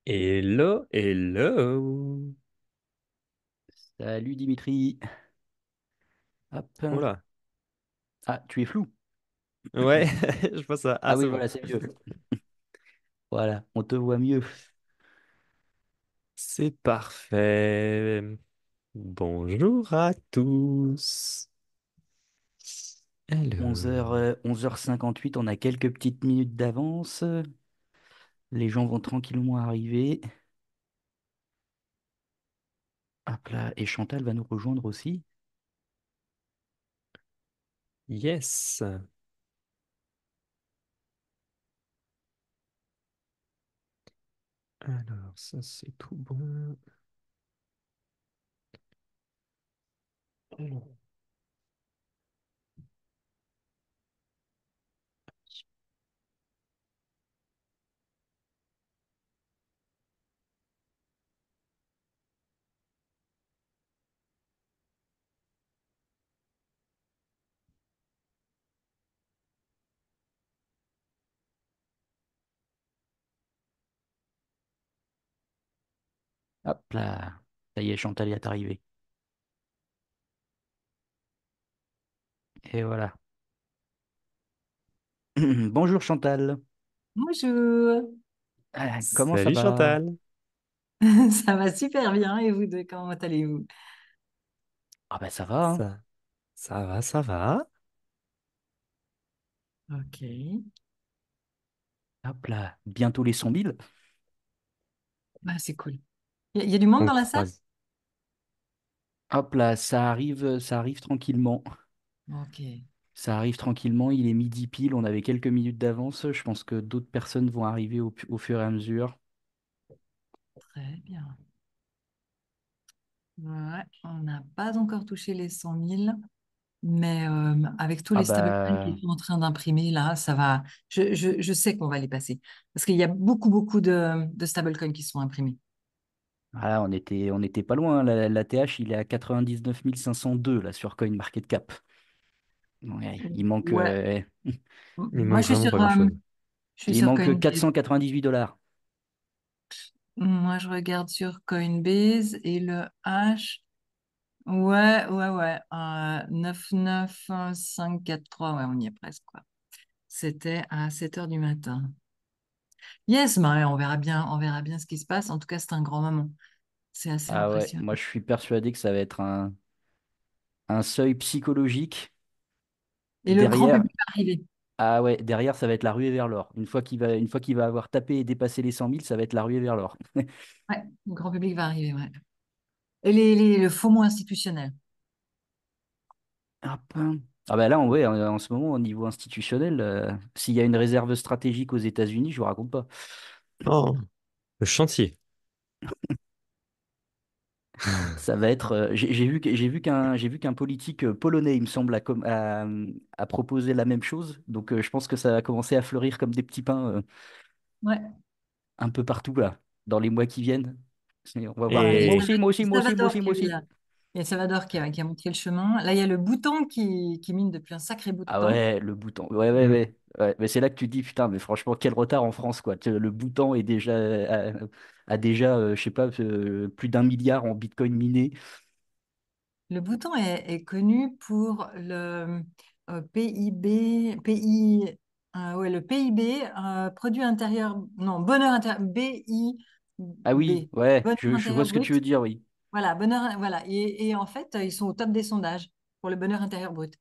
Hello, hello. Salut Dimitri. Hop. Oula. Ah, tu es flou. Ouais, je vois ça. Ah, Ah oui, c'est bon. voilà, c'est mieux. Voilà, on te voit mieux. C'est parfait. Bonjour à tous. Onze Alors, heures 11h58, on a quelques petites minutes d'avance. Les gens vont tranquillement arriver. Hop là, et Chantal va nous rejoindre aussi. yes. Alors, ça c'est tout bon. Alors, Hop là, ça y est, Chantal est arrivée. Et voilà. Bonjour Chantal. Bonjour, Comment ça salut va? Chantal. ça va super bien et vous deux, comment allez-vous? Ah bah ça va, hein. Ça, ça va, ça va. Ok. Hop là, bientôt les 100 000. Bah, c'est cool. Il y a du monde On dans la salle? croise. Hop là, ça arrive tranquillement. Ok, Ça arrive tranquillement, il est midi pile, on avait quelques minutes d'avance. Je pense que d'autres personnes vont arriver au fur et à mesure. très bien. Ouais, on n'a pas encore touché les 100 000, mais avec tous Ah les stablecoins qui bah, sont en train d'imprimer, là, ça va. Je sais qu'on va les passer parce qu'il y a beaucoup de stablecoins qui sont imprimés. voilà, on était pas loin. La TH, il est à 99 502 là, sur CoinMarketCap. Ouais, Ouais, Il moi manque vraiment pas grand-chose. je suis il sur manque Coinbase. 498 $. Moi, je regarde sur Coinbase et le H. Ouais. 99543, ouais, on y est presque, quoi. C'était à 7 heures du matin. Yes, bah ouais, on verra bien ce qui se passe. En tout cas, c'est un grand moment. C'est assez Ah ouais, impressionnant. moi je suis persuadé que ça va être un seuil psychologique. Et le grand Derrière, public va arriver. ah ouais, derrière, ça va être la ruée vers l'or. Une fois qu'il va avoir tapé et dépassé les 100 000, ça va être la ruée vers l'or. Ouais, le grand public va arriver, ouais. Et le FOMO institutionnel. Hop. Ah bah là, ouais, en ce moment, au niveau institutionnel, s'il y a une réserve stratégique aux États-Unis, je vous raconte pas. Oh, le chantier. Ça va être. J'ai vu qu'un politique polonais, il me semble, a proposé la même chose. Donc, je pense que ça va commencer à fleurir comme des petits pains Ouais. un peu partout là, dans les mois qui viennent. On va voir. Bah, Moi aussi, moi aussi, Il y a moi aussi, moi Salvador aussi, qui moi a eu aussi. la- il y a Salvador qui a montré le chemin. Là, il y a le bouton qui mine depuis un sacré bout de Ah temps. ouais, le bouton. Ouais, ouais, Mm. ouais. Ouais. Mais c'est là que tu te dis, putain, mais franchement, quel retard en France, quoi. Le bouton est déjà, a déjà, je sais pas, plus d'1 milliard en Bitcoin miné. Le Bhoutan est connu pour le PIB, ouais, le PIB, produit intérieur, non, bonheur intérieur, Ah BIB, oui, ouais, bonheur je vois intérieur ce que tu brut. veux dire, oui. Voilà, bonheur, voilà. Et en fait, ils sont au top des sondages pour le bonheur intérieur brut.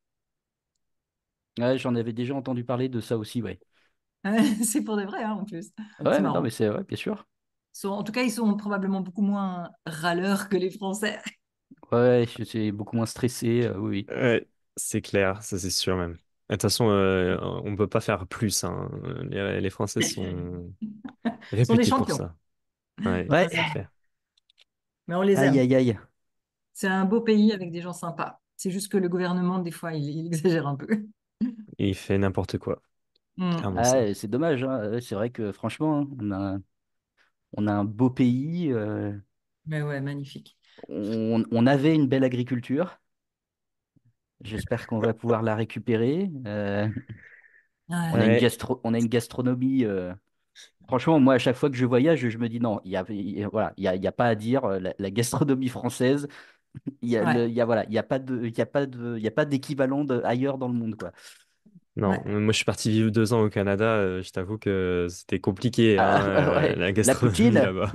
Ouais, j'en avais déjà entendu parler de ça aussi, ouais. C'est pour de vrai, hein, en plus. C'est Ouais, non, marrant. mais c'est vrai, bien sûr. En tout cas, ils sont probablement beaucoup moins râleurs que les Français. Ouais, je suis beaucoup moins stressé, oui, oui. Ouais, c'est clair, ça c'est sûr même. De toute façon, on peut pas faire plus, hein. Les Français sont Ils sont des réputés pour champions. ça. Ouais, Ouais, c'est clair. Mais on les aïe, aime. aïe, aïe. C'est un beau pays avec des gens sympas. C'est juste que le gouvernement, des fois, il exagère un peu. Il fait n'importe quoi. Hmm. Clairement ça. Ah, c'est dommage, hein. Ouais, c'est vrai que franchement, hein, on a un beau pays, Mais ouais, magnifique. on avait une belle agriculture. J'espère qu'on va pouvoir la récupérer. On a une Ouais, gastronomie. Franchement, moi, à chaque fois que je voyage, je me dis non, voilà, il y a pas à dire. La gastronomie française, Ouais, voilà, il y a pas d'équivalent ailleurs dans le monde, quoi. Non, ouais. moi je suis parti vivre 2 ans au Canada. Je t'avoue que c'était compliqué, hein, Ouais. la La gastronomie poutine, là-bas.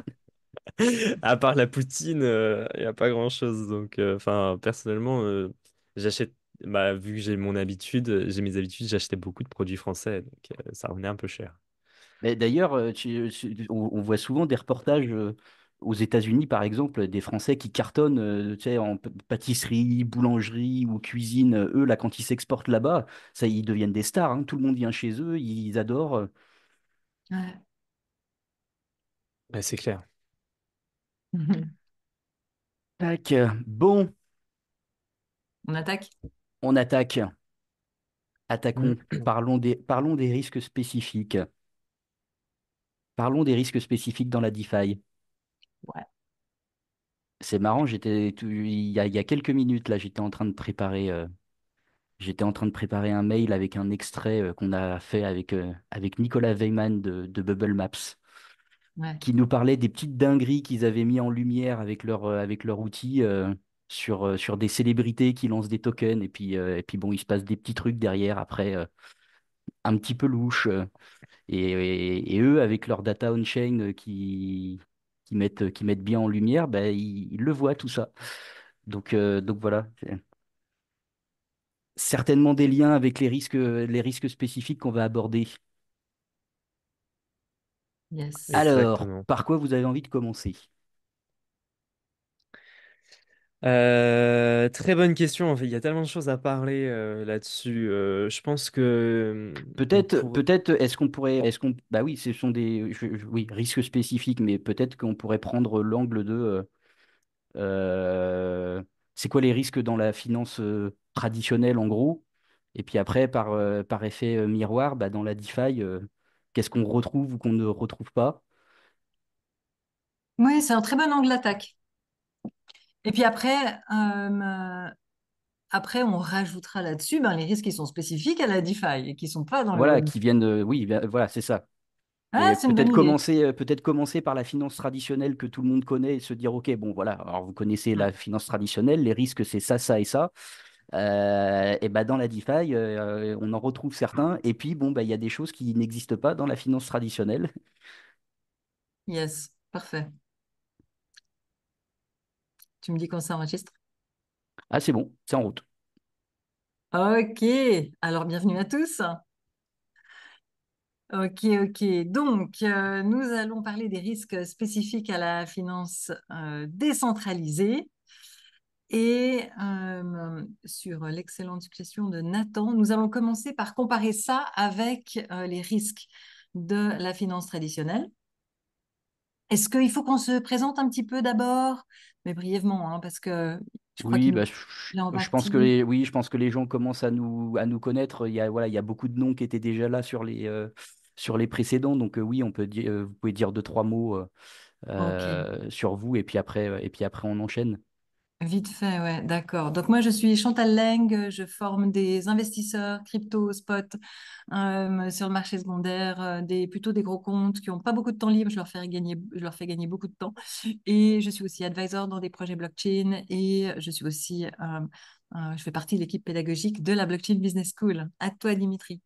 À part la poutine, il n'y a pas grand-chose. Donc, enfin, personnellement, j'achète, bah, vu que j'ai mes habitudes, j'achetais beaucoup de produits français, donc ça revenait un peu cher. mais d'ailleurs, on voit souvent des reportages aux États-Unis, par exemple, des Français qui cartonnent, tu sais, en pâtisserie, boulangerie ou cuisine. Eux, là, quand ils s'exportent là-bas, ça, ils deviennent des stars, hein. Tout le monde vient chez eux, ils adorent. Ouais. Ouais, c'est clair. Tac. Bon, On attaque? on attaque. Attaquons. Mm. Parlons des risques spécifiques. Parlons des risques spécifiques dans la DeFi. Ouais. C'est marrant, il y a quelques minutes, là, j'étais en train de préparer un mail avec un extrait qu'on a fait avec Nicolas Weyman de Bubble Maps, Ouais. qui nous parlait des petites dingueries qu'ils avaient mis en lumière avec leur outil sur des célébrités qui lancent des tokens. Et puis bon, il se passe des petits trucs derrière après, un petit peu louches. Et eux, avec leur data on-chain qui mettent bien en lumière, ben, ils le voient tout ça. Donc voilà, c'est certainement des liens avec les risques spécifiques qu'on va aborder. Yes. Alors, Exactement. par quoi vous avez envie de commencer? Très bonne question. En fait, il y a tellement de choses à parler là-dessus. Je pense que on pourrait. Bah oui, ce sont oui, risques spécifiques, mais peut-être qu'on pourrait prendre l'angle de, c'est quoi les risques dans la finance traditionnelle en gros, et puis après par effet miroir, bah, dans la DeFi, qu'est-ce qu'on retrouve ou qu'on ne retrouve pas? Oui, c'est un très bon angle d'attaque. Et puis après, on rajoutera là-dessus ben, les risques qui sont spécifiques à la DeFi et qui ne sont pas dans le Voilà, web. qui viennent, oui, voilà, c'est ça. Ah, Mais c'est une bonne idée. peut-être commencer par la finance traditionnelle que tout le monde connaît et se dire, OK, bon, voilà, alors vous connaissez Ouais. la finance traditionnelle, les risques, c'est ça, ça et ça. Et ben dans la DeFi, on en retrouve certains. Et puis, bon, bah, il y a des choses qui n'existent pas dans la finance traditionnelle. Yes, parfait. Tu me dis quand ça enregistre? Ah, c'est bon, c'est en route. Ok, alors bienvenue à tous. Ok, ok. Donc, nous allons parler des risques spécifiques à la finance décentralisée. Et sur l'excellente question de Nathan, nous allons commencer par comparer ça avec les risques de la finance traditionnelle. Est-ce qu'il faut qu'on se présente un petit peu d'abord, mais brièvement, hein, parce que je crois Oui, qu'il bah, nous là en oui, partie. je pense que les gens commencent à nous connaître. Voilà, il y a beaucoup de noms qui étaient déjà là sur les précédents. Donc, oui, vous pouvez dire deux, trois mots Ok, sur vous et puis après, on enchaîne. vite fait, ouais, d'accord. Donc moi, je suis Chantal Leng, je forme des investisseurs crypto, spot sur le marché secondaire, plutôt des gros comptes qui n'ont pas beaucoup de temps libre, je leur fais gagner beaucoup de temps. Et je suis aussi advisor dans des projets blockchain et je suis aussi, je fais partie de l'équipe pédagogique de la Blockchain Business School. À toi, Dimitri.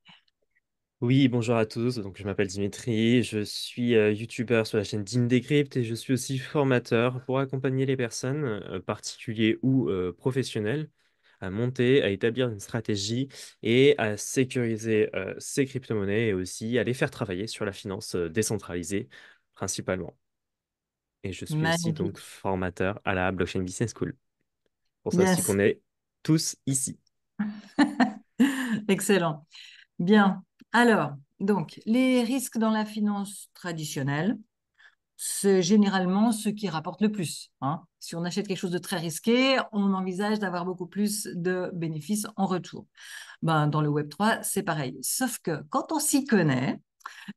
Oui, bonjour à tous. Donc, je m'appelle Dimitri. Je suis youtubeur sur la chaîne d'Indecrypt et je suis aussi formateur pour accompagner les personnes, particuliers ou professionnels, à monter, à établir une stratégie et à sécuriser ces crypto-monnaies et aussi à les faire travailler sur la finance décentralisée principalement. Et je suis aussi donc Magnifique. formateur à la Blockchain Business School. Pour ça aussi Yes. qu'on est tous ici. Excellent. Bien. Alors, donc, les risques dans la finance traditionnelle, c'est généralement ce qui rapporte le plus, hein. Si on achète quelque chose de très risqué, on envisage d'avoir beaucoup plus de bénéfices en retour. Ben, dans le Web3, c'est pareil. Sauf que quand on s'y connaît,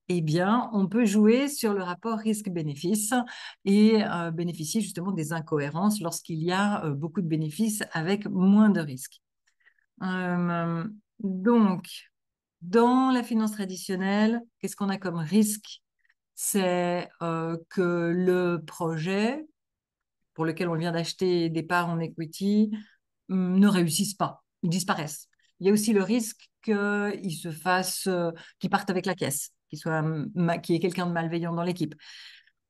eh bien, on peut jouer sur le rapport risque-bénéfice et bénéficier justement des incohérences lorsqu'il y a beaucoup de bénéfices avec moins de risques. Donc, dans la finance traditionnelle, qu'est-ce qu'on a comme risque? c'est que le projet pour lequel on vient d'acheter des parts en equity ne réussissent pas, ils disparaissent. Il y a aussi le risque qu'ils se fassent, qu'ils partent avec la caisse, qu'il y ait quelqu'un de malveillant dans l'équipe.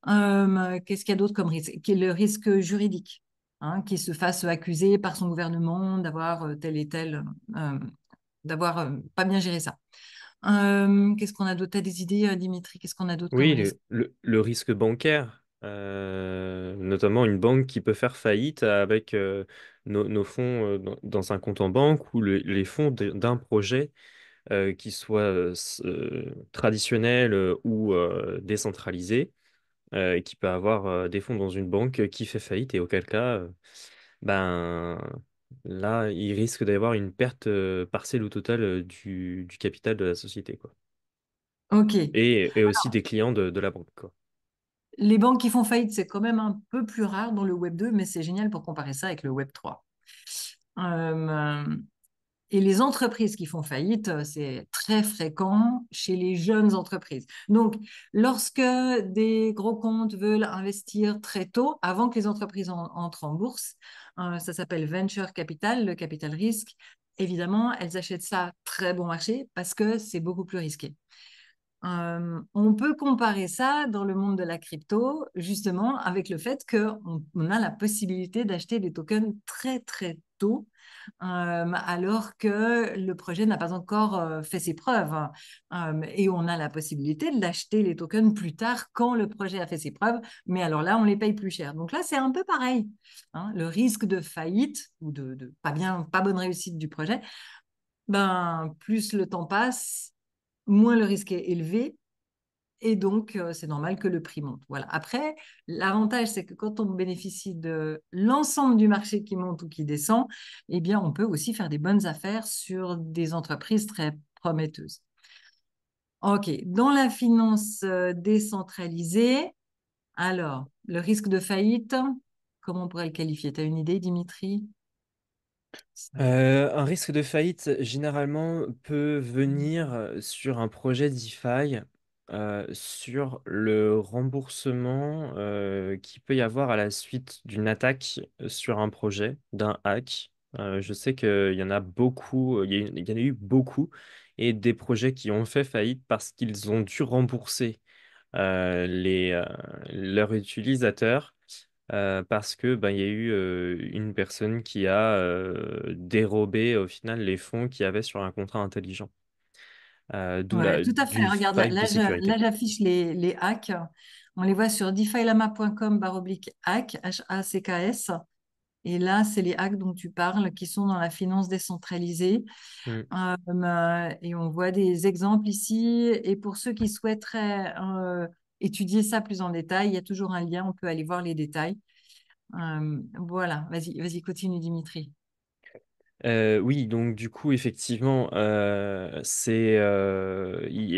Qu'est-ce qu'il y a d'autre comme risque? Qui est le risque juridique, hein, qu'il se fasse accuser par son gouvernement d'avoir tel et tel, d'avoir pas bien géré ça. Qu'est-ce qu'on a d'autre? T'as des idées, Dimitri? Qu'est-ce qu'on a d'autre comme Oui, risque? le risque bancaire, notamment une banque qui peut faire faillite avec nos fonds dans un compte en banque ou les fonds d'un projet qui soit traditionnel ou décentralisé, et qui peut avoir des fonds dans une banque qui fait faillite et auquel cas, ben, là, il risque d'avoir une perte partielle ou totale du capital de la société, quoi. Ok. Et aussi des clients de la banque, quoi. Les banques qui font faillite, c'est quand même un peu plus rare dans le Web 2, mais c'est génial pour comparer ça avec le Web 3. Euh, et les entreprises qui font faillite, c'est très fréquent chez les jeunes entreprises. Donc, lorsque des gros comptes veulent investir très tôt, avant que les entreprises entrent en bourse, ça s'appelle venture capital, le capital risque. Évidemment, elles achètent ça très bon marché parce que c'est beaucoup plus risqué. On peut comparer ça dans le monde de la crypto, justement, avec le fait qu'on a la possibilité d'acheter des tokens très, très tôt, alors que le projet n'a pas encore fait ses preuves. Et on a la possibilité de l'acheter, les tokens, plus tard, quand le projet a fait ses preuves, mais alors là, on les paye plus cher. Donc là, c'est un peu pareil, hein. Le risque de faillite ou de pas bonne réussite du projet, ben, plus le temps passe, moins le risque est élevé et donc c'est normal que le prix monte. Voilà. Après, l'avantage, c'est que quand on bénéficie de l'ensemble du marché qui monte ou qui descend, eh bien, on peut aussi faire des bonnes affaires sur des entreprises très prometteuses. OK. Dans la finance décentralisée, alors, le risque de faillite, comment on pourrait le qualifier? Tu as une idée, Dimitri? Un risque de faillite, généralement, peut venir sur un projet DeFi, sur le remboursement qu'il peut y avoir à la suite d'une attaque sur un projet, d'un hack. Je sais qu'il y en a beaucoup, il y en a eu beaucoup, et des projets qui ont fait faillite parce qu'ils ont dû rembourser leurs utilisateurs parce que ben, il y a eu une personne qui a dérobé au final les fonds qu'il y avait sur un contrat intelligent. Ouais, tout à fait. Du Regarde, faille de là, sécurité. j'affiche les hacks. On les voit sur defilama.com/hack, HACKS. Et là, c'est les hacks dont tu parles qui sont dans la finance décentralisée. Mm. Et on voit des exemples ici. Et pour ceux qui souhaiteraient étudier ça plus en détail, il y a toujours un lien. On peut aller voir les détails. Voilà, vas-y, continue, Dimitri. Oui, donc du coup, effectivement, il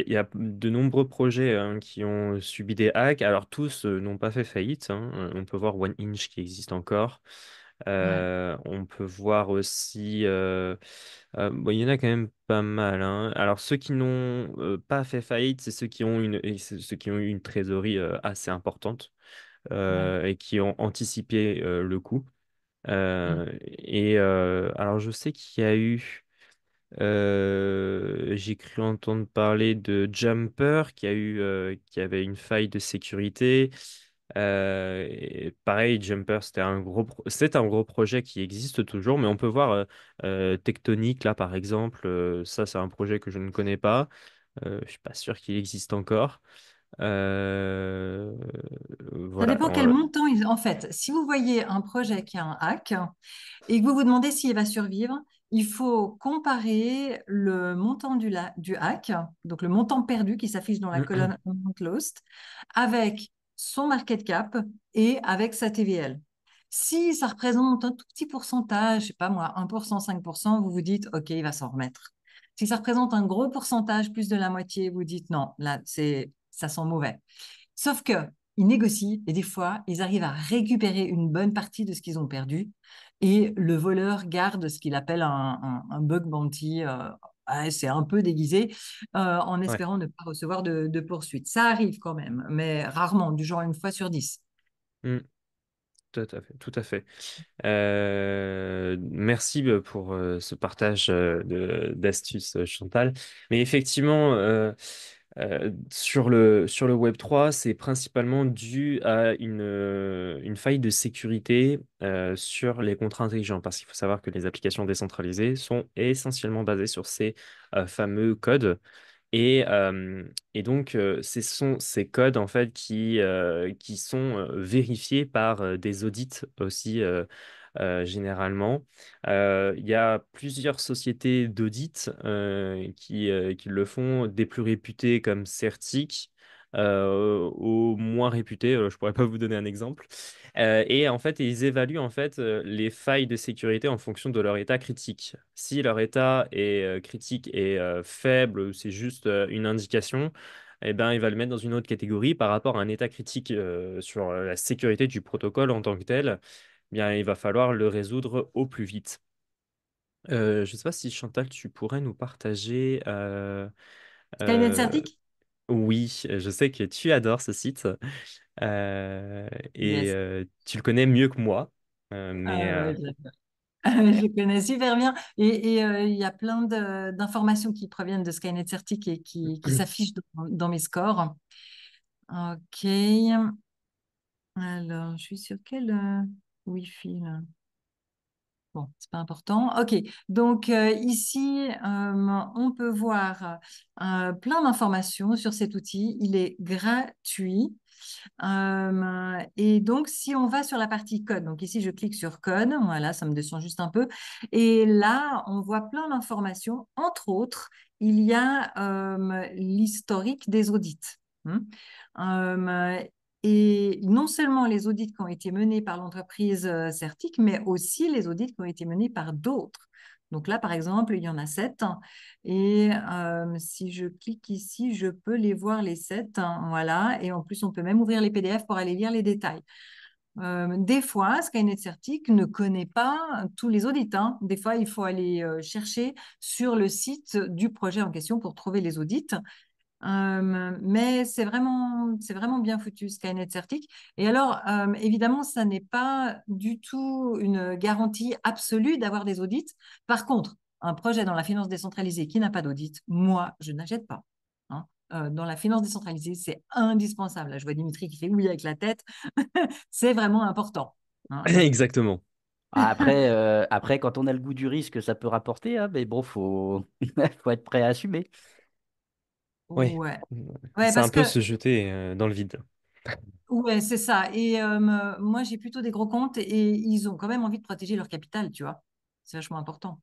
y a de nombreux projets hein, qui ont subi des hacks. Alors tous n'ont pas fait faillite, hein. On peut voir One Inch qui existe encore. Ouais, On peut voir aussi, bon, il y en a quand même pas mal, hein. Alors ceux qui n'ont pas fait faillite, c'est ceux qui ont ceux qui ont eu une trésorerie assez importante ouais. et qui ont anticipé le coup. Mm. Alors je sais qu'il y a eu, j'ai cru entendre parler de Jumper qui avait une faille de sécurité. Et pareil, Jumper, c'est un gros projet qui existe toujours, mais on peut voir Tectonic là par exemple. Ça, c'est un projet que je ne connais pas. Je suis pas sûr qu'il existe encore. Euh, Ça voilà. dépend quel montant En fait, si vous voyez un projet qui a un hack, et que vous vous demandez s'il va survivre, il faut comparer le montant du hack, donc le montant perdu qui s'affiche dans la colonne Amount Lost, avec son market cap et avec sa TVL. Si ça représente un tout petit pourcentage, je sais pas moi, 1%, 5%, vous vous dites, OK, il va s'en remettre. Si ça représente un gros pourcentage, plus de la moitié, vous dites, non, là, ça sent mauvais. Sauf que ils négocient et des fois, ils arrivent à récupérer une bonne partie de ce qu'ils ont perdu et le voleur garde ce qu'il appelle un bug bounty c'est un peu déguisé, en Ouais. espérant ne pas recevoir de poursuite. Ça arrive quand même, mais rarement, du genre une fois sur 10. Mm. Tout à fait, tout à fait. Merci pour ce partage d'astuces, Chantal. Mais effectivement, sur le Web3, c'est principalement dû à une faille de sécurité sur les contrats intelligents, parce qu'il faut savoir que les applications décentralisées sont essentiellement basées sur ces fameux codes. Et donc, ce sont ces codes en fait qui sont vérifiés par des audits aussi généralement. Il y a plusieurs sociétés d'audit qui le font, des plus réputées comme Certic, aux moins réputées. Je pourrais pas vous donner un exemple. Et en fait, ils évaluent en fait les failles de sécurité en fonction de leur état critique. Si leur état est critique et faible, c'est juste une indication, eh ben, il va le mettre dans une autre catégorie par rapport à un état critique sur la sécurité du protocole en tant que tel. Eh bien, il va falloir le résoudre au plus vite. Je ne sais pas si Chantal, tu pourrais nous partager. Skynet Euh, Certic? oui, je sais que tu adores ce site et Yes. tu le connais mieux que moi. Mais Ah ouais, je connais super bien. Et il y a plein d'informations qui proviennent de Skynet Certic et qui s'affichent dans mes scores. Ok. Alors, je suis sur quel Wi-Fi là? Bon, c'est pas important. Ok. Donc ici, on peut voir plein d'informations sur cet outil. Il est gratuit. Et donc, si on va sur la partie code, donc ici, je clique sur code, voilà, ça me descend juste un peu. Et là, on voit plein d'informations. Entre autres, il y a l'historique des audits. Hmm. Euh, et non seulement les audits qui ont été menés par l'entreprise Certic, mais aussi les audits qui ont été menés par d'autres. Donc là, par exemple, il y en a 7. Et si je clique ici, je peux les voir les 7. Voilà. Et en plus, on peut même ouvrir les PDF pour aller lire les détails. Des fois, Skynet Certic ne connaît pas tous les audits. Des fois, il faut aller chercher sur le site du projet en question pour trouver les audits. Mais c'est vraiment bien foutu, Skynet Certic. Et alors, évidemment, ça n'est pas du tout une garantie absolue d'avoir des audits. Par contre, un projet dans la finance décentralisée qui n'a pas d'audit, moi, je n'achète pas. Hein. Dans la finance décentralisée, c'est indispensable. Là, je vois Dimitri qui fait oui avec la tête. C'est vraiment important. Hein. exactement. Après, quand on a le goût du risque, ça peut rapporter, hein, mais bon, faut être prêt à assumer. Oui, Ouais. Ouais, c'est un parce peu que se jeter dans le vide. ouais, c'est ça. Et moi, j'ai plutôt des gros comptes et ils ont quand même envie de protéger leur capital, tu vois. C'est vachement important.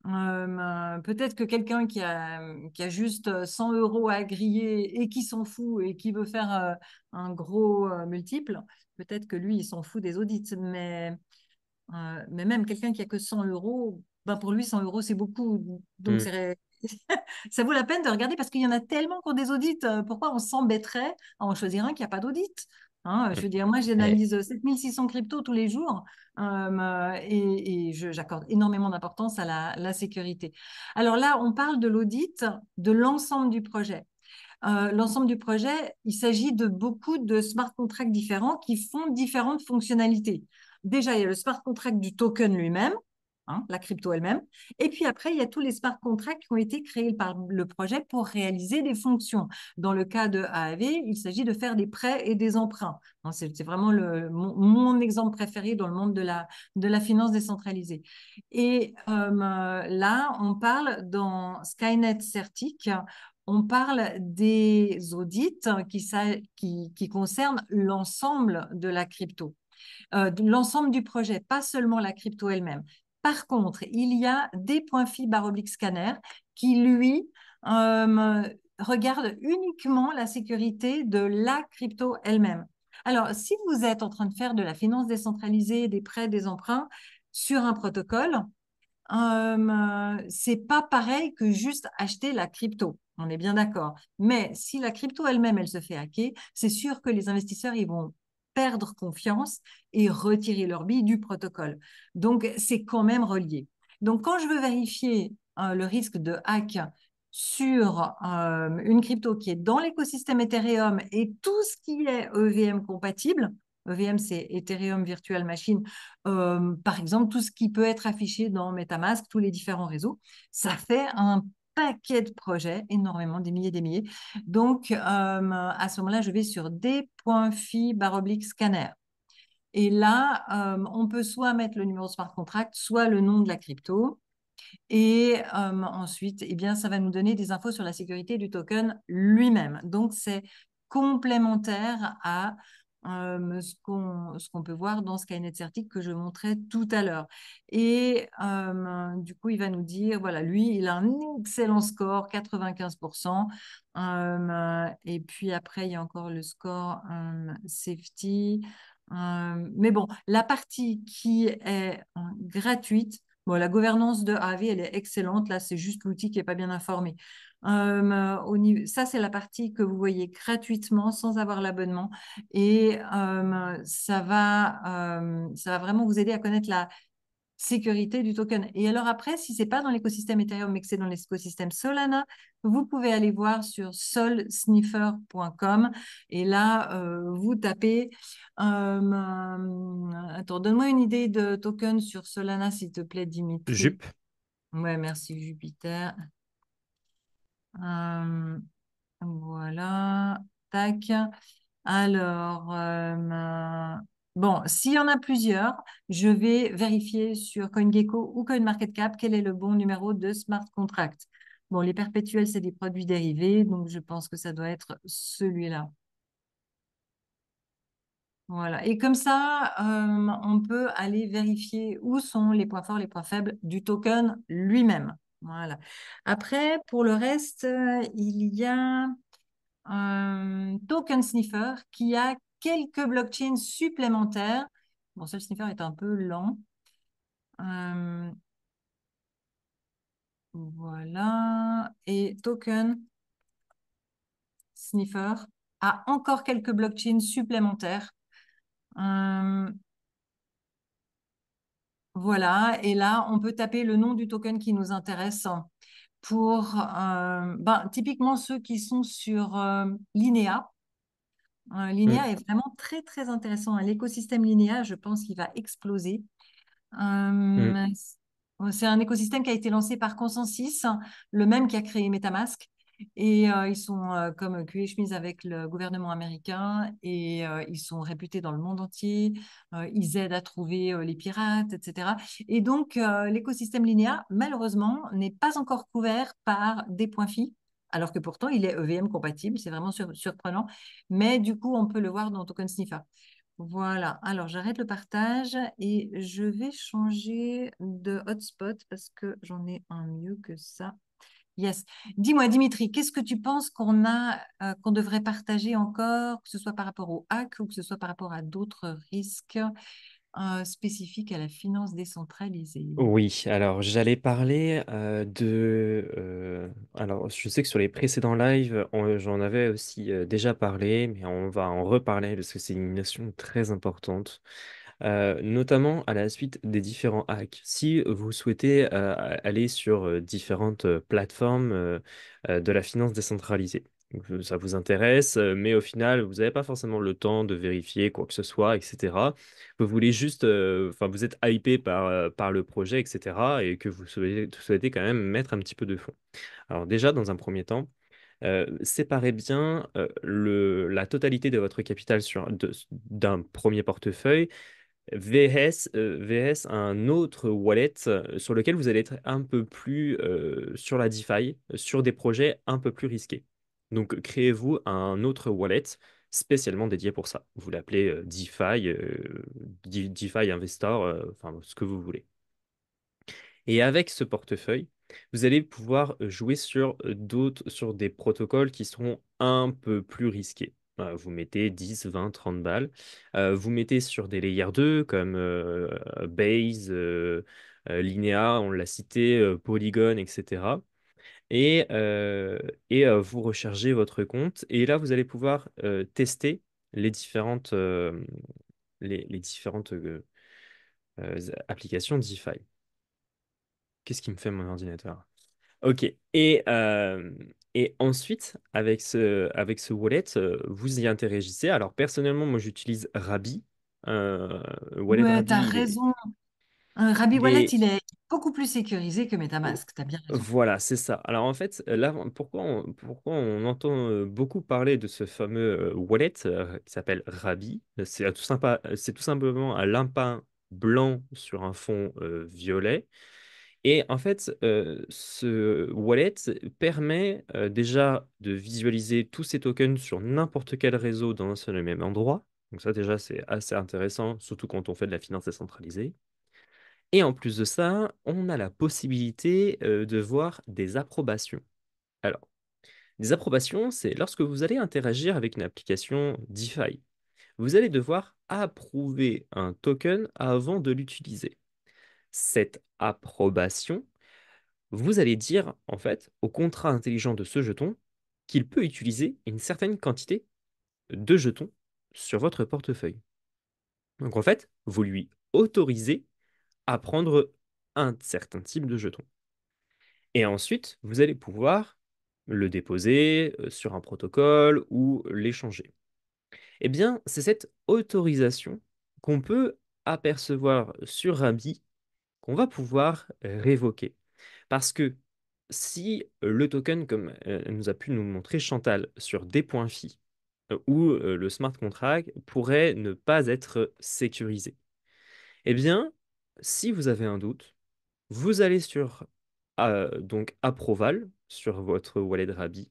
Peut-être que quelqu'un qui a juste 100 euros à griller et qui s'en fout et qui veut faire un gros multiple, peut-être que lui, il s'en fout des audits. Mais même quelqu'un qui a que 100 euros, ben pour lui, 100 euros, c'est beaucoup. Donc, Mm, ça vaut la peine de regarder parce qu'il y en a tellement qui ont des audits. Pourquoi on s'embêterait à en choisir un qui n'a pas d'audit? Hein, je veux dire, moi, Eh, j'analyse 7600 cryptos tous les jours et j'accorde énormément d'importance à la sécurité. Alors là, on parle de l'audit de l'ensemble du projet. L'ensemble du projet, il s'agit de beaucoup de smart contracts différents qui font différentes fonctionnalités. Déjà, il y a le smart contract du token lui-même, hein, la crypto elle-même. Et puis après, il y a tous les smart contracts qui ont été créés par le projet pour réaliser des fonctions. Dans le cas de AAV, il s'agit de faire des prêts et des emprunts. Hein, c'est vraiment mon exemple préféré dans le monde de la finance décentralisée. Et là, on parle dans Skynet Certic, on parle des audits qui concernent l'ensemble de la crypto, de l'ensemble du projet, pas seulement la crypto elle-même. Par contre, il y a des points fi / scanner qui, lui, regardent uniquement la sécurité de la crypto elle-même. Alors, si vous êtes en train de faire de la finance décentralisée, des prêts, des emprunts sur un protocole, c'est pas pareil que juste acheter la crypto. On est bien d'accord. Mais si la crypto elle-même, elle se fait hacker, c'est sûr que les investisseurs, ils vont perdre confiance et retirer leur bille du protocole. Donc, c'est quand même relié. Donc, quand je veux vérifier le risque de hack sur une crypto qui est dans l'écosystème Ethereum et tout ce qui est EVM compatible. EVM, c'est Ethereum Virtual Machine. Par exemple, tout ce qui peut être affiché dans MetaMask, tous les différents réseaux. Ça fait un paquet de projets, énormément, des milliers, des milliers. Donc, à ce moment-là, je vais sur d.fi/scanner. Et là, on peut soit mettre le numéro smart contract, soit le nom de la crypto. Et ensuite, eh bien, ça va nous donner des infos sur la sécurité du token lui-même. Donc, c'est complémentaire à ce qu'on peut voir dans Skynet Certic que je montrais tout à l'heure. Et du coup, il va nous dire, voilà, lui, il a un excellent score, 95%. Et puis après, il y a encore le score safety. Mais bon, la partie qui est gratuite, bon, la gouvernance de AV, elle est excellente. Là, c'est juste l'outil qui n'est pas bien informé. Ça, c'est la partie que vous voyez gratuitement sans avoir l'abonnement. Et ça va vraiment vous aider à connaître la sécurité du token. Et alors après, si ce n'est pas dans l'écosystème Ethereum, mais que c'est dans l'écosystème Solana, vous pouvez aller voir sur solsniffer.com et là, vous tapez. Attends, donne-moi une idée de token sur Solana, s'il te plaît, Dimitri. Jup. Ouais, merci, Jupiter. Euh, voilà. Tac. Alors, bon, s'il y en a plusieurs, je vais vérifier sur CoinGecko ou CoinMarketCap quel est le bon numéro de smart contract. Bon, les perpétuels, c'est des produits dérivés, donc je pense que ça doit être celui-là. Voilà. Et comme ça, on peut aller vérifier où sont les points forts, les points faibles du token lui-même. Voilà. Après, pour le reste, il y a un token sniffer qui a quelques blockchains supplémentaires. Bon, ce sniffer est un peu lent. Euh, voilà. Et token sniffer a encore quelques blockchains supplémentaires. Euh, voilà. Et là, on peut taper le nom du token qui nous intéresse pour, typiquement ceux qui sont sur Linea. Mm. Linea est vraiment très, très intéressant. L'écosystème Linea, je pense qu'il va exploser. Mm. Euh, c'est un écosystème qui a été lancé par Consensus, le même qui a créé MetaMask. Et ils sont comme cul et chemise avec le gouvernement américain et ils sont réputés dans le monde entier. Ils aident à trouver les pirates, etc. Et donc, l'écosystème Linea, malheureusement, n'est pas encore couvert par des points FI, alors que pourtant, il est EVM compatible. C'est vraiment surprenant. Mais du coup, on peut le voir dans Token Sniffer. Voilà, alors j'arrête le partage et je vais changer de hotspot parce que j'en ai un mieux que ça. Yes. Dis-moi, Dimitri, qu'est-ce que tu penses qu'on devrait partager encore, que ce soit par rapport au hack ou que ce soit par rapport à d'autres risques spécifiques à la finance décentralisée? Oui, alors j'allais parler Alors, je sais que sur les précédents lives, j'en avais aussi déjà parlé, mais on va en reparler parce que c'est une notion très importante. Notamment à la suite des différents hacks. Si vous souhaitez aller sur différentes plateformes de la finance décentralisée, donc, ça vous intéresse, mais au final, vous n'avez pas forcément le temps de vérifier quoi que ce soit, etc. Vous voulez juste, enfin, vous êtes hypé par le projet, etc. et que vous souhaitez quand même mettre un petit peu de fond. Alors déjà, dans un premier temps, séparez bien la totalité de votre capital d'un premier portefeuille VS un autre wallet sur lequel vous allez être un peu plus sur la DeFi, sur des projets un peu plus risqués. Donc, créez-vous un autre wallet spécialement dédié pour ça. Vous l'appelez DeFi, DeFi Investor, enfin ce que vous voulez. Et avec ce portefeuille, vous allez pouvoir jouer sur des protocoles qui seront un peu plus risqués. Vous mettez 10, 20, 30 balles. Vous mettez sur des layers 2 comme Base, Linea, on l'a cité, Polygon, etc. Vous rechargez votre compte. Et là, vous allez pouvoir tester les différentes applications DeFi. Qu'est-ce qui me fait mon ordinateur? Ok. Et ensuite, avec ce wallet, vous y interagissez. Alors, personnellement, moi, j'utilise Rabi. Wallet Ouais, Rabi, t'as raison. Un Rabi il Wallet, est, il est beaucoup plus sécurisé que MetaMask. T'as bien raison. voilà, c'est ça. Alors, en fait, là, pourquoi on entend beaucoup parler de ce fameux wallet qui s'appelle Rabi? C'est tout simplement un lapin blanc sur un fond violet. Et en fait, ce wallet permet déjà de visualiser tous ces tokens sur n'importe quel réseau dans un seul et même endroit. Donc ça, déjà, c'est assez intéressant, surtout quand on fait de la finance décentralisée. Et en plus de ça, on a la possibilité de voir des approbations. Alors, des approbations, c'est lorsque vous allez interagir avec une application DeFi. Vous allez devoir approuver un token avant de l'utiliser. Cette approbation, vous allez dire, en fait, au contrat intelligent de ce jeton qu'il peut utiliser une certaine quantité de jetons sur votre portefeuille. Donc, en fait, vous lui autorisez à prendre un certain type de jeton. Et ensuite, vous allez pouvoir le déposer sur un protocole ou l'échanger. Eh bien, c'est cette autorisation qu'on peut apercevoir sur Rabi qu'on va pouvoir révoquer. Parce que si le token, comme nous a pu nous montrer Chantal, sur des points phi, où le smart contract pourrait ne pas être sécurisé, eh bien, si vous avez un doute, vous allez sur donc Approval, sur votre wallet Rabi,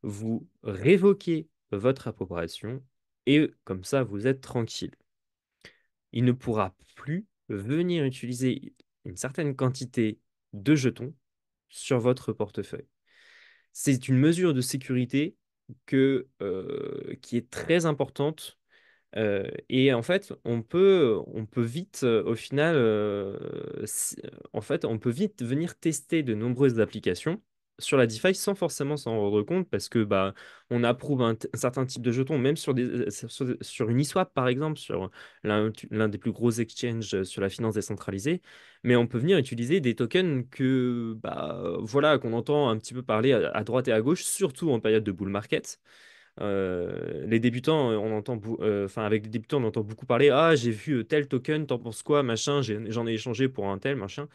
vous révoquez votre approbation et comme ça, vous êtes tranquille. Il ne pourra plus venir utiliser une certaine quantité de jetons sur votre portefeuille. C'est une mesure de sécurité qui est très importante. Et en fait, on peut vite, au final, en fait, on peut vite venir tester de nombreuses applications sur la DeFi sans forcément s'en rendre compte parce que bah, on approuve un certain type de jetons, même sur une eSwap par exemple, sur l'un des plus gros exchanges sur la finance décentralisée. Mais on peut venir utiliser des tokens que, bah, voilà, qu'on entend un petit peu parler à droite et à gauche, surtout en période de bull market. Les débutants, enfin avec les débutants, on entend beaucoup parler. Ah, j'ai vu tel token, t'en penses quoi, machin, j'en ai échangé pour un tel, machin.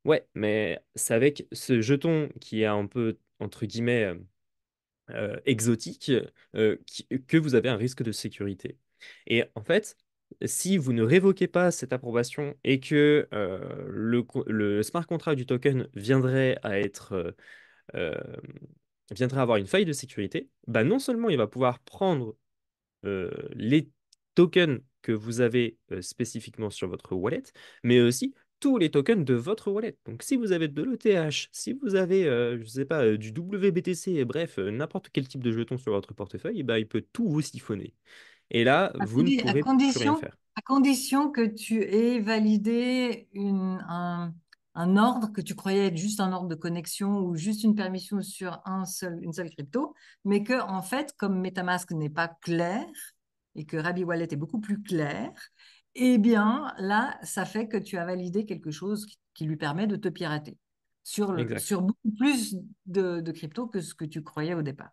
Ouais, mais c'est avec ce jeton qui est un peu, entre guillemets, exotique, que vous avez un risque de sécurité. Et en fait, si vous ne révoquez pas cette approbation et que le smart contract du token viendrait à être euh, viendrait avoir une faille de sécurité, bah non seulement il va pouvoir prendre les tokens que vous avez spécifiquement sur votre wallet, mais aussi tous les tokens de votre wallet. Donc si vous avez de l'ETH, si vous avez, je sais pas, du WBTC, et bref, n'importe quel type de jeton sur votre portefeuille, eh ben, il peut tout vous siphonner. Et là, vous ne pourrez plus rien faire. À condition que tu aies validé un ordre que tu croyais être juste un ordre de connexion ou juste une permission sur une seule crypto, mais que, en fait, comme MetaMask n'est pas clair et que Rabi Wallet est beaucoup plus clair, eh bien, là, ça fait que tu as validé quelque chose qui lui permet de te pirater Exact. sur beaucoup plus de cryptos que ce que tu croyais au départ.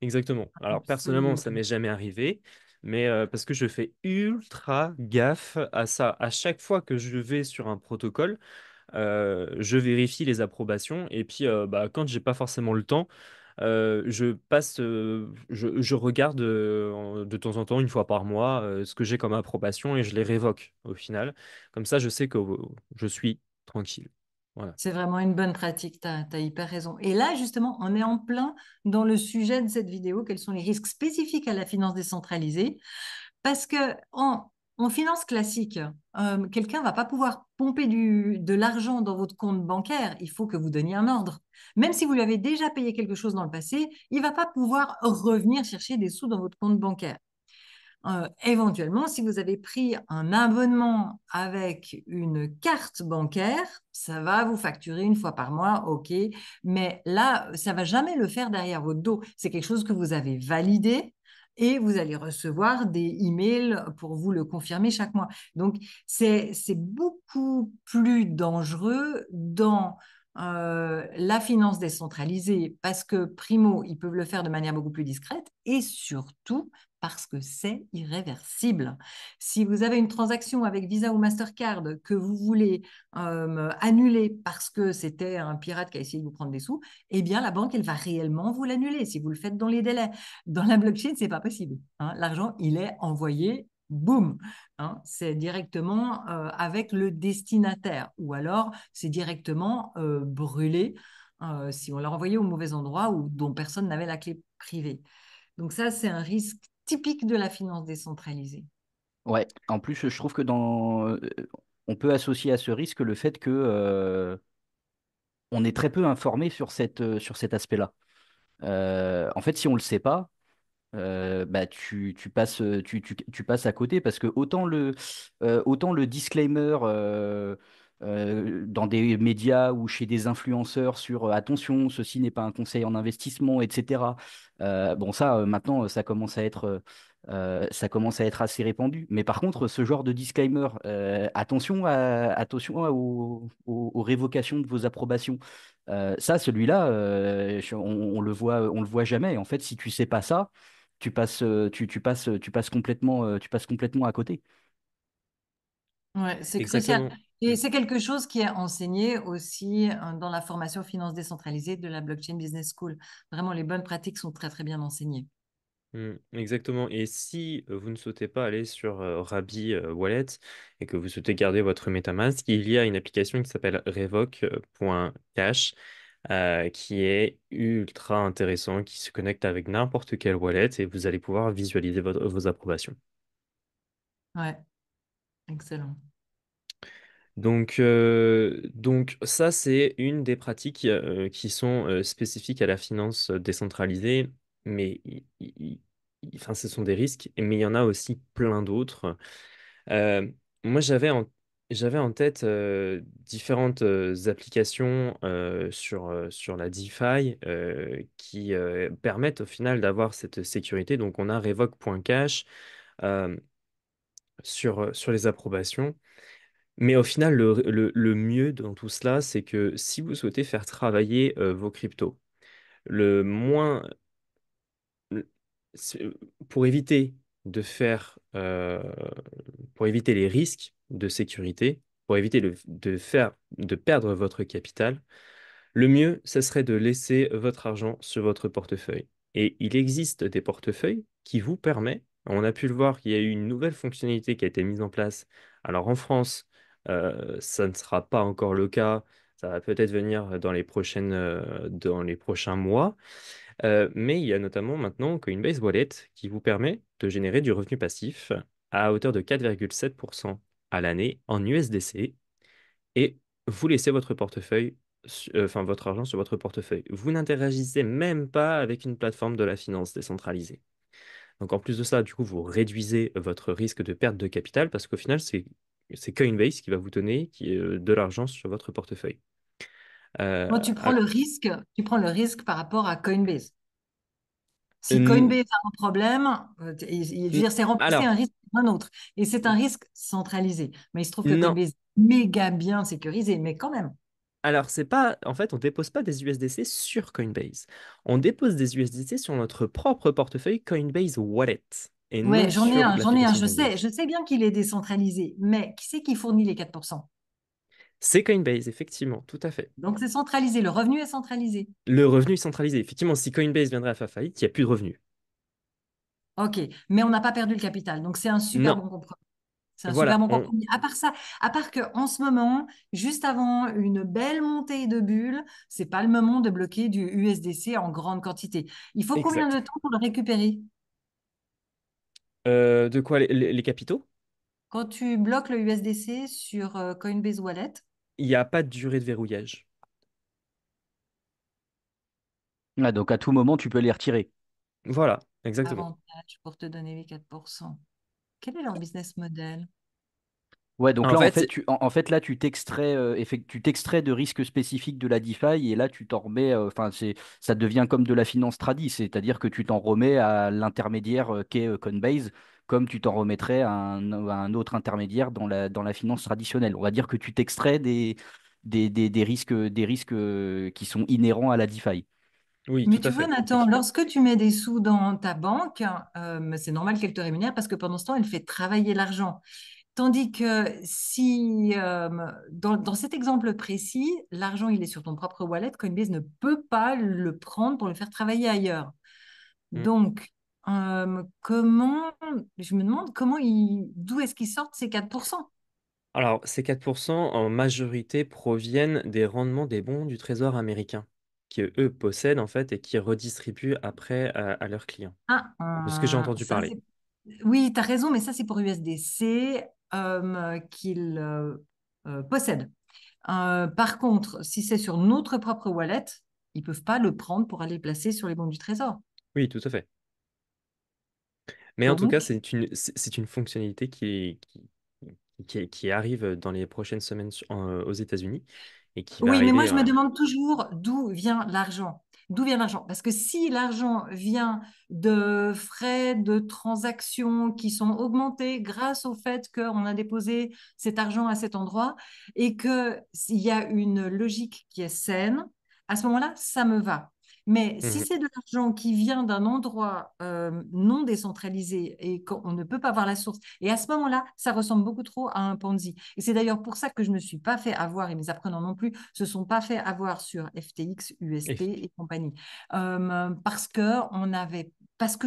Exactement. Alors personnellement, Absolument. ça m'est jamais arrivé, mais parce que je fais ultra gaffe à ça. À chaque fois que je vais sur un protocole, je vérifie les approbations et puis bah, quand j'ai pas forcément le temps, je regarde de temps en temps, une fois par mois, ce que j'ai comme approbation et je les révoque au final. Comme ça, je sais que je suis tranquille. Voilà. C'est vraiment une bonne pratique, tu as hyper raison. Et là, justement, on est en plein dans le sujet de cette vidéo, quels sont les risques spécifiques à la finance décentralisée. Parce que en finance classique, quelqu'un va pas pouvoir pomper de l'argent dans votre compte bancaire, il faut que vous donniez un ordre. Même si vous lui avez déjà payé quelque chose dans le passé, il va pas pouvoir revenir chercher des sous dans votre compte bancaire. Éventuellement, si vous avez pris un abonnement avec une carte bancaire, ça va vous facturer une fois par mois, ok, mais là, ça va jamais le faire derrière votre dos. C'est quelque chose que vous avez validé et vous allez recevoir des emails pour vous le confirmer chaque mois. Donc, c'est beaucoup plus dangereux dans la finance décentralisée parce que, primo, ils peuvent le faire de manière beaucoup plus discrète et surtout parce que c'est irréversible. Si vous avez une transaction avec Visa ou Mastercard que vous voulez annuler parce que c'était un pirate qui a essayé de vous prendre des sous, eh bien, la banque, elle va réellement vous l'annuler si vous le faites dans les délais. Dans la blockchain, c'est pas possible, hein. L'argent, il est envoyé, boum, hein. C'est directement avec le destinataire ou alors c'est directement brûlé si on l'a envoyé au mauvais endroit ou dont personne n'avait la clé privée. Donc ça, c'est un risque typique de la finance décentralisée. Ouais, en plus, je trouve que on peut associer à ce risque le fait que on est très peu informé sur cet aspect-là. En fait, si on ne le sait pas, bah, tu passes à côté parce que autant le disclaimer dans des médias ou chez des influenceurs sur attention, ceci n'est pas un conseil en investissement, etc. Bon, ça, maintenant, ça commence à être assez répandu. Mais par contre, ce genre de disclaimer, attention aux révocations de vos approbations. Ça, celui-là, on le voit jamais. En fait, si tu sais pas ça, tu passes complètement à côté. Ouais, c'est crucial. Exactement. Et c'est quelque chose qui est enseigné aussi dans la formation finance décentralisée de la Blockchain Business School. Vraiment, les bonnes pratiques sont très, très bien enseignées. Exactement. Et si vous ne souhaitez pas aller sur Rabi Wallet et que vous souhaitez garder votre MetaMask, il y a une application qui s'appelle Revoke.cash qui est ultra intéressant, qui se connecte avec n'importe quelle wallet et vous allez pouvoir visualiser vos approbations. Ouais, excellent. Donc ça, c'est une des pratiques qui sont spécifiques à la finance décentralisée, mais enfin, ce sont des risques, mais il y en a aussi plein d'autres. Euh, Moi, j'avais en tête différentes applications sur la DeFi qui permettent au final d'avoir cette sécurité. Donc, on a Revoke.cash euh, sur les approbations. Mais au final, le mieux dans tout cela, c'est que si vous souhaitez faire travailler vos cryptos, le moins, le- c'est- pour éviter de faire, pour éviter les risques de sécurité, pour éviter de perdre votre capital, le mieux, ce serait de laisser votre argent sur votre portefeuille. Et il existe des portefeuilles qui vous permettent, on a pu le voir qu'il y a eu une nouvelle fonctionnalité qui a été mise en place. Alors en France, ça ne sera pas encore le cas, ça va peut-être venir dans les prochains mois. Mais il y a notamment maintenant Coinbase Wallet qui vous permet de générer du revenu passif à hauteur de 4,7% à l'année en USDC et vous laissez votre portefeuille, enfin votre argent sur votre portefeuille. Vous n'interagissez même pas avec une plateforme de la finance décentralisée. Donc en plus de ça, du coup, vous réduisez votre risque de perte de capital parce qu'au final, c'est Coinbase qui va vous donner de l'argent sur votre portefeuille. Euh, Moi, al- tu prends le risque par rapport à Coinbase. Si n- Coinbase a un problème, je veux dire, c'est remplacer alors, un risque par un autre. Et c'est un risque centralisé. Mais il se trouve que non. Coinbase est méga bien sécurisé, mais quand même. Alors, c'est pas, en fait, on dépose pas des USDC sur Coinbase. On dépose des USDC sur notre propre portefeuille Coinbase Wallet et Ouais, non sur j'en ai un, l'application Coinbase. je sais bien qu'il est décentralisé, mais qui c'est qui fournit les 4%? C'est Coinbase, effectivement, tout à fait. Donc c'est centralisé, le revenu est centralisé. Le revenu est centralisé. Effectivement, si Coinbase viendrait à faire faillite, il n'y a plus de revenus. OK, mais on n'a pas perdu le capital, donc c'est un super Non, bon compromis. C'est un super voilà. bon compromis. À part ça, à part que en ce moment, juste avant une belle montée de bulles, c'est pas le moment de bloquer du USDC en grande quantité. Il faut combien de Exact. temps pour le récupérer? De quoi les capitaux? Quand tu bloques le USDC sur Coinbase Wallet, Il n'y a pas de durée de verrouillage. Ah, donc à tout moment, tu peux les retirer. Voilà, exactement. avantage pour te donner les 4%. Quel est leur business model? En Ouais, donc là, fait, en fait, là, tu t'extrais de risques spécifiques de la DeFi et là, tu t'en remets, enfin, ça devient comme de la finance tradie, c'est-à-dire que tu t'en remets à l'intermédiaire qu'est Coinbase, comme tu t'en remettrais à un autre intermédiaire dans la finance traditionnelle. On va dire que tu t'extrais des risques qui sont inhérents à la DeFi. Oui, Mais tout à tu vois, fait, Nathan, effectivement. lorsque tu mets des sous dans ta banque, c'est normal qu'elle te rémunère parce que pendant ce temps, elle fait travailler l'argent. Tandis que si, dans cet exemple précis, l'argent, il est sur ton propre wallet, Coinbase ne peut pas le prendre pour le faire travailler ailleurs. Mm. Donc, je me demande d'où est-ce qu'ils sortent ces 4%. Alors, ces 4% en majorité proviennent des rendements des bons du Trésor américain, qui eux possèdent en fait et qui redistribuent après à leurs clients, Ah, de ce que j'ai entendu ça, parler. oui, tu as raison, mais ça, c'est pour USDC qu'ils possèdent. Par contre, si c'est sur notre propre wallet, ils ne peuvent pas le prendre pour aller le placer sur les bons du Trésor. Oui, tout à fait. Mais en tout cas, Donc, c'est une fonctionnalité qui arrive dans les prochaines semaines aux États-Unis et qui va oui, mais moi, arriver. je me demande toujours d'où vient l'argent. D'où vient l'argent? Parce que si l'argent vient de frais de transaction qui sont augmentés grâce au fait qu'on a déposé cet argent à cet endroit et qu'il y a une logique qui est saine, à ce moment-là, ça me va. Mais si Mhm. c'est de l'argent qui vient d'un endroit non décentralisé et qu'on ne peut pas voir la source, et à ce moment-là, ça ressemble beaucoup trop à un Ponzi. Et c'est d'ailleurs pour ça que je ne me suis pas fait avoir, et mes apprenants non plus, se sont pas fait avoir sur FTX, UST Et- et compagnie. Parce que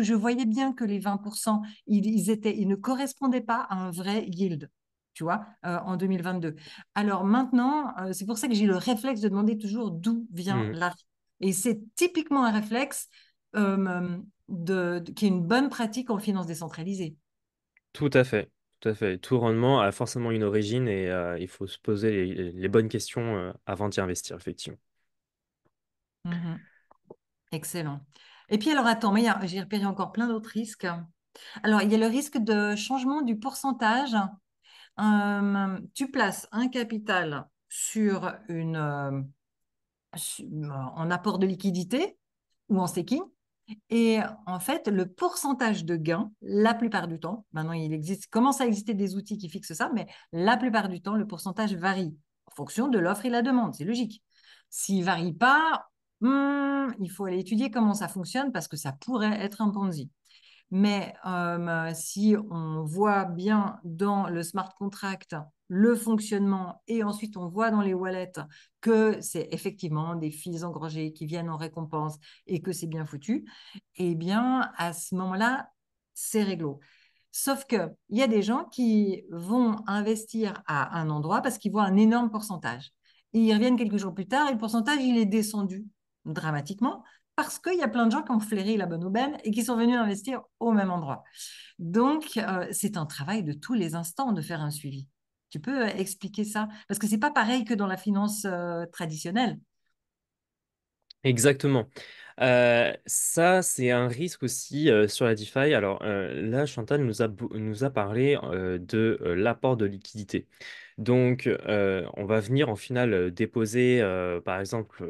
je voyais bien que les 20%, ils ne correspondaient pas à un vrai yield. Tu vois, en 2022. Alors maintenant, c'est pour ça que j'ai le réflexe de demander toujours d'où vient mhm. l'argent. Et c'est typiquement un réflexe qui est une bonne pratique en finance décentralisée. Tout à fait. Tout à fait. Tout rendement a forcément une origine et il faut se poser les bonnes questions avant d'y investir, effectivement. Mhm. Excellent. Et puis alors, attends, mais j'ai repéré encore plein d'autres risques. Alors, il y a le risque de changement du pourcentage. Tu places un capital en apport de liquidité ou en staking. Et en fait, le pourcentage de gain, la plupart du temps, maintenant commence à exister des outils qui fixent ça, mais la plupart du temps, le pourcentage varie en fonction de l'offre et la demande. C'est logique. S'il ne varie pas, il faut aller étudier comment ça fonctionne parce que ça pourrait être un Ponzi. Mais si on voit bien dans le smart contract le fonctionnement et ensuite on voit dans les wallets que c'est effectivement des fees engrangés qui viennent en récompense et que c'est bien foutu, eh bien à ce moment-là, c'est réglo. Sauf qu'il y a des gens qui vont investir à un endroit parce qu'ils voient un énorme pourcentage. Et ils reviennent quelques jours plus tard et le pourcentage, il est descendu dramatiquement parce qu'il y a plein de gens qui ont flairé la bonne aubaine et qui sont venus investir au même endroit. Donc, c'est un travail de tous les instants de faire un suivi. Tu peux expliquer ça? Parce que c'est pas pareil que dans la finance traditionnelle. Exactement. Ça, c'est un risque aussi sur la DeFi. Alors là, Chantal nous a parlé de l'apport de liquidité. Donc, on va venir en final déposer, par exemple,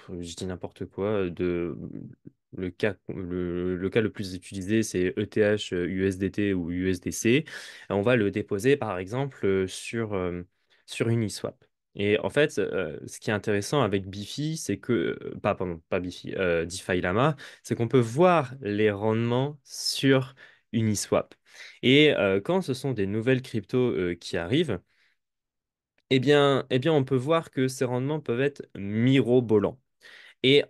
je dis n'importe quoi, le cas le plus utilisé, c'est ETH, USDT ou USDC. On va le déposer, par exemple, sur Uniswap. Et en fait, ce qui est intéressant avec Bifi, c'est que, pardon, pas Bifi, DeFi Lama, c'est qu'on peut voir les rendements sur Uniswap. Et quand ce sont des nouvelles cryptos qui arrivent, eh bien, on peut voir que ces rendements peuvent être mirobolants. Et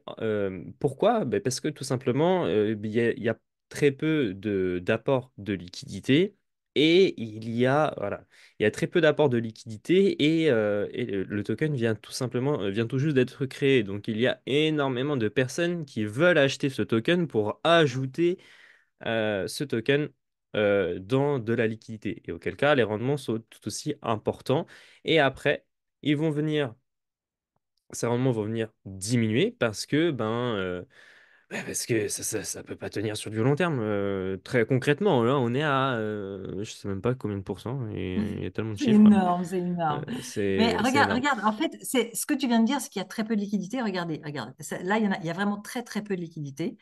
pourquoi? Ben, parce que tout simplement, il y a très peu d'apport de liquidité et il y a très peu d'apport de liquidité et le token vient tout simplement, vient tout juste d'être créé. Donc il y a énormément de personnes qui veulent acheter ce token pour ajouter ce token dans de la liquidité. Et auquel cas, les rendements sont tout aussi importants. Et après, ils vont venir ces rendements vont venir diminuer parce que ça peut pas tenir sur du long terme. Très concrètement, là, on est à, je sais même pas combien de pourcents, il y a tellement de C'est chiffres. énorme, c'est énorme. Mais C'est regarde, énorme. regarde, en fait, c'est ce que tu viens de dire, c'est qu'il y a très peu de liquidité. Regardez, regarde, là, il y a vraiment très, très peu de liquidité.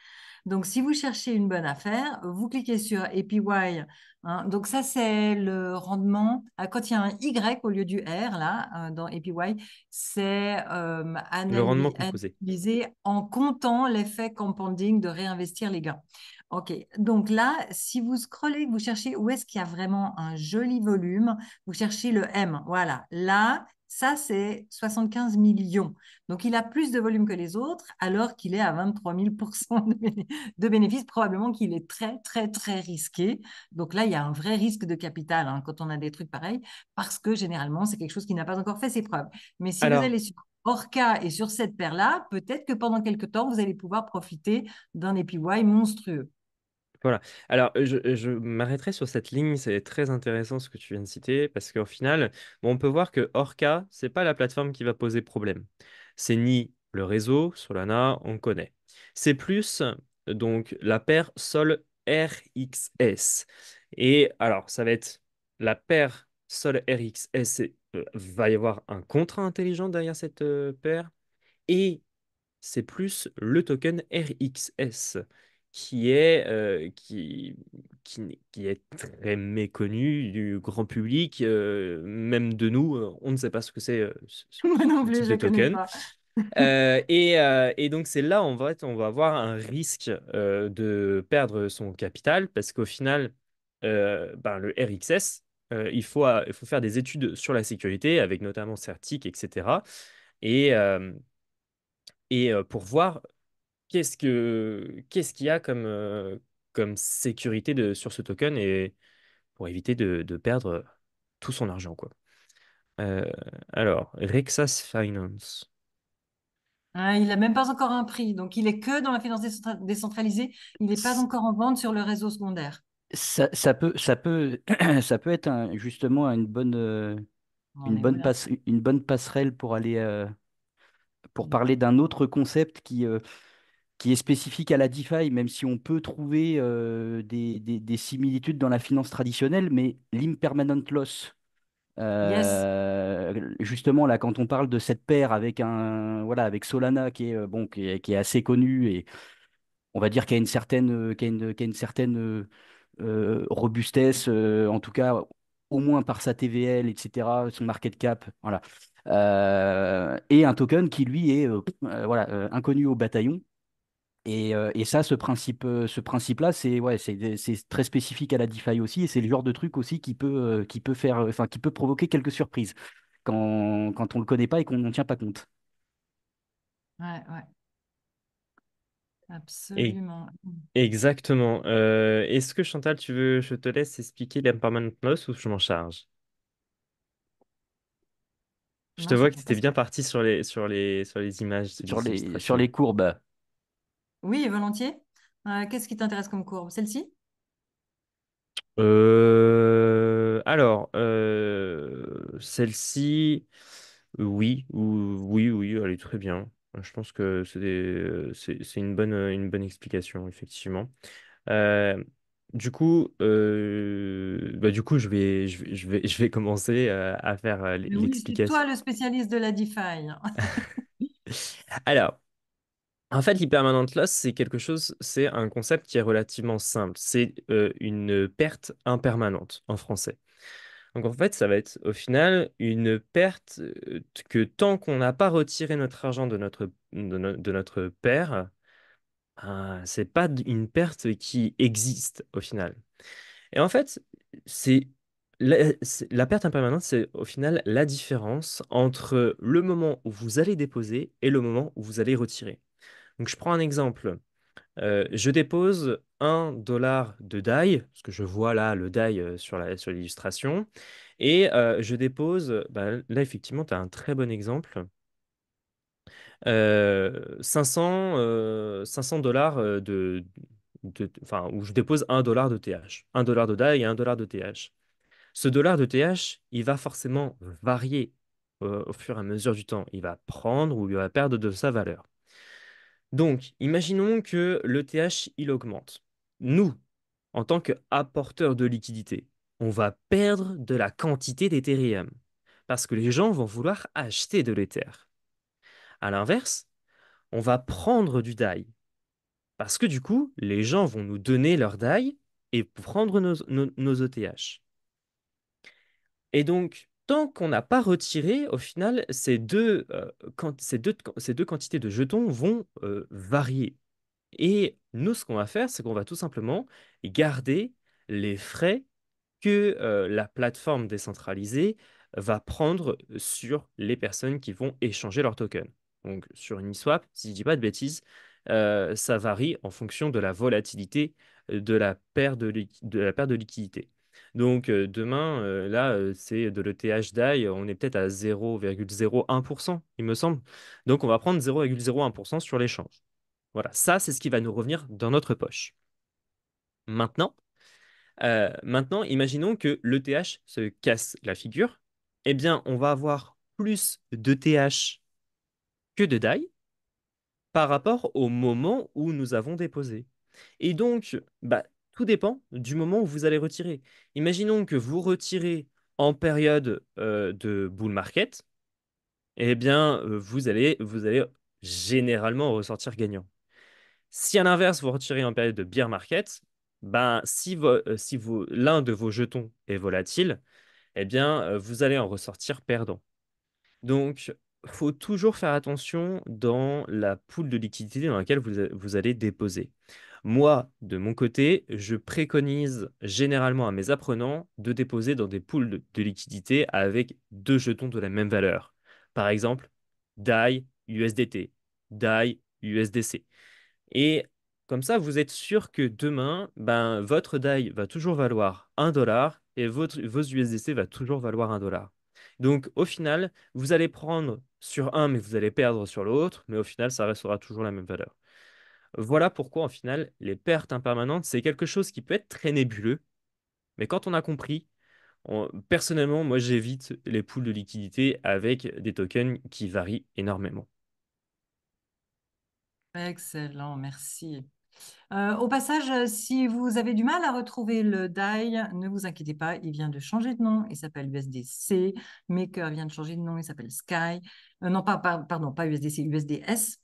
Donc, si vous cherchez une bonne affaire, vous cliquez sur APY. Hein. Donc, ça, c'est le rendement. Quand il y a un Y au lieu du R, là, dans APY, c'est Le rendement composé. analysé en comptant l'effet compounding de réinvestir les gains. OK. Donc là, si vous scrollez, vous cherchez où est-ce qu'il y a vraiment un joli volume, vous cherchez le M. Voilà. Là, ça, c'est 75 millions. Donc, il a plus de volume que les autres, alors qu'il est à 23 000 de bénéfices. Probablement qu'il est très, très, très risqué. Donc là, il y a un vrai risque de capital hein, quand on a des trucs pareils, parce que généralement, c'est quelque chose qui n'a pas encore fait ses preuves. Mais si vous Alors, allez sur Orca et sur cette paire-là, peut-être que pendant quelques temps, vous allez pouvoir profiter d'un APY monstrueux. voilà. Alors, je m'arrêterai sur cette ligne. C'est très intéressant ce que tu viens de citer parce qu'au final, bon, on peut voir que Orca, c'est pas la plateforme qui va poser problème. C'est ni le réseau, Solana, on connaît. C'est plus donc la paire Sol RXS. Et alors, ça va être la paire Sol RXS. Va y avoir un contrat intelligent derrière cette paire. Et c'est plus le token RXS qui est très méconnu du grand public, même de nous, on ne sait pas ce que c'est Moi non ce plus, type je de ne connais token. pas. Et donc c'est là on va avoir un risque de perdre son capital parce qu'au final, ben, le RXS, il faut faire des études sur la sécurité avec notamment Certic, etc. Et, euh, et pour voir qu'est-ce qu'il y a comme, comme sécurité sur ce token et pour éviter de perdre tout son argent, quoi. Euh, alors, Rexas Finance. Hein, il n'a même pas encore un prix, donc il est que dans la finance décentralisée. Il n'est pas S- encore en vente sur le réseau secondaire. Ça peut être justement On en est où là? une bonne passerelle pour aller, pour parler d'un autre concept qui est spécifique à la DeFi, même si on peut trouver des similitudes dans la finance traditionnelle, mais l'impermanent loss. Yes. Justement, là, quand on parle de cette paire avec voilà, avec Solana qui est, bon, qui est assez connu et on va dire qu'il y a une certaine, qu'il y a une certaine robustesse, en tout cas, au moins par sa TVL, etc., son market cap, voilà. Et un token qui, lui, est voilà, inconnu au bataillon. Et ça, ce principe-là, c'est ouais, c'est très spécifique à la DeFi aussi, et c'est le genre de truc aussi qui peut faire, enfin, qui peut provoquer quelques surprises quand on le connaît pas et qu'on n'en tient pas compte. Ouais, ouais, Et absolument. exactement. Est-ce que Chantal, je te laisse expliquer l'impermanent loss ou je m'en charge? Je te Non, je vois que tu vois pas étais ce que bien tu... parti sur les images Sur d'illustration. les courbes. Oui, volontiers. Qu'est-ce qui t'intéresse comme courbe? Celle-ci? Celle-ci, oui, oui, elle est très bien. Je pense que c'est une bonne explication, effectivement. Euh, du coup, je vais commencer à faire Mais oui, c'est l'explication. toi le spécialiste de la DeFi. Alors, en fait, l'impermanent loss, c'est quelque chose, c'est un concept qui est relativement simple. C'est une perte impermanente en français. Donc en fait, ça va être au final une perte que tant qu'on n'a pas retiré notre argent de notre paire, c'est pas une perte qui existe au final. Et en fait, c'est la perte impermanente, c'est au final la différence entre le moment où vous allez déposer et le moment où vous allez retirer. Donc je prends un exemple. Je dépose 1 dollar de DAI, parce que je vois là le DAI sur l'illustration, et je dépose, bah, là effectivement, tu as un très bon exemple, 500 dollars enfin, où je dépose 1 dollar de TH, 1 dollar de DAI et 1 dollar de TH. Ce dollar de TH, il va forcément varier au fur et à mesure du temps. Il va prendre ou il va perdre de sa valeur. Donc, imaginons que le TH, il augmente. Nous, en tant qu'apporteurs de liquidité, on va perdre de la quantité d'Ethereum parce que les gens vont vouloir acheter de l'Ether. À l'inverse, on va prendre du DAI Parce que du coup, les gens vont nous donner leur DAI et prendre nos ETH. Et donc, tant qu'on n'a pas retiré, au final, ces deux quantités de jetons vont varier. Et nous, ce qu'on va faire, c'est qu'on va tout simplement garder les frais que la plateforme décentralisée va prendre sur les personnes qui vont échanger leurs tokens. Donc, sur Uniswap, si je ne dis pas de bêtises, ça varie en fonction de la volatilité de la paire de la paire de liquidité. Donc, demain, là, c'est de l'ETH DAI, on est peut-être à 0,01%, il me semble. Donc, on va prendre 0,01% sur l'échange. Voilà, ça, c'est ce qui va nous revenir dans notre poche. Maintenant, imaginons que l'ETH se casse la figure. Eh bien, on va avoir plus d'ETH que de DAI par rapport au moment où nous avons déposé. Et donc, bah, tout dépend du moment où vous allez retirer. Imaginons que vous retirez en période de bull market, eh bien, vous allez généralement ressortir gagnant. Si à l'inverse, vous retirez en période de bear market, ben, si l'un de vos jetons est volatile, eh bien, vous allez en ressortir perdant. Donc, il faut toujours faire attention dans la pool de liquidité dans laquelle vous allez déposer. Moi, de mon côté, je préconise généralement à mes apprenants de déposer dans des pools de liquidité avec deux jetons de la même valeur. Par exemple, DAI USDT, DAI USDC. Et comme ça, vous êtes sûr que demain, ben, votre DAI va toujours valoir 1 dollar et vos USDC va toujours valoir 1 dollar. Donc au final, vous allez prendre sur un, mais vous allez perdre sur l'autre, mais au final, ça restera toujours la même valeur. Voilà pourquoi, en final, les pertes impermanentes, c'est quelque chose qui peut être très nébuleux, mais quand on a compris, personnellement, moi, j'évite les pools de liquidité avec des tokens qui varient énormément. Excellent, merci. Au passage, si vous avez du mal à retrouver le DAI, ne vous inquiétez pas, il vient de changer de nom, il s'appelle USDC. Maker vient de changer de nom, il s'appelle Sky. Non, pardon, pas USDC, USDS.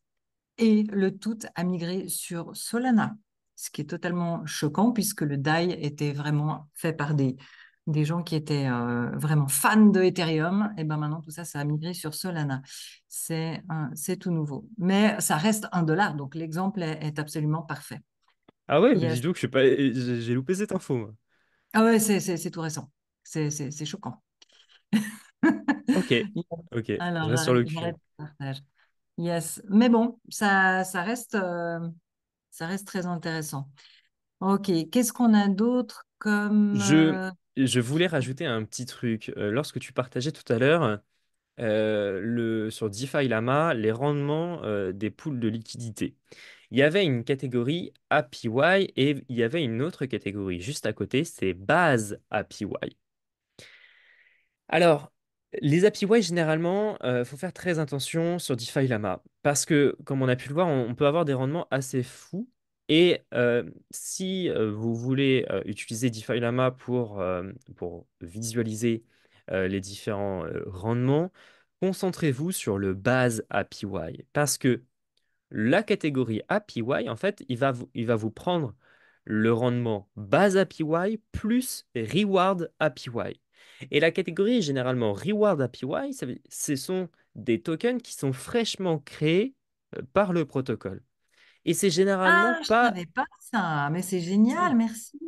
Et le tout a migré sur Solana, ce qui est totalement choquant puisque le DAI était vraiment fait par des gens qui étaient vraiment fans de Ethereum. Et ben maintenant, tout ça, ça a migré sur Solana. C'est tout nouveau. Mais ça reste 1 dollar, donc l'exemple est absolument parfait. Ah ouais, mais dis Yes. donc, je sais pas, j'ai loupé cette info, moi. Ah ouais, c'est tout récent. C'est choquant. Ok, ok, je Alors, reste sur le cul. j'arrête le partage. Yes. Mais bon, ça reste très intéressant. Ok, qu'est-ce qu'on a d'autre comme... Je, je voulais rajouter un petit truc. Lorsque tu partageais tout à l'heure sur DeFi Lama les rendements des pools de liquidité, il y avait une catégorie APY et il y avait une autre catégorie juste à côté, c'est base APY. Alors, les APY, généralement, il faut faire très attention sur DeFi Lama parce que, comme on a pu le voir, on peut avoir des rendements assez fous. Et si vous voulez utiliser DeFi Lama pour visualiser les différents rendements, concentrez-vous sur le base APY parce que la catégorie APY, en fait, il va vous prendre le rendement base APY plus reward APY. Et la catégorie généralement reward APY, ce sont des tokens qui sont fraîchement créés par le protocole. Et c'est généralement Ah, je pas savais pas ça, mais c'est génial, merci.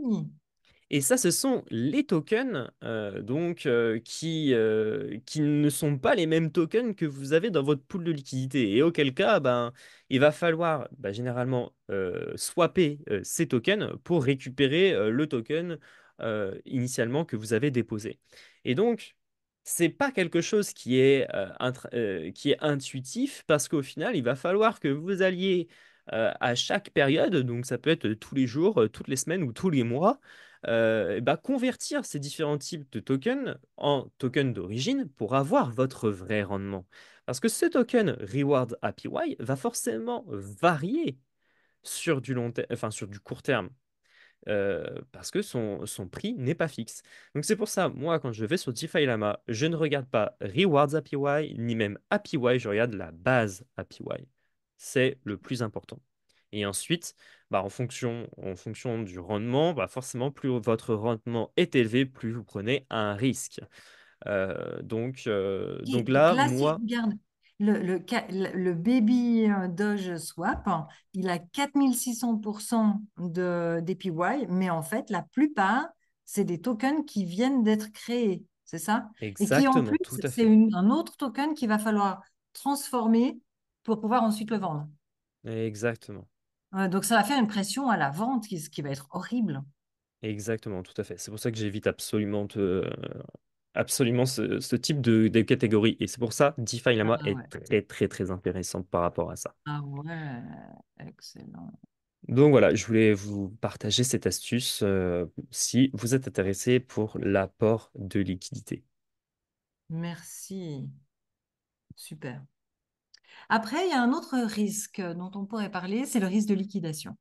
Et ça, ce sont les tokens qui ne sont pas les mêmes tokens que vous avez dans votre pool de liquidité. Et auquel cas, ben, il va falloir généralement swapper ces tokens pour récupérer le token initialement que vous avez déposé. Et donc, c'est pas quelque chose qui est intuitif parce qu'au final, il va falloir que vous alliez à chaque période, donc ça peut être tous les jours, toutes les semaines ou tous les mois, convertir ces différents types de tokens en tokens d'origine pour avoir votre vrai rendement. Parce que ce token Reward APY va forcément varier sur du court terme. Parce que son prix n'est pas fixe. Donc c'est pour ça, moi, quand je vais sur DeFi Lama, je ne regarde pas Rewards APY, ni même APY, je regarde la base APY. C'est le plus important. Et ensuite, en fonction du rendement, forcément, plus votre rendement est élevé, plus vous prenez un risque. Donc Donc là, là, si je moi, regarde le Baby Doge Swap, il a 4600% d'APY, mais en fait, la plupart, c'est des tokens qui viennent d'être créés, c'est ça? Et qui en exactement, plus, tout à c'est fait. un autre token qu'il va falloir transformer pour pouvoir ensuite le vendre. Exactement. Donc ça va faire une pression à la vente qui va être horrible. Exactement, tout à fait. C'est pour ça que j'évite absolument ce type de catégorie. Et c'est pour ça DeFi Lama Ah est ouais, très, très, très intéressant par rapport à ça. ah ouais, excellent. Donc voilà, je voulais vous partager cette astuce si vous êtes intéressé pour l'apport de liquidité. Merci, super. Après, il y a un autre risque dont on pourrait parler, c'est le risque de liquidation.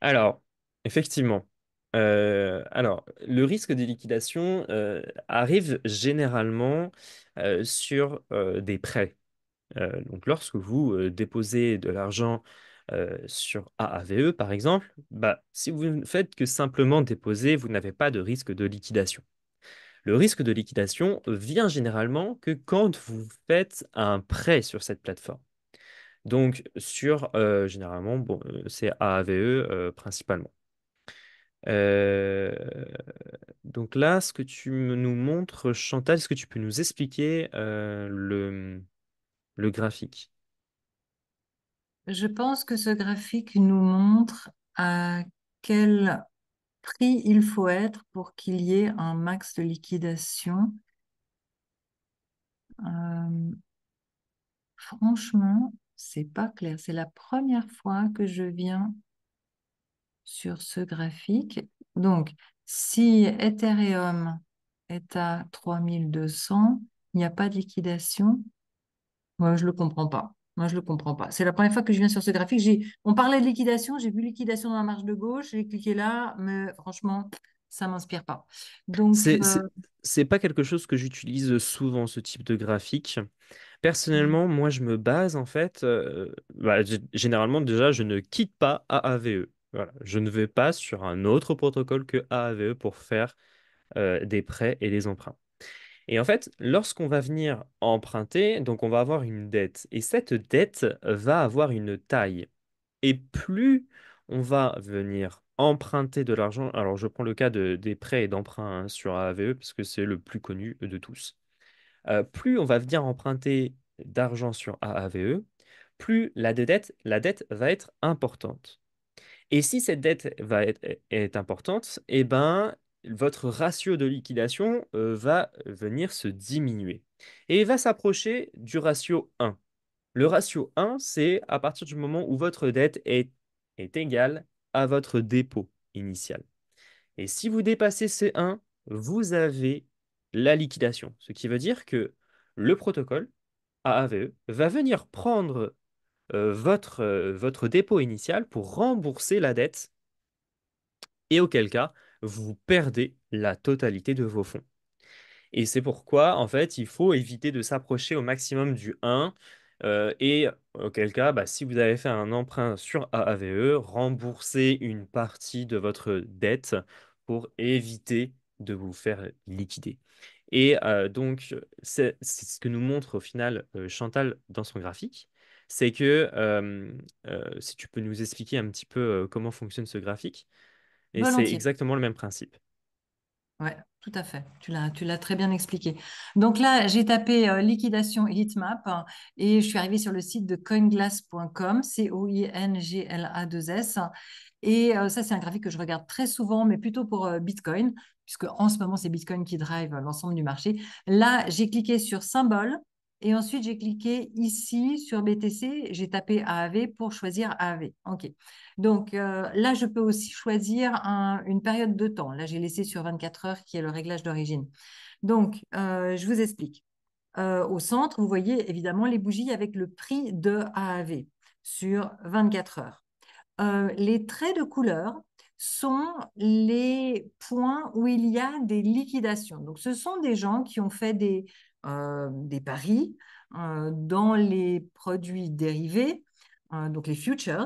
Alors, effectivement, le risque de liquidation arrive généralement sur des prêts. Donc, lorsque vous déposez de l'argent sur AAVE, par exemple, si vous ne faites que simplement déposer, vous n'avez pas de risque de liquidation. Le risque de liquidation vient généralement que quand vous faites un prêt sur cette plateforme. Donc, généralement, bon, c'est AAVE principalement. Euh, donc là, ce que nous montres, Chantal, est-ce que tu peux nous expliquer le graphique? Je pense que ce graphique nous montre à quel prix il faut être pour qu'il y ait un max de liquidation. Euh, Franchement, c'est pas clair. C'est la première fois que je viens sur ce graphique. Donc, si Ethereum est à 3200, il n'y a pas de liquidation. Moi, je le comprends pas. Moi, je le comprends pas. C'est la première fois que je viens sur ce graphique. On parlait de liquidation, j'ai vu liquidation dans la marge de gauche, j'ai cliqué là, mais franchement, ça m'inspire pas. Donc, C'est, c'est, c'est pas quelque chose que j'utilise souvent, ce type de graphique. mm, Personnellement, moi, je me base en fait, généralement déjà, je ne quitte pas AAVE. Voilà. Je ne vais pas sur un autre protocole que AAVE pour faire des prêts et des emprunts. Et en fait, lorsqu'on va venir emprunter, donc on va avoir une dette. Et cette dette va avoir une taille. Et plus on va venir emprunter de l'argent, alors je prends le cas des prêts et d'emprunts sur AAVE, parce que c'est le plus connu de tous. Plus on va venir emprunter d'argent sur AAVE, plus la dette va être importante. Et si cette dette est importante, eh ben, votre ratio de liquidation va venir se diminuer et il va s'approcher du ratio 1. Le ratio 1, c'est à partir du moment où votre dette est égale à votre dépôt initial. Et si vous dépassez ces 1, vous avez la liquidation, ce qui veut dire que le protocole AAVE va venir prendre votre dépôt initial pour rembourser la dette et auquel cas, vous perdez la totalité de vos fonds. Et c'est pourquoi, en fait, il faut éviter de s'approcher au maximum du 1. Et auquel cas, si vous avez fait un emprunt sur AAVE, remboursez une partie de votre dette pour éviter de vous faire liquider. Et donc, c'est ce que nous montre au final Chantal dans son graphique. C'est que, si tu peux nous expliquer un petit peu comment fonctionne ce graphique, et c'est volontiers. exactement le même principe. Ouais, tout à fait. Tu l'as très bien expliqué. Donc là, j'ai tapé liquidation heatmap et je suis arrivée sur le site de coinglass.com, COINGLA2S. Et ça, c'est un graphique que je regarde très souvent, mais plutôt pour Bitcoin, puisque en ce moment, c'est Bitcoin qui drive l'ensemble du marché. Là, j'ai cliqué sur symbole et ensuite, j'ai cliqué ici sur BTC. J'ai tapé AAV pour choisir AAV. OK. Donc là, je peux aussi choisir une période de temps. Là, j'ai laissé sur 24 heures qui est le réglage d'origine. Donc, je vous explique. Au centre, vous voyez évidemment les bougies avec le prix de AAV sur 24 heures. Les traits de couleur sont les points où il y a des liquidations. Donc, ce sont des gens qui ont fait des paris dans les produits dérivés donc les futures,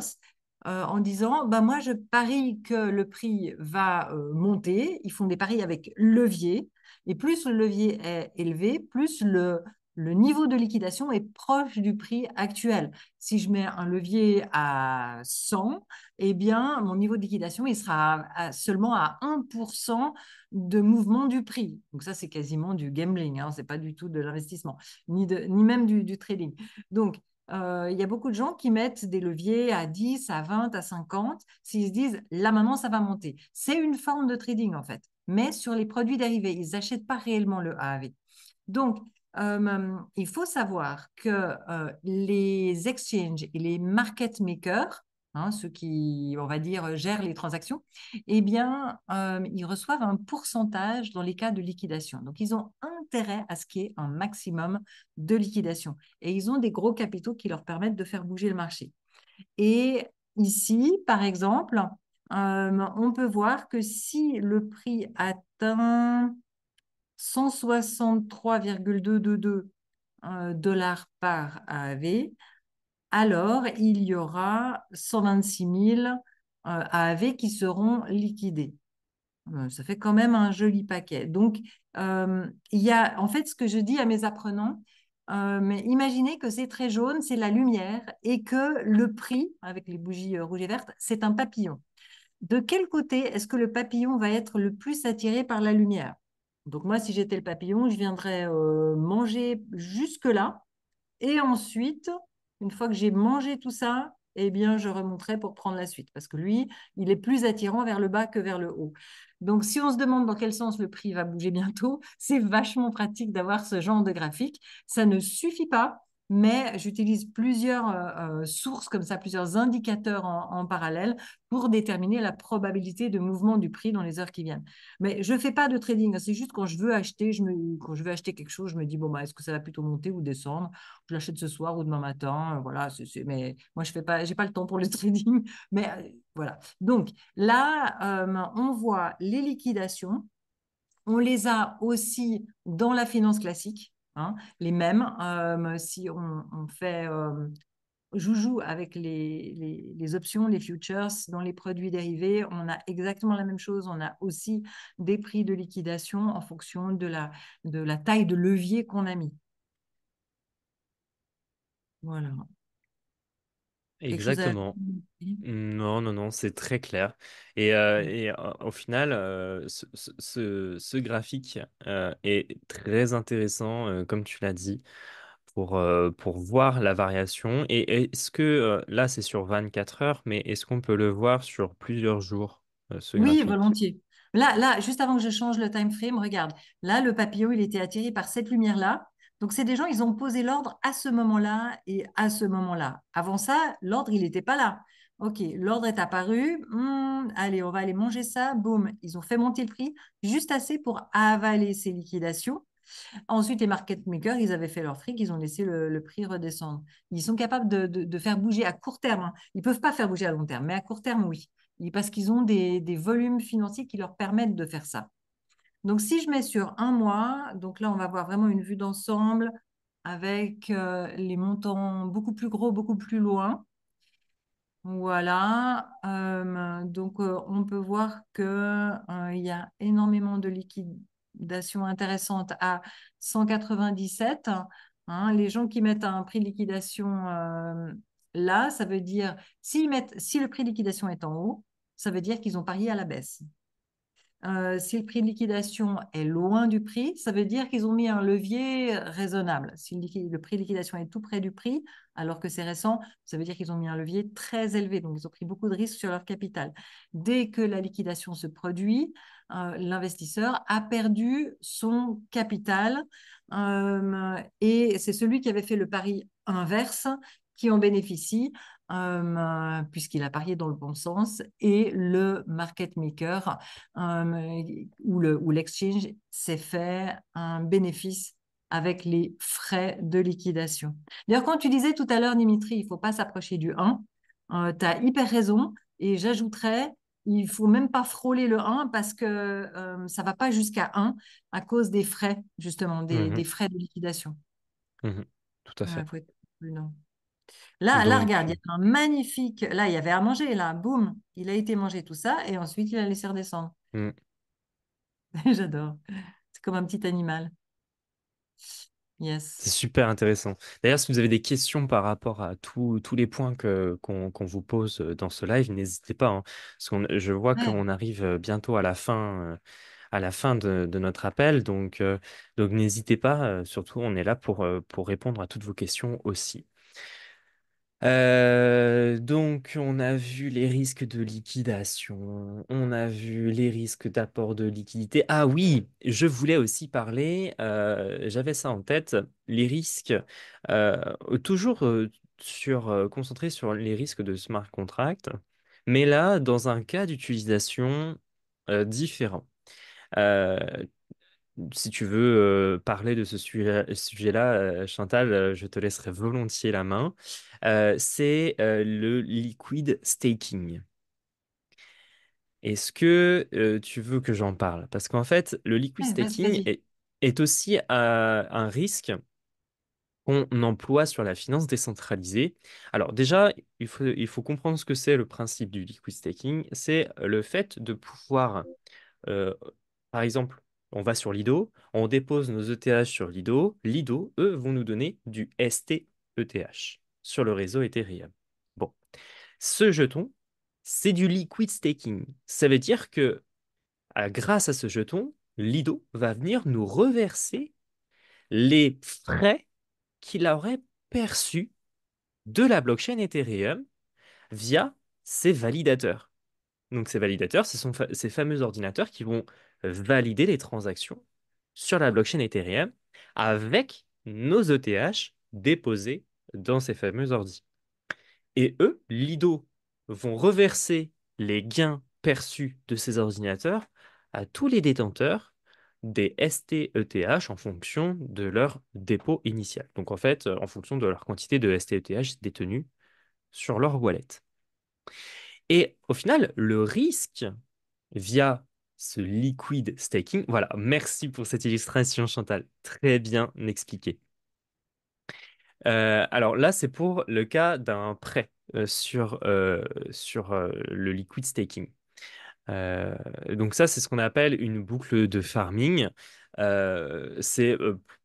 en disant, bah, moi, je parie que le prix va monter. Ils font des paris avec levier. Et plus le levier est élevé, plus le niveau de liquidation est proche du prix actuel. Si je mets un levier à 100, eh bien, mon niveau de liquidation, il sera seulement à 1% de mouvement du prix. Donc ça, c'est quasiment du gambling, hein, ce n'est pas du tout de l'investissement, ni même du trading. Donc, il y a beaucoup de gens qui mettent des leviers à 10, à 20, à 50, s'ils se disent, là maintenant, ça va monter. C'est une forme de trading, en fait, mais sur les produits dérivés. Ils n'achètent pas réellement le AAV. Donc, il faut savoir que les exchanges et les market makers, hein, ceux qui, on va dire, gèrent les transactions, eh bien, ils reçoivent un pourcentage dans les cas de liquidation. Donc, ils ont intérêt à ce qu'il y ait un maximum de liquidation. Et ils ont des gros capitaux qui leur permettent de faire bouger le marché. Et ici, par exemple, on peut voir que si le prix atteint 163,222 dollars par AAV, alors il y aura 126 000 AAV qui seront liquidés. Ça fait quand même un joli paquet. Donc, il y a, en fait, ce que je dis à mes apprenants, mais imaginez que c'est très jaune, c'est la lumière, et que le prix, avec les bougies rouges et vertes, c'est un papillon. De quel côté est-ce que le papillon va être le plus attiré par la lumière? Donc moi, si j'étais le papillon, je viendrais manger jusque-là. Et ensuite, une fois que j'ai mangé tout ça, eh bien, je remonterai pour prendre la suite. Parce que lui, il est plus attirant vers le bas que vers le haut. Donc, si on se demande dans quel sens le prix va bouger bientôt, c'est vachement pratique d'avoir ce genre de graphique. Ça ne suffit pas, mais j'utilise plusieurs sources comme ça, plusieurs indicateurs en parallèle pour déterminer la probabilité de mouvement du prix dans les heures qui viennent. Mais je ne fais pas de trading, c'est juste quand je veux acheter, quand je veux acheter quelque chose, je me dis, bon, bah, est-ce que ça va plutôt monter ou descendre? Je l'achète ce soir ou demain matin. Voilà, mais moi, je fais pas, j'ai pas le temps pour le trading. Mais voilà. Donc là, on voit les liquidations. On les a aussi dans la finance classique, hein, les mêmes. Si on fait joujou avec les options, les futures, dans les produits dérivés, on a exactement la même chose. On a aussi des prix de liquidation en fonction de la taille de levier qu'on a mis. Voilà. Quelque chose à... Exactement. Non, non, non, c'est très clair. Au final, ce graphique est très intéressant, comme tu l'as dit, pour voir la variation. Et est-ce que, là, c'est sur 24 heures, mais est-ce qu'on peut le voir sur plusieurs jours, ce Oui, graphique? volontiers. Là, juste avant que je change le time frame, regarde. Là, le papillon, il était attiré par cette lumière-là. Donc, c'est des gens, ils ont posé l'ordre à ce moment-là et à ce moment-là. Avant ça, l'ordre, il n'était pas là. OK, l'ordre est apparu. Allez, on va aller manger ça. Boum, ils ont fait monter le prix juste assez pour avaler ces liquidations. Ensuite, les market makers, ils avaient fait leur fric, ils ont laissé le prix redescendre. Ils sont capables de faire bouger à court terme, hein. Ils ne peuvent pas faire bouger à long terme, mais à court terme, oui. Parce qu'ils ont des volumes financiers qui leur permettent de faire ça. Donc, si je mets sur un mois, donc là, on va voir vraiment une vue d'ensemble avec les montants beaucoup plus gros, beaucoup plus loin. Voilà. Donc, on peut voir qu'il y a énormément de liquidations intéressantes à 197. Hein. Les gens qui mettent un prix de liquidation là, ça veut dire, si le prix de liquidation est en haut, ça veut dire qu'ils ont parié à la baisse. Si le prix de liquidation est loin du prix, ça veut dire qu'ils ont mis un levier raisonnable. Si le prix de liquidation est tout près du prix, alors que c'est récent, ça veut dire qu'ils ont mis un levier très élevé. Donc, ils ont pris beaucoup de risques sur leur capital. Dès que la liquidation se produit, l'investisseur a perdu son capital et c'est celui qui avait fait le pari inverse qui en bénéficie puisqu'il a parié dans le bon sens et le market maker ou l'exchange s'est fait un bénéfice avec les frais de liquidation. D'ailleurs, quand tu disais tout à l'heure, Dimitri, il ne faut pas s'approcher du 1, tu as hyper raison et j'ajouterais, il ne faut même pas frôler le 1 parce que ça ne va pas jusqu'à 1 à cause des frais, justement, des Mhm, frais de liquidation. mhm, tout à Il fait. faut être prudent. Là, Donc, regarde, il y a un magnifique. Là, il y avait à manger, là, boum, il a été mangé tout ça, et ensuite, il a laissé redescendre. hmm. J'adore. C'est comme un petit animal. C'est Yes. super intéressant. D'ailleurs, si vous avez des questions par rapport à tous les points qu'on vous pose dans ce live, n'hésitez pas, hein, parce je vois Ouais. qu'on arrive bientôt à la fin de notre appel. Donc n'hésitez pas. Surtout, on est là pour répondre à toutes vos questions aussi. Donc, on a vu les risques de liquidation, on a vu les risques d'apport de liquidité. Ah oui, je voulais aussi parler, j'avais ça en tête, les risques, toujours concentrés sur les risques de smart contract, mais là, dans un cas d'utilisation différent. Euh, Si tu veux parler de ce sujet-là, Chantal, je te laisserai volontiers la main. C'est le liquid staking. Est-ce que tu veux que j'en parle? Parce qu'en fait, le liquid Ouais, staking vas-y. est aussi un risque qu'on emploie sur la finance décentralisée. Alors déjà, il faut comprendre ce que c'est le principe du liquid staking. C'est le fait de pouvoir euh, par exemple, on va sur Lido, on dépose nos ETH sur Lido. Lido, eux, vont nous donner du ST-ETH sur le réseau Ethereum. Bon, ce jeton, c'est du liquid staking. Ça veut dire que grâce à ce jeton, Lido va venir nous reverser les frais qu'il aurait perçus de la blockchain Ethereum via ses validateurs. Donc ces validateurs, ce sont ces fameux ordinateurs qui vont valider les transactions sur la blockchain Ethereum avec nos ETH déposés dans ces fameux ordis. Et eux, Lido, vont reverser les gains perçus de ces ordinateurs à tous les détenteurs des ST-ETH en fonction de leur dépôt initial. Donc en fait, en fonction de leur quantité de ST-ETH détenus sur leur wallet. Et au final, le risque via ce liquid staking, voilà, merci pour cette illustration, Chantal, très bien expliqué. Alors là, c'est pour le cas d'un prêt sur le liquid staking. Euh, donc ça, c'est ce qu'on appelle une boucle de farming. C'est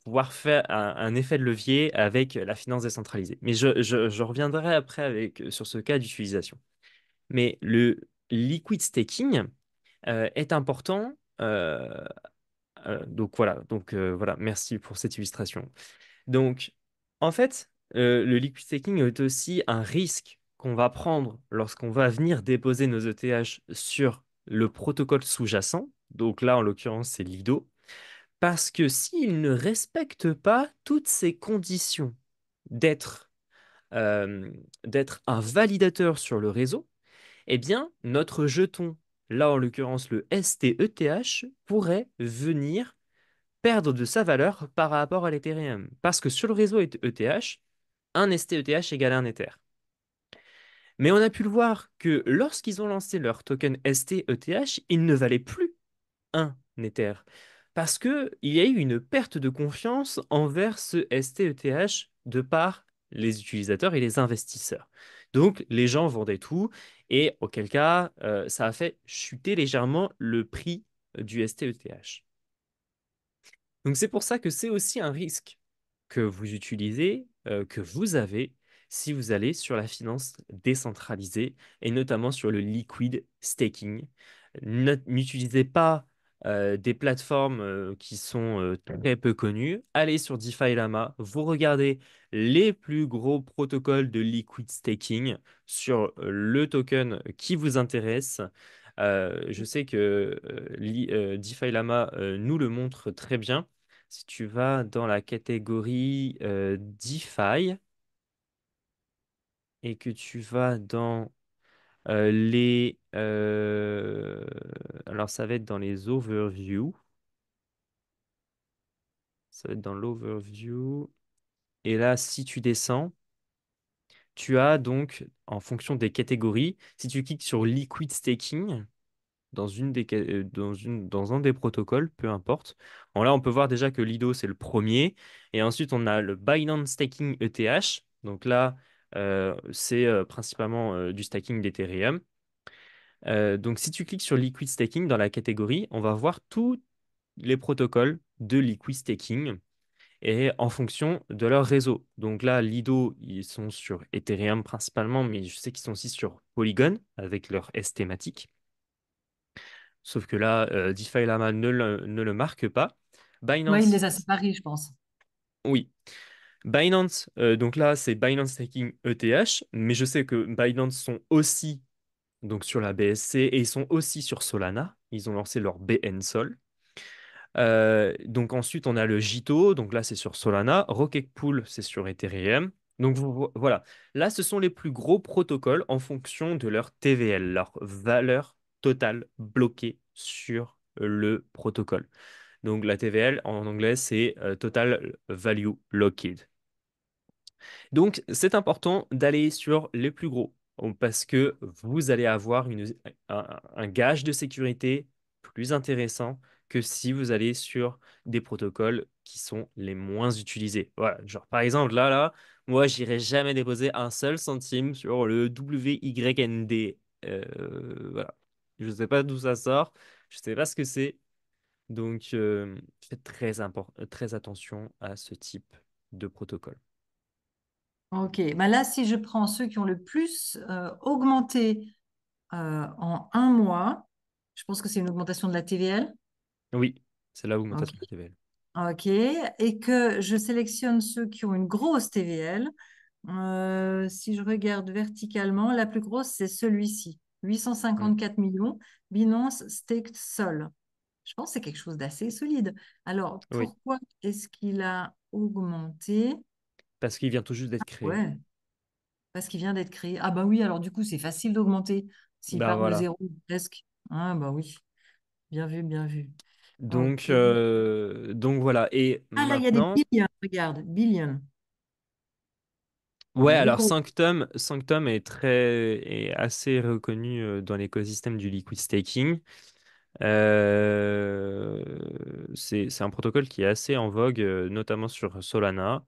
pouvoir faire un effet de levier avec la finance décentralisée. Mais je reviendrai après sur ce cas d'utilisation. Mais le liquid staking est important. Donc voilà, merci pour cette illustration. Donc, en fait, le liquid staking est aussi un risque qu'on va prendre lorsqu'on va venir déposer nos ETH sur le protocole sous-jacent. Donc là, en l'occurrence, c'est Lido. Parce que s'il ne respecte pas toutes ces conditions d'être euh, d'être un validateur sur le réseau, eh bien, notre jeton, là en l'occurrence le ST-ETH, pourrait venir perdre de sa valeur par rapport à l'Ethereum. Parce que sur le réseau ETH, un ST-ETH égale un Ether. Mais on a pu le voir que lorsqu'ils ont lancé leur token ST-ETH, il ne valait plus un Ether. Parce qu'il y a eu une perte de confiance envers ce ST-ETH de par les utilisateurs et les investisseurs. Donc les gens vendaient tout et auquel cas ça a fait chuter légèrement le prix du ST-ETH. Donc c'est pour ça que c'est aussi un risque que vous utilisez, que vous avez si vous allez sur la finance décentralisée et notamment sur le liquid staking. N'utilisez pas des plateformes qui sont très peu connues. Allez sur DeFi Lama, vous regardez les plus gros protocoles de liquid staking sur le token qui vous intéresse. Je sais que DeFi Lama nous le montre très bien. Si tu vas dans la catégorie DeFi et que tu vas dans alors ça va être dans les overviews. Ça va être dans l'overview. Et là, si tu descends, tu as donc, en fonction des catégories, si tu cliques sur Liquid Staking, dans un des protocoles, peu importe. Bon, là, on peut voir déjà que Lido, c'est le premier. Et ensuite, on a le Binance Staking ETH. Donc là, C'est principalement du stacking d'Ethereum. Donc, si tu cliques sur Liquid Staking dans la catégorie, on va voir tous les protocoles de Liquid Staking et en fonction de leur réseau. Donc là, Lido, ils sont sur Ethereum principalement, mais je sais qu'ils sont aussi sur Polygon avec leur S thématique. Sauf que là, DeFi Lama ne le marque pas. Ouais, il les Binance, a séparés, je pense. oui. Binance, donc là, c'est Binance Staking ETH, mais je sais que Binance sont aussi donc sur la BSC et ils sont aussi sur Solana. Ils ont lancé leur BN Sol. Donc ensuite, on a le Jito, donc là c'est sur Solana. Rocket Pool, c'est sur Ethereum. Donc voilà, là ce sont les plus gros protocoles en fonction de leur TVL, leur valeur totale bloquée sur le protocole. Donc la TVL en anglais c'est Total Value Locked. Donc, c'est important d'aller sur les plus gros parce que vous allez avoir un gage de sécurité plus intéressant que si vous allez sur des protocoles qui sont les moins utilisés. Voilà, genre par exemple, moi, j'irai jamais déposer un seul centime sur le WYND. Voilà. Je ne sais pas d'où ça sort, je ne sais pas ce que c'est. Donc, faites très attention à ce type de protocole. Ok, bah là, si je prends ceux qui ont le plus augmenté en un mois, je pense que c'est une augmentation de la TVL. Oui, c'est là Ok. l'augmentation de TVL. Ok, et que je sélectionne ceux qui ont une grosse TVL. Si je regarde verticalement, la plus grosse, c'est celui-ci, Mm. 854 millions, Binance Staked Sol. Je pense que c'est quelque chose d'assez solide. Alors, Oui, pourquoi est-ce qu'il a augmenté? parce qu'il vient tout juste d'être créé. Ouais, parce qu'il vient d'être créé. Ah bah oui, alors du coup, c'est facile d'augmenter s'il Ben part de voilà. zéro presque. Ah bah oui, bien vu, bien vu. Donc, Ok. donc voilà. Et Ah là, il y a des maintenant, billions, regarde, billions. Il y ouais, a des alors gros. Sanctum est assez reconnu dans l'écosystème du liquid staking. Euh, c'est un protocole qui est assez en vogue, notamment sur Solana.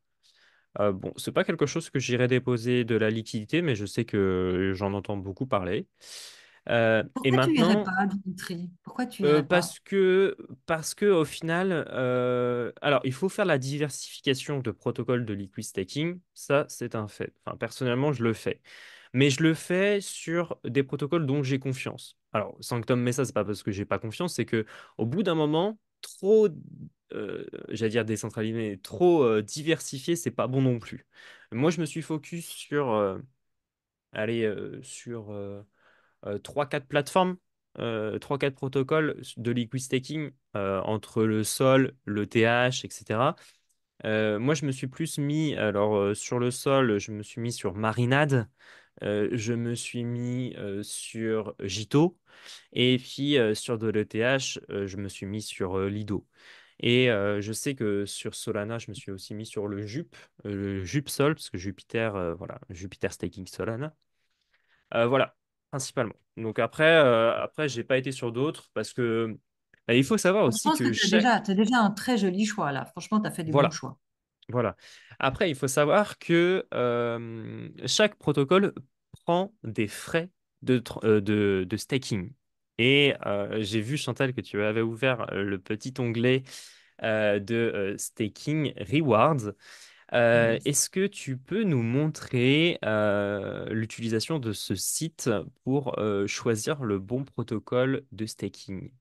Bon, c'est pas quelque chose que j'irais déposer de la liquidité, mais je sais que j'en entends beaucoup parler. Et Pourquoi tu irais maintenant, pas, Dimitri? Pourquoi tu irais pas? parce que au final, alors il faut faire la diversification de protocoles de liquid staking, ça c'est un fait. Enfin, personnellement, je le fais, mais je le fais sur des protocoles dont j'ai confiance. Alors, Sanctum, mais ça c'est pas parce que j'ai pas confiance, c'est que au bout d'un moment, trop, j'allais dire décentralisé, trop diversifié, c'est pas bon non plus. Moi, je me suis focus sur, sur 3-4 plateformes, 3-4 protocoles de liquid staking entre le Sol, le TH, etc. Moi, je me suis plus mis, alors sur le Sol, je me suis mis sur Marinade, je me suis mis sur Jito, et puis sur de l'ETH, je me suis mis sur Lido. Et je sais que sur Solana, je me suis aussi mis sur le Jup Sol, parce que Jupiter, voilà, Jupiter Staking Solana. Voilà, principalement. Donc après, j'ai pas été sur d'autres parce que il faut savoir Je aussi pense que que tu as chaque... t'as déjà un très joli choix là. Franchement, tu as fait du bon Voilà, choix. voilà. Après, il faut savoir que chaque protocole prend des frais de staking. Et j'ai vu, Chantal, que tu avais ouvert le petit onglet de staking rewards. Yes. Est-ce que tu peux nous montrer l'utilisation de ce site pour choisir le bon protocole de staking?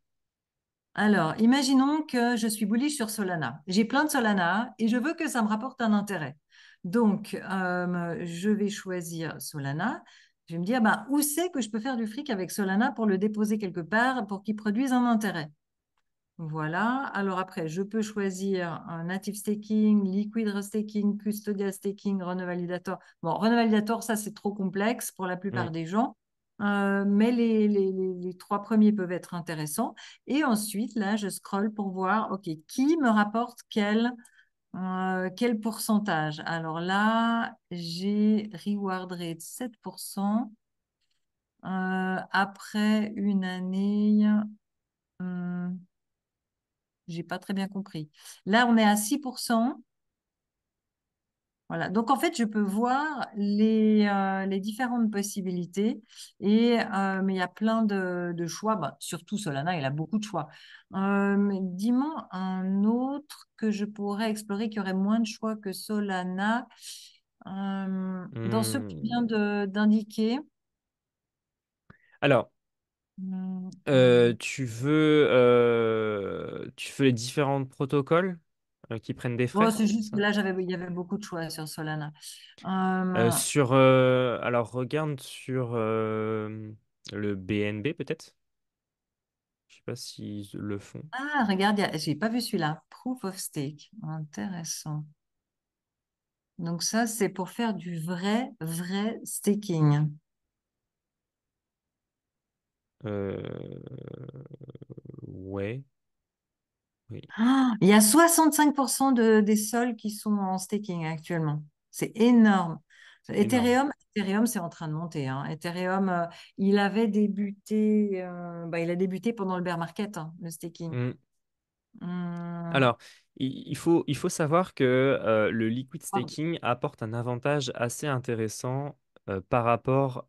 Alors, imaginons que je suis bullish sur Solana. J'ai plein de Solana et je veux que ça me rapporte un intérêt. Donc, je vais choisir Solana. Je vais me dire, ben, où c'est que je peux faire du fric avec Solana pour le déposer quelque part pour qu'il produise un intérêt? Voilà. Alors après, je peux choisir un native staking, liquid staking, custodial staking, Run Validator. Bon, Run Validator, ça c'est trop complexe pour la Hmm. plupart des gens. Mais les trois premiers peuvent être intéressants. Et ensuite, là, je scrolle pour voir, OK, qui me rapporte quel pourcentage? Alors là, j'ai reward rate 7%. Après une année, hum, j'ai pas très bien compris. Là, on est à 6%. Voilà. Donc, en fait, je peux voir les différentes possibilités mais il y a plein de choix. Bah, surtout Solana, il a beaucoup de choix. Mais dis-moi un autre que je pourrais explorer qui aurait moins de choix que Solana. Dans ceux que tu viens Hmm. d'indiquer. Alors, hum, hum. tu veux les différents protocoles qui prennent des Bon, frais, c'est c'est juste que ça? là, il y avait beaucoup de choix sur Solana. Alors, regarde sur le BNB peut-être. Je sais pas s'ils le font. Ah, regarde, j'ai pas vu celui-là. Proof of stake. Intéressant. Donc ça, c'est pour faire du vrai staking. Euh, ouais, oui, Ah, il y a 65% des sols qui sont en staking actuellement. C'est énorme. c'est énorme. Ethereum, c'est en train de monter, hein. Ethereum, il avait débuté, il a débuté pendant le bear market, hein, le staking. Hmm. Hum, Alors, il faut savoir que le liquid pardon. staking apporte un avantage assez intéressant par rapport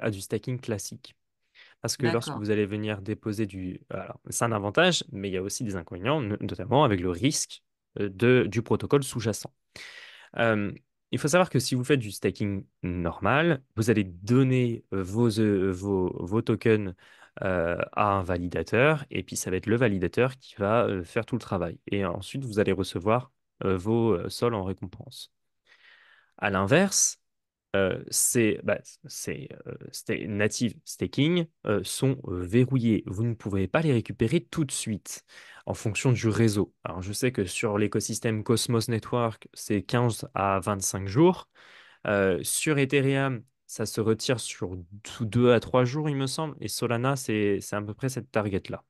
à du staking classique. Parce que lorsque D'accord. vous allez venir déposer du... Alors, c'est un avantage, mais il y a aussi des inconvénients, notamment avec le risque du protocole sous-jacent. Euh, il faut savoir que si vous faites du staking normal, vous allez donner vos tokens à un validateur, et puis ça va être le validateur qui va faire tout le travail. Et ensuite, vous allez recevoir vos sols en récompense. À l'inverse, native staking sont verrouillés. Vous ne pouvez pas les récupérer tout de suite en fonction du réseau. Alors, je sais que sur l'écosystème Cosmos Network, c'est 15 à 25 jours. Sur Ethereum, ça se retire sur 2 à 3 jours, il me semble. Et Solana, c'est à peu près cette target-là.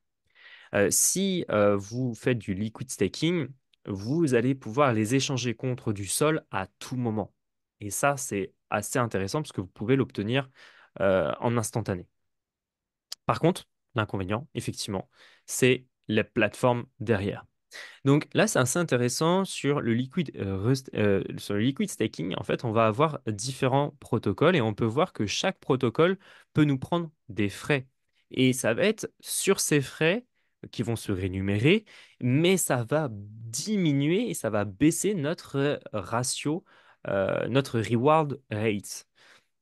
Si vous faites du liquid staking, vous allez pouvoir les échanger contre du sol à tout moment. Et ça, c'est assez intéressant parce que vous pouvez l'obtenir en instantané. Par contre, l'inconvénient, effectivement, c'est la plateforme derrière. Donc là, c'est assez intéressant sur le liquid staking. En fait, on va avoir différents protocoles et on peut voir que chaque protocole peut nous prendre des frais. Et ça va être sur ces frais qui vont se rémunérer, mais ça va diminuer et ça va baisser notre ratio, notre reward rate.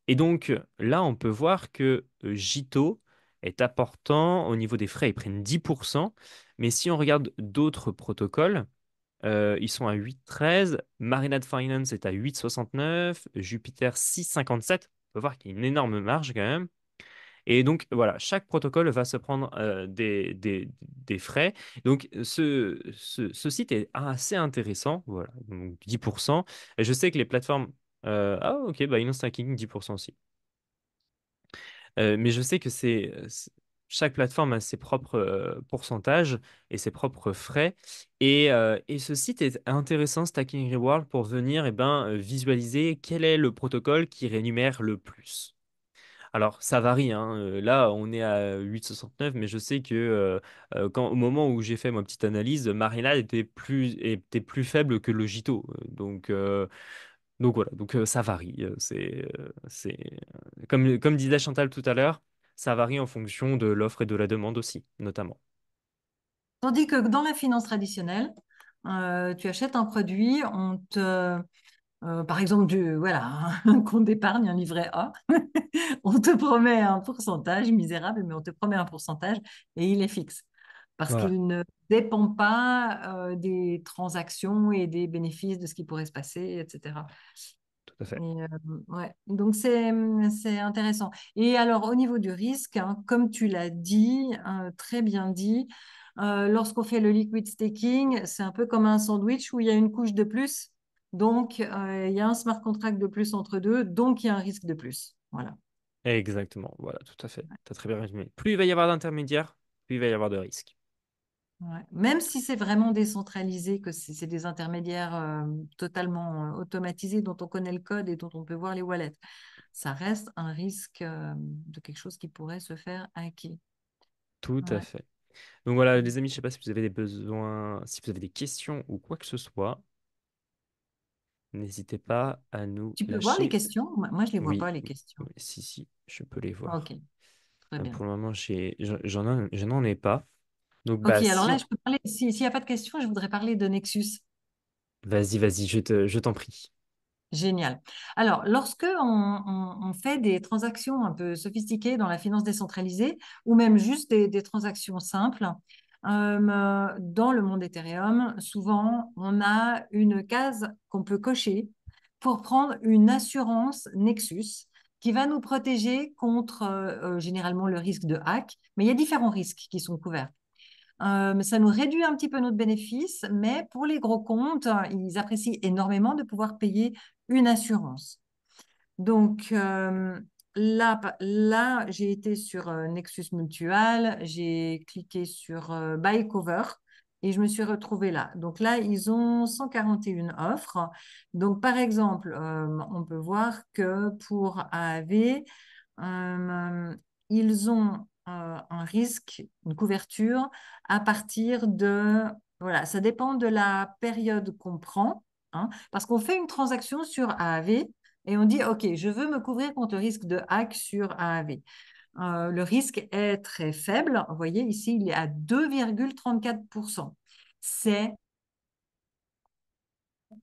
Et donc là, on peut voir que Jito est important au niveau des frais. Ils prennent 10%. Mais si on regarde d'autres protocoles, ils sont à 8,13. Marinade Finance est à 8,69. Jupiter 6,57. On peut voir qu'il y a une énorme marge quand même. Et donc voilà, chaque protocole va se prendre des frais. Donc ce site est assez intéressant. Voilà, donc 10%. Et je sais que les plateformes... ah ok, bah InnoStaking 10% aussi. Mais je sais que chaque plateforme a ses propres pourcentages et ses propres frais. Et ce site est intéressant, Stacking Reward, pour venir visualiser quel est le protocole qui rémunère le plus. Alors, ça varie, hein. Là, on est à 8,69, mais je sais que au moment où j'ai fait ma petite analyse, Marina était plus faible que le Jito. Donc voilà, ça varie. Comme disait Chantal tout à l'heure, ça varie en fonction de l'offre et de la demande aussi, notamment. Tandis que dans la finance traditionnelle, tu achètes un produit, par exemple, voilà, un compte d'épargne, un livret A, on te promet un pourcentage misérable, mais on te promet un pourcentage et il est fixe parce Voilà, qu'il ne dépend pas des transactions et des bénéfices de ce qui pourrait se passer, etc. tout à fait. Ouais. Donc c'est intéressant. Et alors au niveau du risque, hein, comme tu l'as dit, très bien dit, lorsqu'on fait le liquid staking, c'est un peu comme un sandwich où il y a une couche de plus. Donc il y a un smart contract de plus entre deux, donc il y a un risque de plus. Voilà. Exactement, voilà, tout à fait. Tu as très bien résumé. Plus il va y avoir d'intermédiaires, plus il va y avoir de risques. Ouais. Même si c'est vraiment décentralisé, que c'est des intermédiaires totalement automatisés dont on connaît le code et dont on peut voir les wallets, ça reste un risque de quelque chose qui pourrait se faire hacker. Tout à Ouais. fait. Donc voilà, les amis, je ne sais pas si vous avez des besoins, si vous avez des questions ou quoi que ce soit, n'hésitez pas à nous Tu peux voir les lâcher. questions? Moi, je ne les vois Oui, pas, les questions. oui, si, si, je peux les Ok, voir. très bien. Pour le moment, je n'en ai pas. Donc, Ok, bah, alors si là, on... je peux parler. S'il n'y a pas de questions, je voudrais parler de Nexus. Vas-y, je t'en prie. Génial. Alors, lorsque on fait des transactions un peu sophistiquées dans la finance décentralisée, ou même juste des transactions simples, dans le monde Ethereum, souvent, on a une case qu'on peut cocher pour prendre une assurance Nexus qui va nous protéger contre généralement le risque de hack, mais il y a différents risques qui sont couverts. Ça nous réduit un petit peu notre bénéfice, mais pour les gros comptes, ils apprécient énormément de pouvoir payer une assurance. Donc là j'ai été sur Nexus Mutual, j'ai cliqué sur Buy Cover et je me suis retrouvée là. Donc là, ils ont 141 offres. Donc par exemple, on peut voir que pour AAV, ils ont un risque, une couverture à partir de, voilà, ça dépend de la période qu'on prend, hein, parce qu'on fait une transaction sur AAV et on dit, OK, je veux me couvrir contre le risque de hack sur AAV. Le risque est très faible. Vous voyez, ici, il est à 2,34%. C'est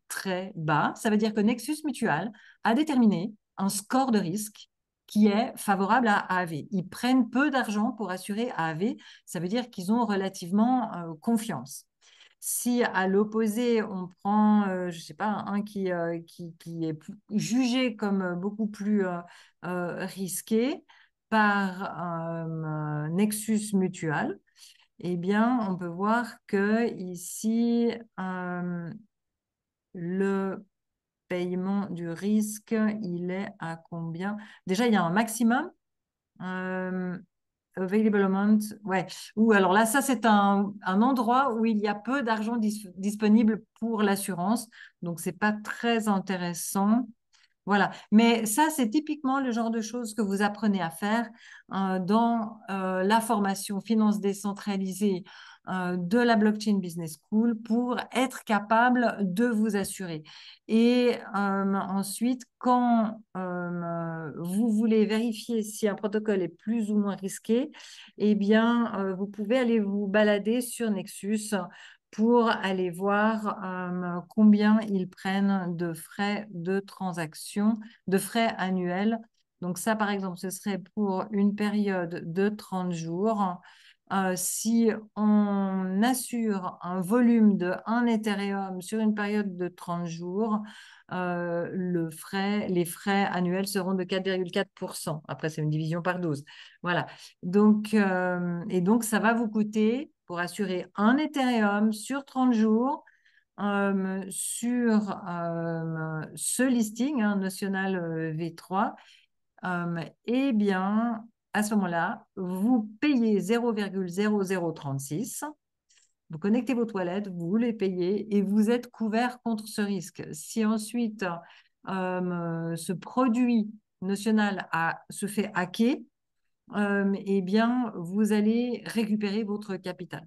très bas. Ça veut dire que Nexus Mutual a déterminé un score de risque qui est favorable à AAV. Ils prennent peu d'argent pour assurer AAV. Ça veut dire qu'ils ont relativement confiance. Si à l'opposé, on prend, je ne sais pas, un qui est jugé comme beaucoup plus risqué par Nexus Mutual, eh bien, on peut voir que ici, le paiement du risque, il est à combien? Déjà, il y a un maximum. Euh, Available amount, ouais. Ou alors là, ça, c'est un endroit où il y a peu d'argent disponible pour l'assurance. Donc, c'est pas très intéressant. Voilà. Mais ça, c'est typiquement le genre de choses que vous apprenez à faire dans la formation finance décentralisée de la Blockchain Business School pour être capable de vous assurer. Et ensuite, quand vous voulez vérifier si un protocole est plus ou moins risqué, eh bien, vous pouvez aller vous balader sur Nexus pour aller voir combien ils prennent de frais de transaction, de frais annuels. Donc ça, par exemple, ce serait pour une période de 30 jours. Si on assure un volume de 1 Ethereum sur une période de 30 jours, les frais annuels seront de 4,4%. Après, c'est une division par 12. Voilà. Donc, et donc, ça va vous coûter, pour assurer un Ethereum sur 30 jours, sur ce listing, hein, Notional V3, eh bien, à ce moment-là, vous payez 0,0036. Vous connectez vos toilettes, vous les payez et vous êtes couvert contre ce risque. Si ensuite ce produit national se fait hacker, eh bien, vous allez récupérer votre capital.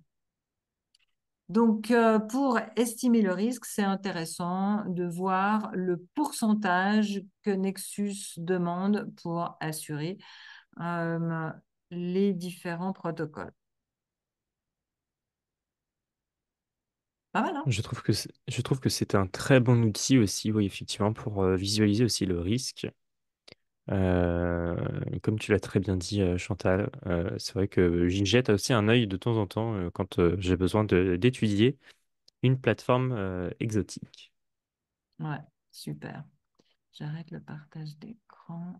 Donc, pour estimer le risque, c'est intéressant de voir le pourcentage que Nexus demande pour assurer euh, les différents protocoles. Pas mal, hein? Je trouve que c'est un très bon outil aussi, oui, effectivement, pour visualiser aussi le risque. Comme tu l'as très bien dit, Chantal, c'est vrai que j'y jette aussi un œil de temps en temps quand j'ai besoin d'étudier une plateforme exotique. Ouais, super. J'arrête le partage d'écran.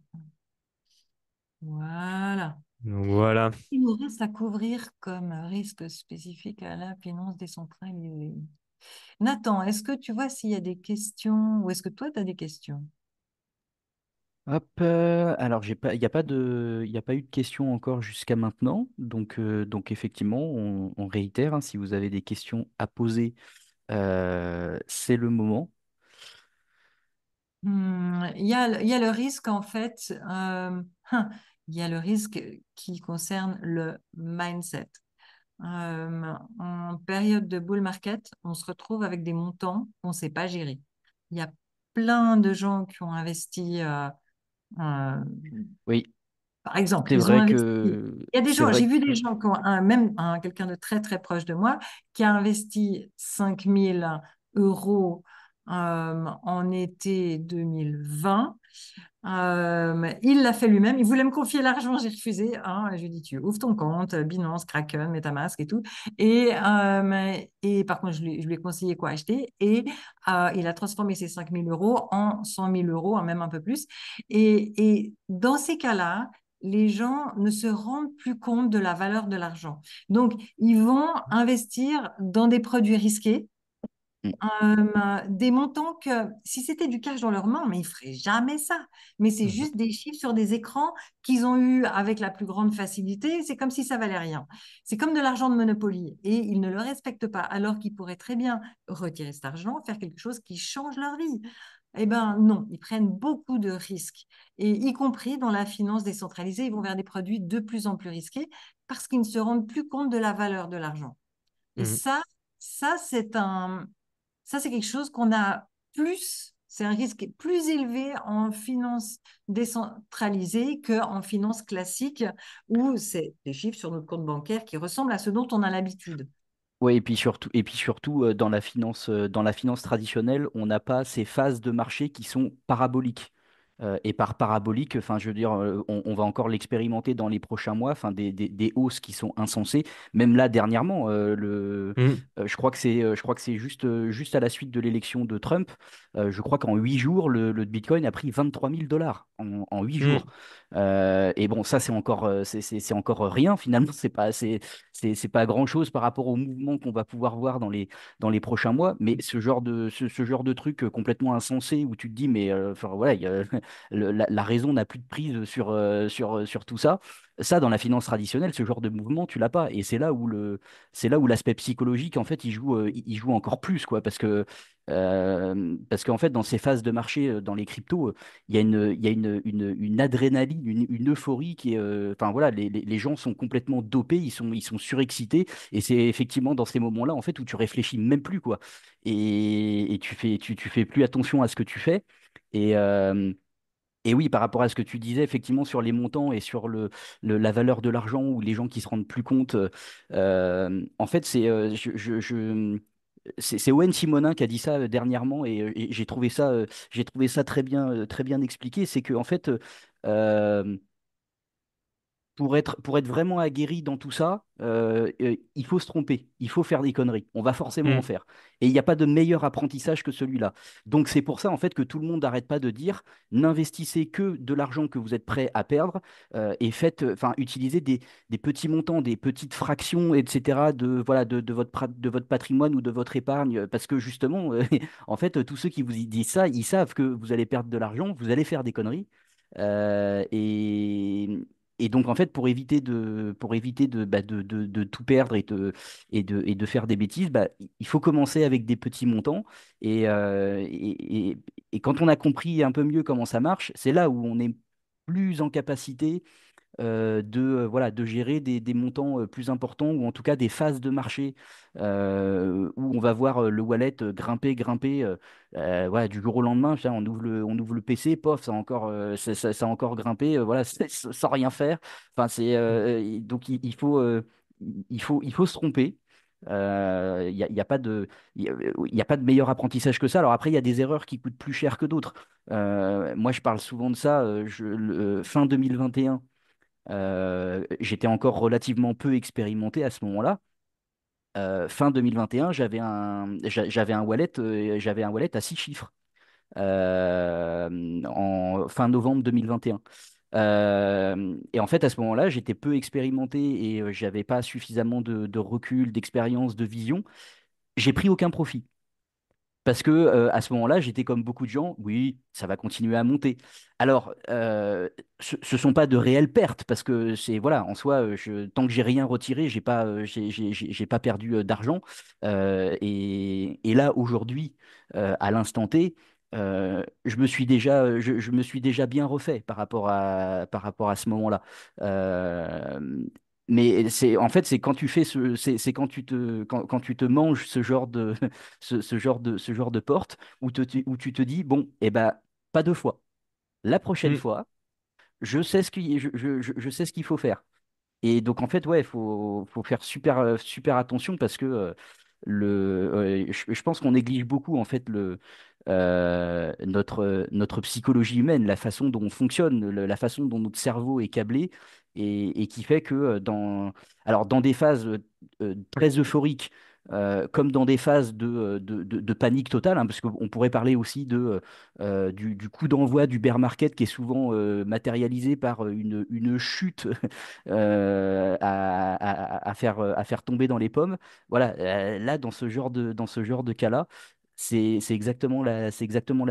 Voilà. Donc voilà. Il nous reste à couvrir comme risque spécifique à la finance décentralisée. Nathan, est-ce que tu vois s'il y a des questions ou est-ce que toi, tu as des questions? Hop, alors il y a pas eu de questions encore jusqu'à maintenant, donc effectivement, on réitère, hein, si vous avez des questions à poser, c'est le moment. Il y a le risque, en fait, il y a le risque qui concerne le mindset. En période de bull market, on se retrouve avec des montants qu'on ne sait pas gérer. Il y a plein de gens qui ont investi, euh, Oui, par exemple, c'est ils ont vrai investi. que Il y a des c'est gens, vrai j'ai que vu des gens qui ont même quelqu'un de très très proche de moi qui a investi 5 000 € en été 2020. Il l'a fait lui-même. Il voulait me confier l'argent, j'ai refusé. Hein. Je lui ai dit, tu ouvres ton compte, Binance, Kraken, MetaMask et tout. Et par contre, je lui ai conseillé quoi acheter. Et il a transformé ces 5 000 € en 100 000 €, hein, même un peu plus. Et dans ces cas-là, les gens ne se rendent plus compte de la valeur de l'argent. Donc, ils vont investir dans des produits risqués, mm, des montants que si c'était du cash dans leurs mains, mais ils feraient jamais ça. Mais c'est Mhm. juste des chiffres sur des écrans qu'ils ont eu avec la plus grande facilité. C'est comme si ça valait rien. C'est comme de l'argent de Monopoly et ils ne le respectent pas alors qu'ils pourraient très bien retirer cet argent, faire quelque chose qui change leur vie. Eh ben non, ils prennent beaucoup de risques et y compris dans la finance décentralisée, ils vont vers des produits de plus en plus risqués parce qu'ils ne se rendent plus compte de la valeur de l'argent. Et Mhm. ça, c'est quelque chose qu'on a plus, c'est un risque plus élevé en finance décentralisée qu'en finance classique, où c'est des chiffres sur notre compte bancaire qui ressemblent à ce dont on a l'habitude. ouais, et puis surtout dans la finance traditionnelle, on n'a pas ces phases de marché qui sont paraboliques. Et par parabolique, enfin, je veux dire, on va encore l'expérimenter dans les prochains mois, enfin, des hausses qui sont insensées. Même là, dernièrement, Mhm. je crois que c'est juste à la suite de l'élection de Trump. Je crois qu'en 8 jours, le Bitcoin a pris 23 000 $ en 8 jours. Mhm. Et bon, ça, c'est encore rien finalement. C'est pas grand-chose par rapport au mouvement qu'on va pouvoir voir dans les prochains mois. Mais ce genre de truc complètement insensé où tu te dis, mais enfin, voilà, la raison n'a plus de prise sur tout ça. Ça, dans la finance traditionnelle, ce genre de mouvement, tu l'as pas. Et c'est là où l'aspect psychologique, en fait, il joue encore plus, quoi. Parce qu'en fait, dans ces phases de marché, dans les cryptos, il y a une adrénaline, une euphorie qui est, enfin voilà, les gens sont complètement dopés, ils sont surexcités, et c'est effectivement dans ces moments-là, en fait, où tu réfléchis même plus, quoi. Et tu fais plus attention à ce que tu fais. Et, euh, et oui, par rapport à ce que tu disais, effectivement, sur les montants et sur la valeur de l'argent ou les gens qui se rendent plus compte, en fait, c'est Owen Simonin qui a dit ça dernièrement et j'ai trouvé ça très bien expliqué. C'est que, en fait, euh, pour être vraiment aguerri dans tout ça, il faut se tromper, il faut faire des conneries. On va forcément en Mhm. faire. Et il n'y a pas de meilleur apprentissage que celui-là. Donc c'est pour ça en fait que tout le monde n'arrête pas de dire n'investissez que de l'argent que vous êtes prêt à perdre et enfin utilisez des petits montants, des petites fractions, etc. de voilà de votre patrimoine ou de votre épargne, parce que justement, en fait, tous ceux qui vous disent ça, ils savent que vous allez perdre de l'argent, vous allez faire des conneries. Euh, et, et donc, en fait, pour éviter de tout perdre et de faire des bêtises, bah, il faut commencer avec des petits montants. Et quand on a compris un peu mieux comment ça marche, c'est là où on est plus en capacité voilà, de gérer des montants plus importants ou en tout cas des phases de marché où on va voir le wallet grimper voilà, du jour au lendemain. Tu sais, on ouvre le PC, pof, ça a encore grimpé voilà, sans rien faire. Enfin, donc il faut se tromper. Il y a pas de, il y a pas de meilleur apprentissage que ça. Alors après, il y a des erreurs qui coûtent plus cher que d'autres. Moi, je parle souvent de ça. Fin 2021, j'étais encore relativement peu expérimenté à ce moment-là. Fin 2021, j'avais un wallet à 6 chiffres en fin novembre 2021. Et en fait, à ce moment-là, j'étais peu expérimenté et j'avais pas suffisamment de recul, d'expérience, de vision. J'ai pris aucun profit. Parce que à ce moment-là, j'étais comme beaucoup de gens, oui, ça va continuer à monter. Alors, ce sont pas de réelles pertes parce que c'est voilà, en soi, tant que j'ai rien retiré, j'ai pas perdu d'argent. Et là, aujourd'hui, à l'instant T, je me suis déjà bien refait par rapport à ce moment-là. Euh, Mais c'est en fait c'est quand tu fais c'est quand tu te manges ce genre de ce genre de porte où tu te dis bon eh ben pas deux fois. La prochaine Mm, fois, je sais je sais ce qu'il faut faire. Et donc, en fait, ouais, faut faire super attention parce que je pense qu'on néglige beaucoup, en fait, notre psychologie humaine, la façon dont on fonctionne, la façon dont notre cerveau est câblé et qui fait que alors, dans des phases très euphoriques, comme dans des phases de panique totale, hein, parce qu'on pourrait parler aussi du coup d'envoi du bear market qui est souvent matérialisé par une chute à faire tomber dans les pommes. Voilà, là, dans ce genre de cas-là, c'est exactement la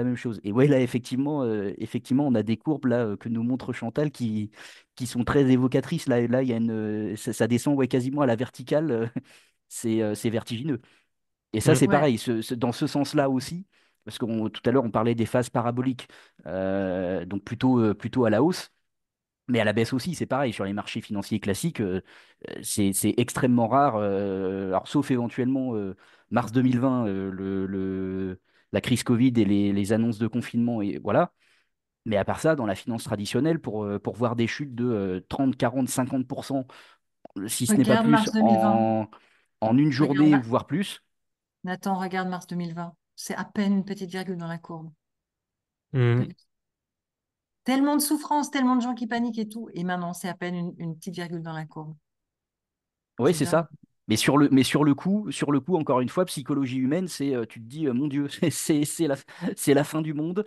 même chose. Et ouais, là, effectivement, on a des courbes là, que nous montre Chantal qui sont très évocatrices. Là, il y a ça descend ouais, quasiment à la verticale. C'est vertigineux. Et ça, mm, c'est Ouais, pareil, dans ce sens-là aussi, parce que tout à l'heure, on parlait des phases paraboliques, donc plutôt à la hausse. Mais à la baisse aussi, c'est pareil, sur les marchés financiers classiques, c'est extrêmement rare. Alors, sauf éventuellement mars 2020, la crise Covid et les annonces de confinement, et voilà. Mais à part ça, dans la finance traditionnelle, pour voir des chutes de 30, 40, 50%, si ce n'est pas regarde plus, mars 2020. en une Regarde, journée, voire plus, Nathan, regarde mars 2020. C'est à peine une petite virgule dans la courbe. mm. Tellement de souffrance, tellement de gens qui paniquent et tout. Et maintenant, c'est à peine une petite virgule dans la courbe. oui, C'est c'est dingue. ça. Sur le coup, encore une fois, psychologie humaine, tu te dis, mon Dieu, c'est la fin du monde.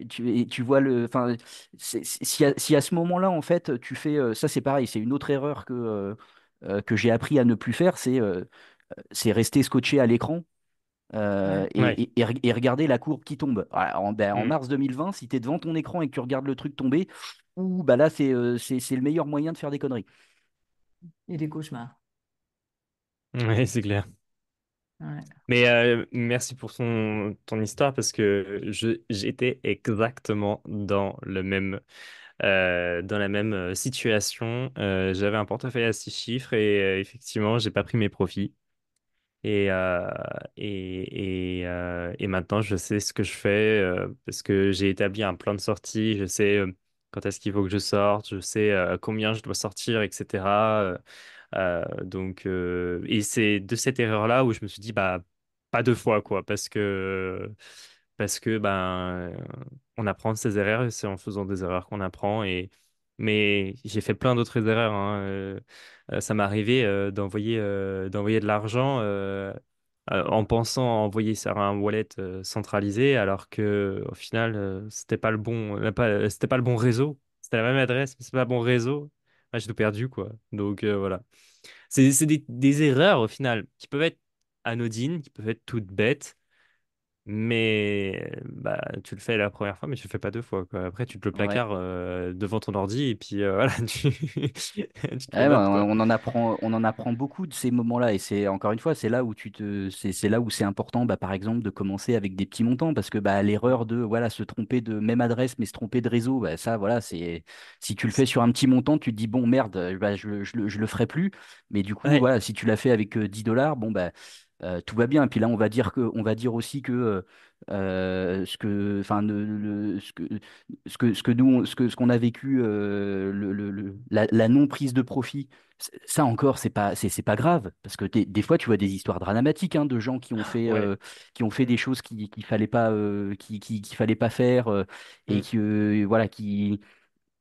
Tu vois enfin, si à ce moment-là, en fait, tu fais, ça c'est pareil, c'est une autre erreur que j'ai appris à ne plus faire, c'est rester scotché à l'écran Ouais. Ouais. et regarder la courbe qui tombe. Voilà, en Mm. mars 2020, si tu es devant ton écran et que tu regardes le truc tomber, ouh, bah là, c'est le meilleur moyen de faire des conneries. Et des cauchemars. Ouais, c'est clair. Ouais. Mais merci pour ton histoire parce que j'étais exactement dans la même situation. J'avais un portefeuille à 6 chiffres et effectivement, j'ai pas pris mes profits. Et, et maintenant, je sais ce que je fais parce que j'ai établi un plan de sortie. Je sais quand est-ce qu'il faut que je sorte. Je sais combien je dois sortir, etc. Et c'est de cette erreur-là où je me suis dit, bah, pas deux fois, quoi, parce que ben, on apprend de ses erreurs et c'est en faisant des erreurs qu'on apprend. Mais j'ai fait plein d'autres erreurs, hein. Ça m'est arrivé d'envoyer de l'argent en pensant envoyer sur un wallet centralisé, alors que au final, c'était pas le bon réseau. C'était la même adresse, mais c'est pas le bon réseau. Ah, j'ai tout perdu, quoi. Donc voilà. C'est des erreurs au final qui peuvent être anodines, qui peuvent être toutes bêtes, mais bah, tu le fais la première fois, mais tu le fais pas deux fois, quoi. Après, tu te le Ouais. placards devant ton ordi et puis voilà, tu te le Ouais, ben, notes, quoi. on en apprend beaucoup de ces moments-là et c'est encore une fois, c'est là où c'est important, bah, par exemple, de commencer avec des petits montants parce que bah, l'erreur de voilà se tromper de même adresse mais se tromper de réseau, bah, ça voilà, c'est si tu le fais sur un petit montant, tu te dis bon merde, bah, je le ferai plus, mais du coup Ouais. voilà, si tu l'as fait avec 10 $, bon bah tout va bien. Et puis là, on va dire aussi que enfin, ce que nous, ce qu'on a vécu, la non prise de profit, ça encore, c'est pas grave, parce que des fois, tu vois des histoires dramatiques hein, de gens Ouais. qui ont fait des choses qu'il fallait pas, qu'il fallait pas faire, et Mm. qui, voilà,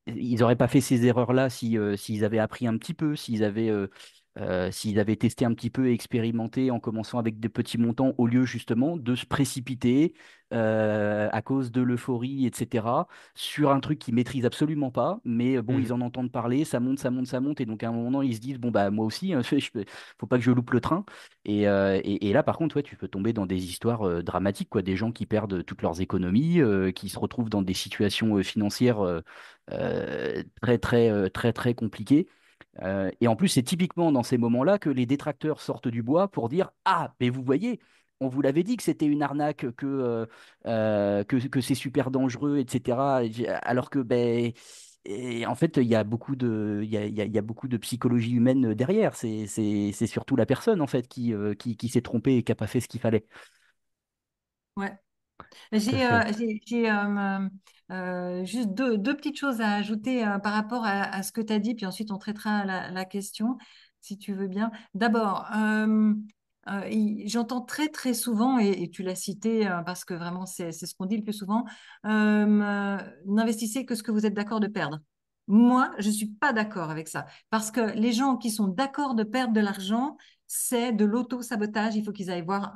ils n'auraient pas fait ces erreurs-là si, s'ils avaient appris un petit peu, s'ils avaient testé un petit peu et expérimenté en commençant avec des petits montants au lieu justement de se précipiter à cause de l'euphorie, etc., sur un truc qu'ils maîtrisent absolument pas. Mais bon, ils Mm. en entendent parler, ça monte, ça monte, ça monte. Et donc à un moment, ils se disent, bon, bah moi aussi, hein, faut pas que je loupe le train. Et là, par contre, ouais, tu peux tomber dans des histoires dramatiques, quoi, des gens qui perdent toutes leurs économies, qui se retrouvent dans des situations financières très compliqué. Et en plus, c'est typiquement dans ces moments-là que les détracteurs sortent du bois pour dire, ah, mais vous voyez, on vous l'avait dit que c'était une arnaque, que c'est super dangereux, etc. Alors que ben, Et en fait, il y a beaucoup de, il y a beaucoup de psychologie humaine derrière. C'est surtout la personne, en fait, qui s'est trompée et qui n'a pas fait ce qu'il fallait. Ouais. Tout à J'ai fait. juste deux petites choses à ajouter par rapport à ce que tu as dit, puis ensuite on traitera la question, si tu veux bien. D'abord, j'entends très très souvent, et tu l'as cité parce que vraiment c'est ce qu'on dit le plus souvent, n'investissez que ce que vous êtes d'accord de perdre. Moi, je ne suis pas d'accord avec ça, parce que les gens qui sont d'accord de perdre de l'argent, c'est de l'auto-sabotage. Il faut qu'ils aillent voir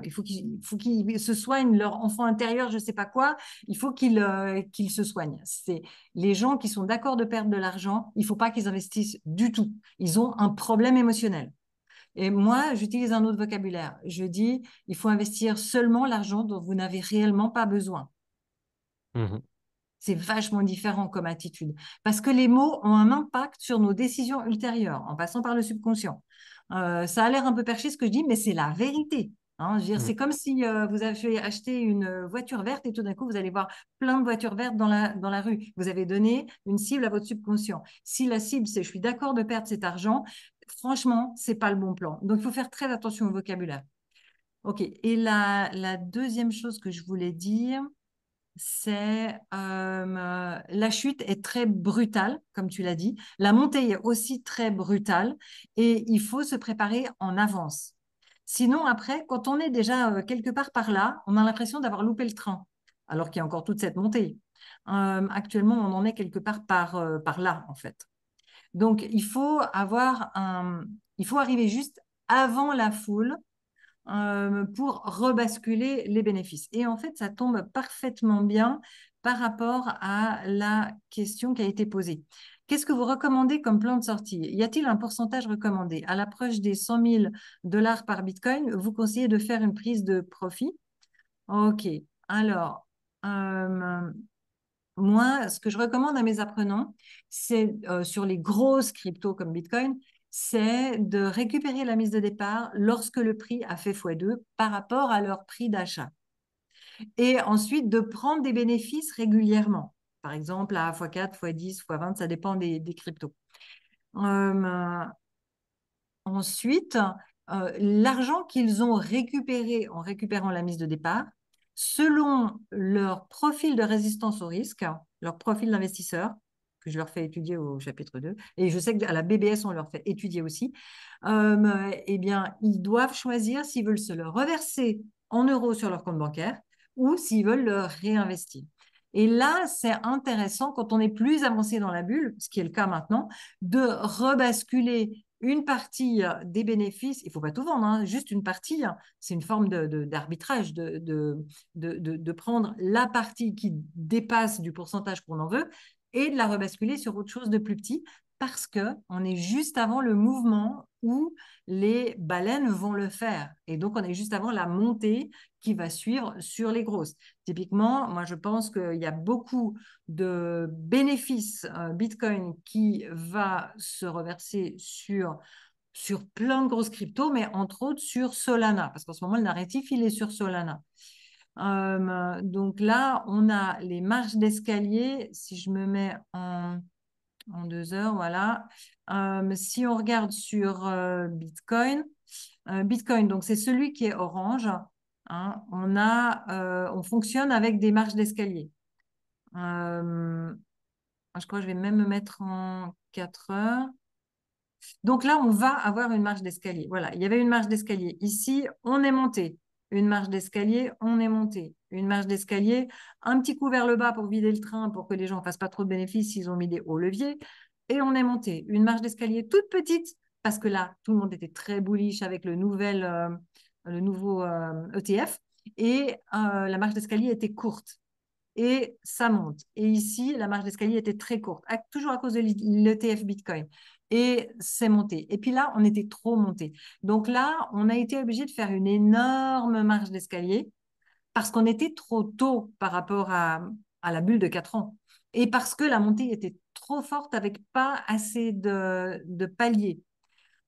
il faut qu'ils se soignent leur enfant intérieur, je ne sais pas quoi. Il faut qu'ils se soignent. C'est les gens qui sont d'accord de perdre de l'argent. Il ne faut pas qu'ils investissent du tout. Ils ont un problème émotionnel. Et moi, j'utilise un autre vocabulaire. Je dis, il faut investir seulement l'argent dont vous n'avez réellement pas besoin. Mhm. C'est vachement différent comme attitude. Parce que les mots ont un impact sur nos décisions ultérieures, en passant par le subconscient. Ça a l'air un peu perché ce que je dis, mais c'est la vérité. Hein. Je veux dire, Mhm. c'est comme si vous avez acheté une voiture verte et tout d'un coup, vous allez voir plein de voitures vertes dans la rue. Vous avez donné une cible à votre subconscient. Si la cible, c'est je suis d'accord de perdre cet argent, franchement, c'est pas le bon plan. Donc, il faut faire très attention au vocabulaire. OK. Et la deuxième chose que je voulais dire, c'est la chute est très brutale, comme tu l'as dit. La montée est aussi très brutale et il faut se préparer en avance. Sinon, après, quand on est déjà quelque part par là, on a l'impression d'avoir loupé le train, alors qu'il y a encore toute cette montée. Actuellement, on en est quelque part par là, en fait. Donc, il faut arriver juste avant la foule pour rebasculer les bénéfices. Et en fait, ça tombe parfaitement bien par rapport à la question qui a été posée. Qu'est-ce que vous recommandez comme plan de sortie? Y a-t-il un pourcentage recommandé? À l'approche des 100 000 dollars par Bitcoin, vous conseillez de faire une prise de profit? OK. Alors, euh, moi, ce que je recommande à mes apprenants, c'est sur les grosses cryptos comme Bitcoin, c'est de récupérer la mise de départ lorsque le prix a fait x2 par rapport à leur prix d'achat. Et ensuite, de prendre des bénéfices régulièrement. Par exemple, à x4, x10, x20, ça dépend des cryptos. Euh, Ensuite, l'argent qu'ils ont récupéré en récupérant la mise de départ, selon leur profil de résistance au risque, leur profil d'investisseur, que je leur fais étudier au chapitre 2, et je sais qu'à la BBS, on leur fait étudier aussi, eh bien, ils doivent choisir s'ils veulent se le reverser en euros sur leur compte bancaire ou s'ils veulent le réinvestir. Et là, c'est intéressant quand on est plus avancé dans la bulle, ce qui est le cas maintenant, de rebasculer une partie des bénéfices, il ne faut pas tout vendre, hein, juste une partie, hein, c'est une forme d'arbitrage, de prendre la partie qui dépasse du pourcentage qu'on en veut et de la rebasculer sur autre chose de plus petit parce qu'on est juste avant le mouvement où les baleines vont le faire. Et donc, on est juste avant la montée qui va suivre sur les grosses. Typiquement, moi, je pense qu'il y a beaucoup de bénéfices Bitcoin qui va se reverser sur plein de grosses cryptos, mais entre autres sur Solana, parce qu'en ce moment, le narratif, il est sur Solana. Donc là, on a les marges d'escalier. Si je me mets en 2 heures, voilà. Si on regarde sur Bitcoin, Bitcoin, donc c'est celui qui est orange. Hein, on fonctionne avec des marges d'escalier. Je crois que je vais même me mettre en 4 heures. Donc là, on va avoir une marche d'escalier. Voilà, il y avait une marche d'escalier. Ici, on est monté. Une marche d'escalier, on est monté. Une marche d'escalier, un petit coup vers le bas pour vider le train, pour que les gens ne fassent pas trop de bénéfices s'ils ont mis des hauts leviers. Et on est monté. Une marche d'escalier toute petite, parce que là, tout le monde était très bullish avec le nouveau ETF. Et la marche d'escalier était courte et ça monte. Et ici, la marge d'escalier était très courte, toujours à cause de l'ETF Bitcoin. Et c'est monté. Et puis là, on était trop monté. Donc là, on a été obligé de faire une énorme marge d'escalier parce qu'on était trop tôt par rapport à la bulle de 4 ans. Et parce que la montée était trop forte avec pas assez de paliers.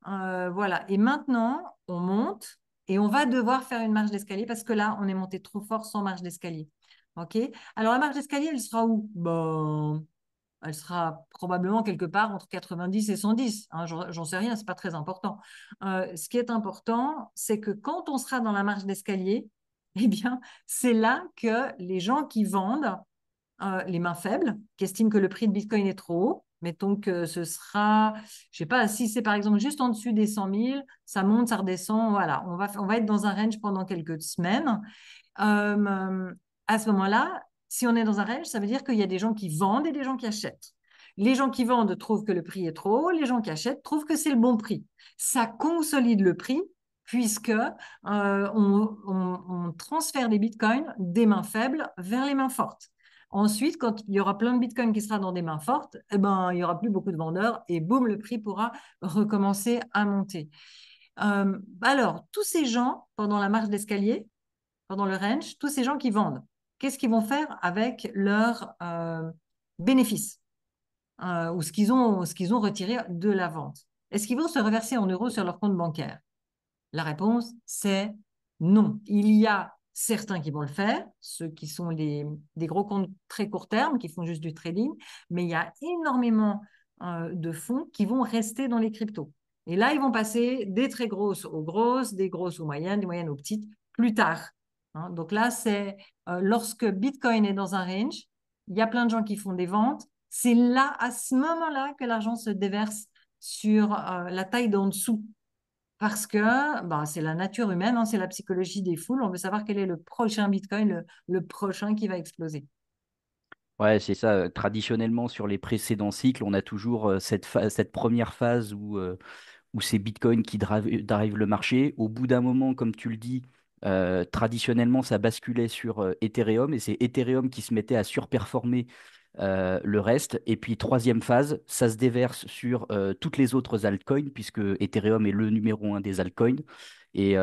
Voilà. Et maintenant, on monte et on va devoir faire une marche d'escalier parce que là, on est monté trop fort sans marche d'escalier. OK? Alors, la marche d'escalier, elle sera où? Bon, elle sera probablement quelque part entre 90 et 110. Hein, j'en sais rien, c'est pas très important. Ce qui est important, c'est que quand on sera dans la marge d'escalier, eh bien, c'est là que les gens qui vendent, les mains faibles, qui estiment que le prix de Bitcoin est trop haut, mettons que ce sera, je sais pas, si c'est par exemple juste en dessus des 100 000, ça monte, ça redescend, voilà, on va être dans un range pendant quelques semaines. À ce moment-là, si on est dans un range, ça veut dire qu'il y a des gens qui vendent et des gens qui achètent. Les gens qui vendent trouvent que le prix est trop haut, les gens qui achètent trouvent que c'est le bon prix. Ça consolide le prix puisque on transfère des bitcoins des mains faibles vers les mains fortes. Ensuite, quand il y aura plein de bitcoins qui sera dans des mains fortes, eh ben, il n'y aura plus beaucoup de vendeurs et boum, le prix pourra recommencer à monter. Alors, tous ces gens, pendant la marche d'escalier, pendant le range, tous ces gens qui vendent, qu'est-ce qu'ils vont faire avec leurs bénéfices ou ce qu'ils ont retiré de la vente? Est-ce qu'ils vont se reverser en euros sur leur compte bancaire? La réponse, c'est non. Il y a certains qui vont le faire, ceux qui sont des gros comptes très court terme, qui font juste du trading, mais il y a énormément de fonds qui vont rester dans les cryptos. Et là, ils vont passer des très grosses aux grosses, des grosses aux moyennes, des moyennes aux petites, plus tard. Hein, donc là, c'est lorsque Bitcoin est dans un range, il y a plein de gens qui font des ventes. C'est là, à ce moment-là, que l'argent se déverse sur la taille d'en dessous parce que bah, c'est la nature humaine, hein, c'est la psychologie des foules. On veut savoir quel est le prochain Bitcoin, le prochain qui va exploser. Ouais, c'est ça. Traditionnellement, sur les précédents cycles, on a toujours cette première phase où c'est Bitcoin qui drive le marché. Au bout d'un moment, comme tu le dis, traditionnellement, ça basculait sur Ethereum et c'est Ethereum qui se mettait à surperformer le reste. Et puis, troisième phase, ça se déverse sur toutes les autres altcoins, puisque Ethereum est le numéro un des altcoins. Et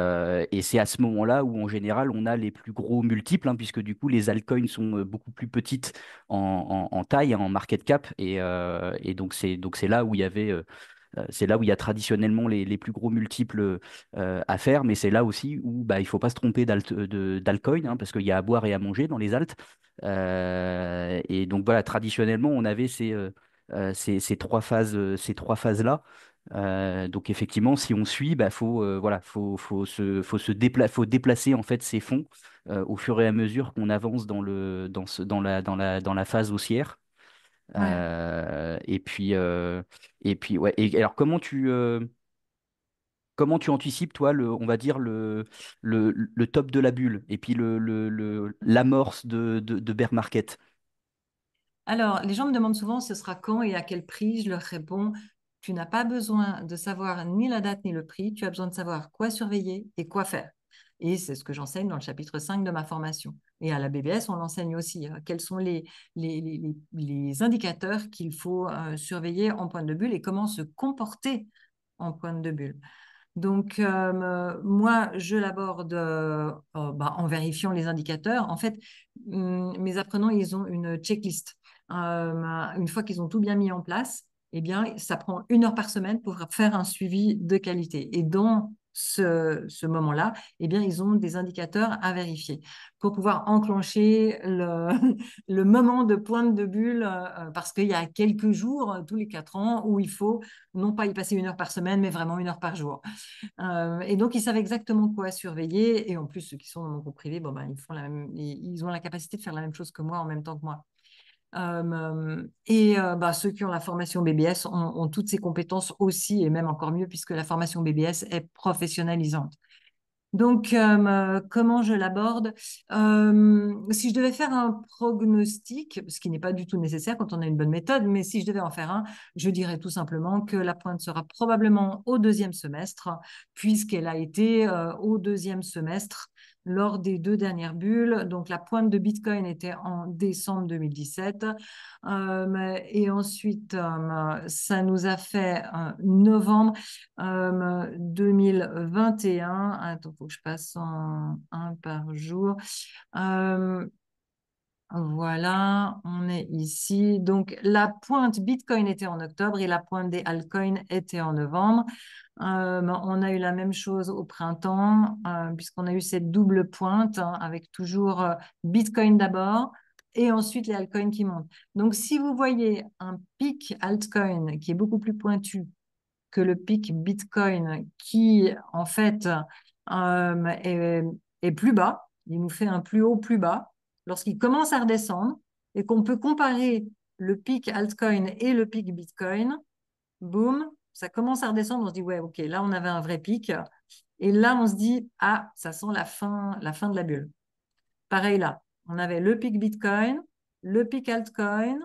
c'est à ce moment-là où, en général, on a les plus gros multiples, hein, puisque du coup, les altcoins sont beaucoup plus petites en taille, hein, en market cap. Et donc c'est là où il y avait c'est là où il y a traditionnellement les plus gros multiples à faire, mais c'est là aussi où bah, il ne faut pas se tromper d'altcoin, hein, parce qu'il y a à boire et à manger dans les alts. Et donc voilà, traditionnellement, on avait ces trois phases-là. Donc effectivement, si on suit, bah, voilà, faut déplacer en fait ces fonds au fur et à mesure qu'on avance dans la phase haussière. Ouais. Et puis, ouais. Et alors, comment tu anticipes, toi, on va dire, le top de la bulle et puis l'amorce de bear market? Alors, les gens me demandent souvent ce sera quand et à quel prix. Je leur réponds, tu n'as pas besoin de savoir ni la date ni le prix, tu as besoin de savoir quoi surveiller et quoi faire. Et c'est ce que j'enseigne dans le chapitre 5 de ma formation. Et à la BBS, on l'enseigne aussi. Quels sont les indicateurs qu'il faut surveiller en point de bulle et comment se comporter en point de bulle. Donc, moi, je l'aborde bah, en vérifiant les indicateurs. En fait, mes apprenants, ils ont une checklist. Une fois qu'ils ont tout bien mis en place, eh bien, ça prend 1 heure par semaine pour faire un suivi de qualité. Et dans ce moment-là, eh bien, ils ont des indicateurs à vérifier pour pouvoir enclencher le moment de pointe de bulle parce qu'il y a quelques jours, tous les 4 ans, où il faut non pas y passer 1 heure par semaine, mais vraiment 1 heure par jour. Et donc, ils savent exactement quoi surveiller. Et en plus, ceux qui sont dans mon groupe privé, bon, ben, ils ont la capacité de faire la même chose que moi en même temps que moi. Bah, ceux qui ont la formation BBS ont toutes ces compétences aussi, et même encore mieux, puisque la formation BBS est professionnalisante. Donc, comment je l'aborde? Si je devais faire un prognostic, ce qui n'est pas du tout nécessaire quand on a une bonne méthode, mais si je devais en faire un, je dirais tout simplement que la pointe sera probablement au deuxième semestre, puisqu'elle a été au deuxième semestre lors des 2 dernières bulles. Donc, la pointe de Bitcoin était en décembre 2017. Et ensuite, ça nous a fait novembre 2021. Attends, il faut que je passe en un par jour. Euh, voilà, on est ici. Donc, la pointe Bitcoin était en octobre et la pointe des altcoins était en novembre. On a eu la même chose au printemps, puisqu'on a eu cette double pointe hein, avec toujours Bitcoin d'abord, et ensuite les altcoins qui montent. Donc, si vous voyez un pic altcoin qui est beaucoup plus pointu que le pic Bitcoin qui, en fait, est plus bas, il nous fait un plus haut, plus bas, lorsqu'il commence à redescendre et qu'on peut comparer le pic altcoin et le pic Bitcoin, boum, ça commence à redescendre, on se dit, ouais, ok, là, on avait un vrai pic. Et là, on se dit, ah, ça sent la fin de la bulle. Pareil là, on avait le pic Bitcoin, le pic altcoin,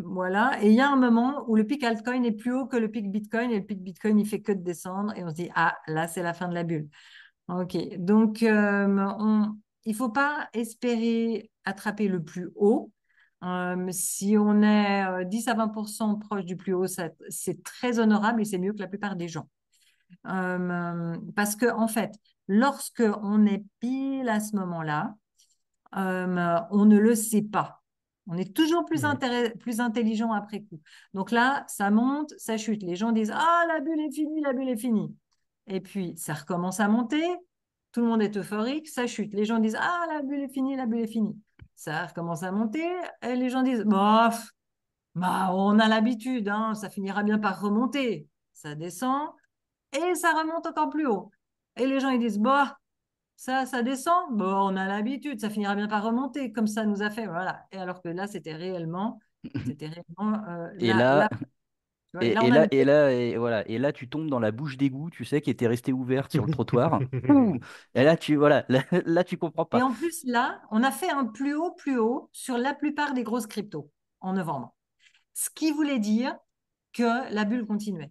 voilà. Et il y a un moment où le pic altcoin est plus haut que le pic Bitcoin et le pic Bitcoin, il fait que de descendre et on se dit, ah, là, c'est la fin de la bulle. OK. Donc, il ne faut pas espérer attraper le plus haut. Si on est 10 à 20% proche du plus haut, c'est très honorable et c'est mieux que la plupart des gens. Parce que, en fait, lorsque on est pile à ce moment-là, on ne le sait pas. On est toujours Mhm. plus intelligent après coup. Donc là, ça monte, ça chute. Les gens disent, ah, la bulle est finie, la bulle est finie. Et puis, ça recommence à monter. Tout le monde est euphorique, ça chute. Les gens disent, ah, la bulle est finie, la bulle est finie. Ça recommence à monter. Et les gens disent, bof, bah, on a l'habitude, hein, ça finira bien par remonter. Ça descend et ça remonte encore plus haut. Et les gens, ils disent, bah, ça descend. Bon, on a l'habitude, ça finira bien par remonter, comme ça nous a fait. Voilà. Et alors que là, c'était réellement Et là, tu vois, là, on avait. et voilà. Et là, tu tombes dans la bouche d'égout, tu sais, qui était restée ouverte sur le trottoir. Ouh. Et là, voilà, là, tu comprends Et pas. en plus, là, on a fait un plus haut sur la plupart des grosses cryptos en novembre. Ce qui voulait dire que la bulle continuait.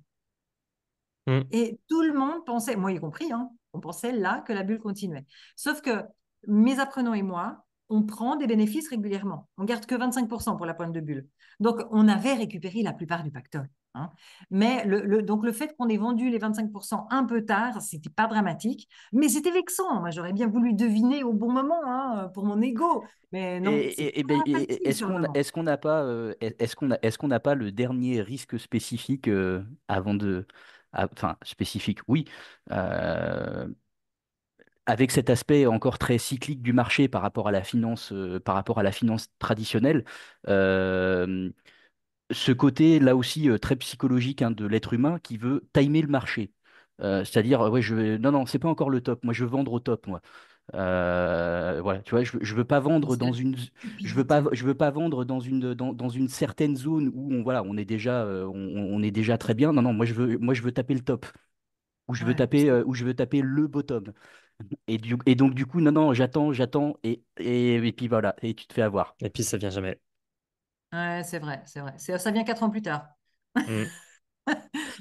Mhm. Et tout le monde pensait, moi y compris, hein, on pensait là que la bulle continuait. Sauf que mes apprenants et moi, on prend des bénéfices régulièrement. On garde que 25% pour la pointe de bulle. Donc, on avait récupéré la plupart du pactole, hein. Mais donc, le fait qu'on ait vendu les 25% un peu tard, c'était pas dramatique, mais c'était vexant. Moi, j'aurais bien voulu deviner au bon moment, hein, pour mon ego. Mais non, c'est Ben, pas facile sur le moment. est-ce qu'on n'a pas, est-ce qu'on n'a pas le dernier risque spécifique avant enfin, spécifique, oui, euh, avec cet aspect encore très cyclique du marché par rapport à la finance traditionnelle, euh, ce côté là aussi très psychologique hein, de l'être humain qui veut timer le marché. C'est-à-dire, ouais, non, non, c'est pas encore le top. Moi, je veux vendre au top, moi. Voilà, tu vois, je veux pas vendre C'est dans la une, stupidité. je veux pas vendre dans une certaine zone où voilà, on est déjà très bien. Non, non, moi, je veux taper le top, Ouais. où je veux taper le bottom. Et donc, du coup, non, non, j'attends, et puis voilà, et tu te fais avoir. Et puis ça vient jamais. Ouais, c'est vrai, c'est vrai. Ça vient 4 ans plus tard. Mhm.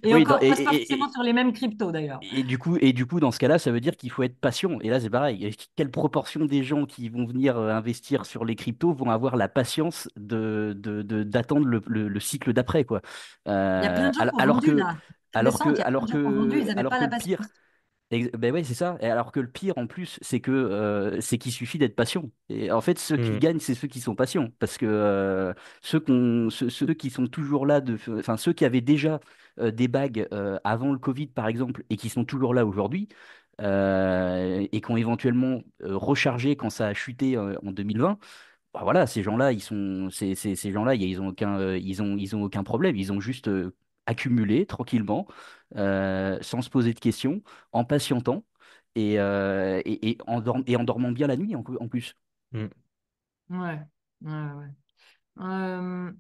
Et Oui, encore, presque pas forcément sur les mêmes cryptos d'ailleurs. et du coup, dans ce cas-là, ça veut dire qu'il faut être patient. Et là, c'est pareil. Quelle proportion des gens qui vont venir investir sur les cryptos vont avoir la patience d'attendre le cycle d'après, quoi. Il y a plein de gens qui ont vendu là. Cette descente, il y a plein de gens qui ont vendu, ils n'avaient Alors pas que la le pire, patience. Ben ouais, c'est ça. Et alors que le pire en plus, c'est qu'il suffit d'être patient. Et en fait, ceux qui Mhm. gagnent, c'est ceux qui sont patients, parce que ceux qui sont toujours là, enfin ceux qui avaient déjà des bagues avant le Covid, par exemple, et qui sont toujours là aujourd'hui, et qui ont éventuellement rechargé quand ça a chuté en 2020. Bah voilà, ces gens-là, ces gens-là, ils ont aucun problème. Ils ont juste accumulé tranquillement, sans se poser de questions, en patientant et en dormant bien la nuit en plus. Mhm. Ouais, ouais, ouais. Euh,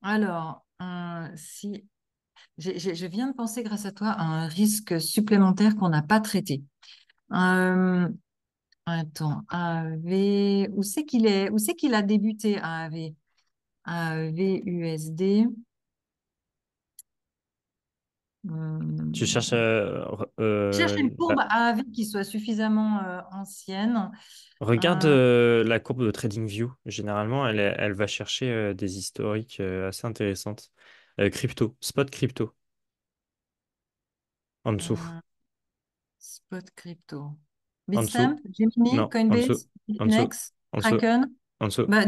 alors, si je viens de penser grâce à toi à un risque supplémentaire qu'on n'a pas traité. Euh, Attends, AAV, où c'est qu'il a débuté AAV? AAV USD. Tu cherches Cherche une courbe bah, AAV qui soit suffisamment ancienne. regarde Euh, la courbe de TradingView. Généralement, elle va chercher des historiques assez intéressantes. Crypto, spot crypto, en dessous, euh, Spot crypto. en dessous, Bitstamp, Gemini, non, en dessous, Coinbase, en dessous, Bitnex, en dessous, Kraken. en dessous. Bah,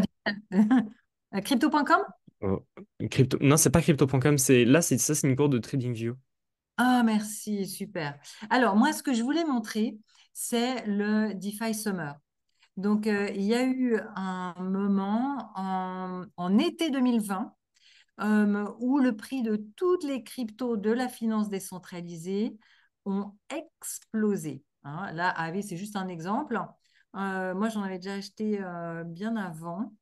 crypto.com? Oh. Crypto, non, c'est pas crypto.com, c'est une courbe de TradingView. Ah, merci, super. Alors, moi, ce que je voulais montrer, c'est le DeFi Summer. Donc, il y a eu un moment en été 2020 où le prix de toutes les cryptos de la finance décentralisée ont explosé. Hein. Là, AV, c'est juste un exemple. Moi, j'en avais déjà acheté bien avant,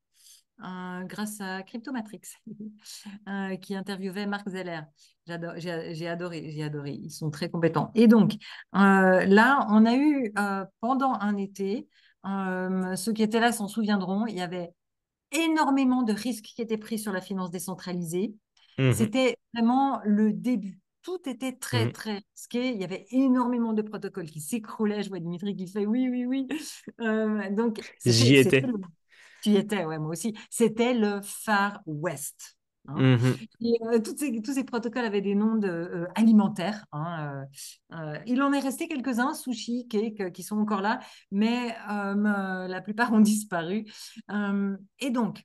grâce à Cryptomatrix, qui interviewait Mark Zeller. J'ai adoré, j'ai adoré. Ils sont très compétents. Et donc, là, on a eu pendant un été, ceux qui étaient là s'en souviendront, il y avait énormément de risques qui étaient pris sur la finance décentralisée. Mhm. C'était vraiment le début. Tout était très, Mhm. très risqué. Il y avait énormément de protocoles qui s'écroulaient. Je vois Dimitri qui fait oui, oui, oui. Donc, J'y c'était étais. tu y étais, ouais, moi aussi. C'était le Far West. Hein. Mhm. Et, tous ces protocoles avaient des noms alimentaires. Hein. Il en est resté quelques-uns, sushi, cake, qui sont encore là, mais la plupart ont disparu. Et donc,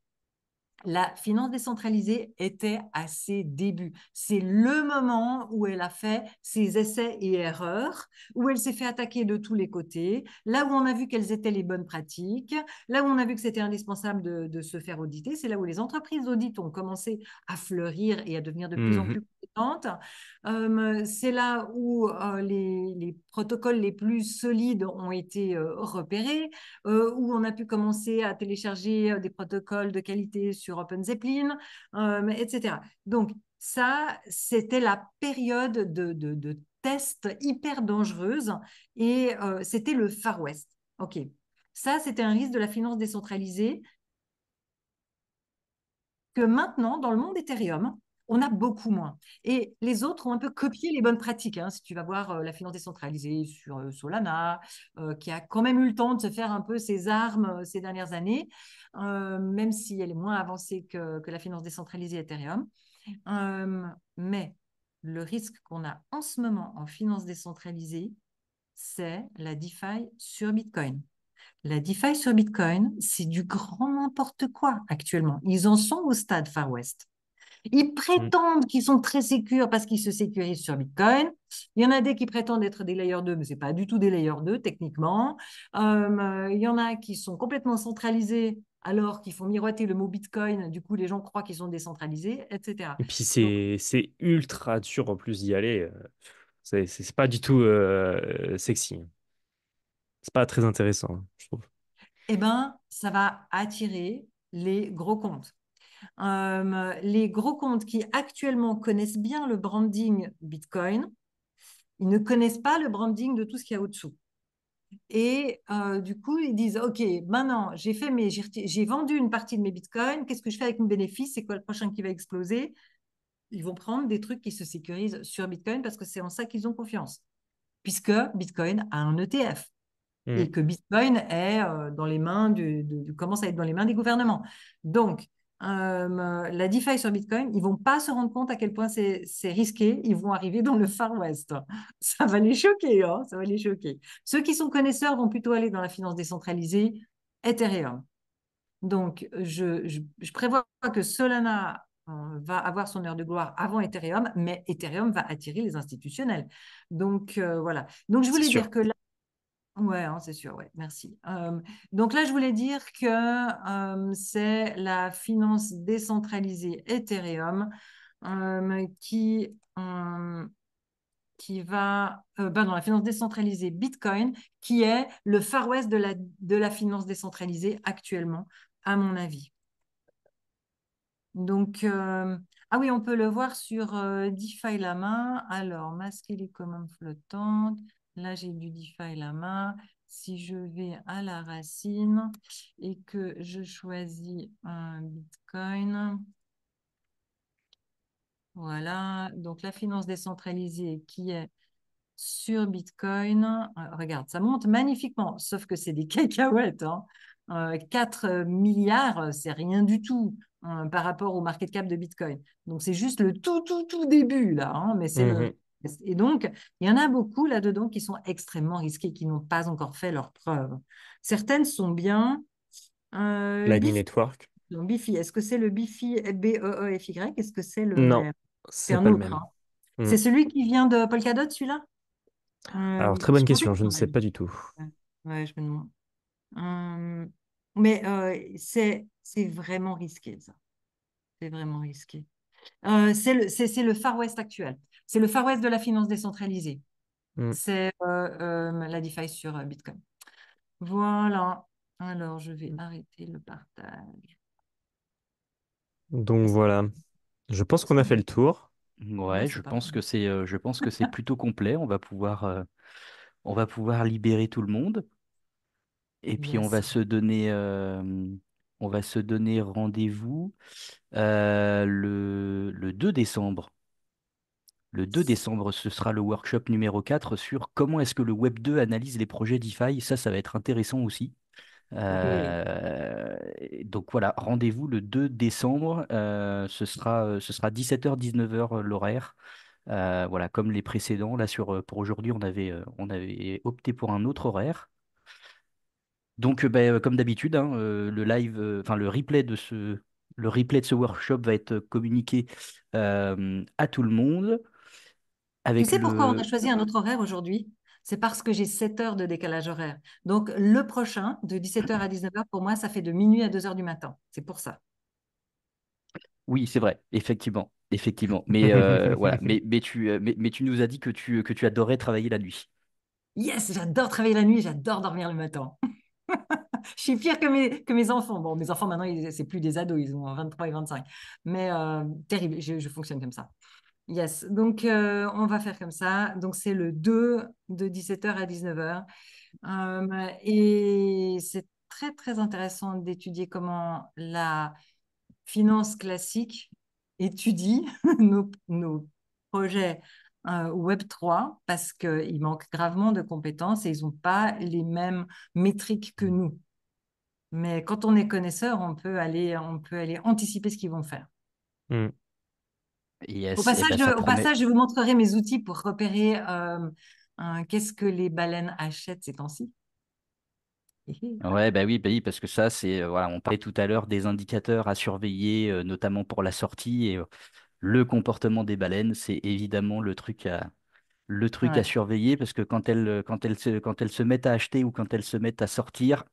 la finance décentralisée était à ses débuts. C'est le moment où elle a fait ses essais et erreurs, où elle s'est fait attaquer de tous les côtés, là où on a vu quelles étaient les bonnes pratiques, là où on a vu que c'était indispensable de se faire auditer, c'est là où les entreprises d'audit ont commencé à fleurir et à devenir de plus en plus Mhm. compétentes. C'est là où les protocoles les plus solides ont été repérés, où on a pu commencer à télécharger des protocoles de qualité sur OpenZeppelin, etc. Donc, ça, c'était la période de tests hyper dangereuse et c'était le Far West. OK. Ça, c'était un risque de la finance décentralisée que maintenant, dans le monde Ethereum, on a beaucoup moins. Et les autres ont un peu copié les bonnes pratiques. Hein. Si tu vas voir la finance décentralisée sur Solana, qui a quand même eu le temps de se faire un peu ses armes ces dernières années, même si elle est moins avancée que la finance décentralisée Ethereum. Euh, mais le risque qu'on a en ce moment en finance décentralisée, c'est la DeFi sur Bitcoin. La DeFi sur Bitcoin, c'est du grand n'importe quoi actuellement. Ils en sont au stade Far West. Ils Mhm. prétendent qu'ils sont très sécures parce qu'ils se sécurisent sur Bitcoin. Il y en a des qui prétendent être des layer 2, mais ce n'est pas du tout des layer 2 techniquement. Il y en a qui sont complètement centralisés alors qu'ils font miroiter le mot Bitcoin. Du coup, les gens croient qu'ils sont décentralisés, etc. Et puis Donc, c'est ultra dur en plus d'y aller. C'est pas du tout sexy. C'est pas très intéressant, hein, je trouve. eh ben, ça va attirer les gros comptes. Les gros comptes qui actuellement connaissent bien le branding Bitcoin, ils ne connaissent pas le branding de tout ce qu'il y a au-dessous. Et du coup, ils disent, OK, maintenant, j'ai vendu une partie de mes bitcoins. Qu'est-ce que je fais avec mes bénéfices? C'est quoi le prochain qui va exploser? Ils vont prendre des trucs qui se sécurisent sur Bitcoin parce que c'est en ça qu'ils ont confiance, puisque Bitcoin a un ETF et Mhm. que Bitcoin est dans les mains commence à être dans les mains des gouvernements. Donc, la DeFi sur Bitcoin, ils vont pas se rendre compte à quel point c'est risqué. Ils vont arriver dans le Far West. Ça va les choquer, hein, ça va les choquer. Ceux qui sont connaisseurs vont plutôt aller dans la finance décentralisée, Ethereum. Donc, je prévois que Solana va avoir son heure de gloire avant Ethereum, mais Ethereum va attirer les institutionnels. Donc, voilà. Donc, je C'est voulais sûr. dire que ouais, hein, c'est sûr, ouais, merci. Donc là, je voulais dire que c'est la finance décentralisée Ethereum qui va, pardon, la finance décentralisée Bitcoin, qui est le Far West de la finance décentralisée actuellement, à mon avis. Donc, ah oui, on peut le voir sur DeFi Lama. Alors, masquer les commandes flottantes. Là, j'ai du DeFi Lama. Si je vais à la racine et que je choisis un Bitcoin, voilà. Donc, la finance décentralisée qui est sur Bitcoin, regarde, ça monte magnifiquement, sauf que c'est des cacahuètes. Hein. 4 milliards, c'est rien du tout par rapport au market cap de Bitcoin. Donc, c'est juste le tout, tout, tout début, là. Hein, mais c'est le... Mhm. Et donc, il y en a beaucoup là-dedans qui sont extrêmement risqués, qui n'ont pas encore fait leurs preuves. Certaines sont bien. Lightning Bifi, Network. donc, Bifi, est-ce que c'est le Bifi BEEFY? Est-ce que c'est le Non, même? C'est c'est un pas le autre. même. Hein. Mhm. C'est celui qui vient de Polkadot, celui-là? Alors, très Je bonne pensais question, que je ne sais ouais, pas du tout. ouais, je me demande. Euh, mais c'est vraiment risqué, ça. C'est vraiment risqué. C'est le Far West actuel. C'est le Far West de la finance décentralisée. Mm. C'est la DeFi sur Bitcoin. Voilà. Alors, je vais arrêter le partage. Donc Est-ce voilà, je pense est-ce qu'on a qu'on fait a... le tour. Ouais, Ouais, c'est pas mal. je pense que c'est plutôt complet. On va pouvoir libérer tout le monde. Et puis Yes. on va se donner rendez-vous le 2 décembre. Le 2 décembre, ce sera le workshop numéro 4 sur comment est-ce que le Web 2 analyse les projets DeFi. Ça va être intéressant aussi. Oui. Donc voilà, rendez-vous le 2 décembre. Ce sera 17h, 19h l'horaire. Voilà, comme les précédents. Là, pour aujourd'hui, on avait opté pour un autre horaire. Donc, comme d'habitude, hein, enfin le replay de ce workshop va être communiqué à tout le monde Tu avec sais pourquoi on a le. choisi un autre horaire aujourd'hui? C'est parce que j'ai 7 heures de décalage horaire. Donc, le prochain, de 17h à 19h, pour moi, ça fait de minuit à 2h du matin. C'est pour ça. Oui, c'est vrai, effectivement, effectivement. Mais voilà, mais tu nous as dit que tu adorais travailler la nuit. Yes, j'adore travailler la nuit, j'adore dormir le matin. Je suis pire que mes enfants. Bon, mes enfants, maintenant, c'est plus des ados, ils ont 23 et 25. Mais terrible, je fonctionne comme ça. Yes, donc on va faire comme ça. Donc c'est le 2 de 17h à 19h. Et c'est très, très intéressant d'étudier comment la finance classique étudie nos projets Web3 parce qu'ils manquent gravement de compétences et ils n'ont pas les mêmes métriques que nous. Mais quand on est connaisseur, on peut aller anticiper ce qu'ils vont faire. Mm. Yes, et ben ça Au promet. passage, je vous montrerai mes outils pour repérer qu'est-ce que les baleines achètent ces temps-ci. Ouais, bah oui, parce que ça, voilà, on parlait tout à l'heure des indicateurs à surveiller, notamment pour la sortie, et le comportement des baleines, c'est évidemment le truc à Ouais. surveiller, parce que quand elles se mettent à acheter ou quand elles se mettent à sortir,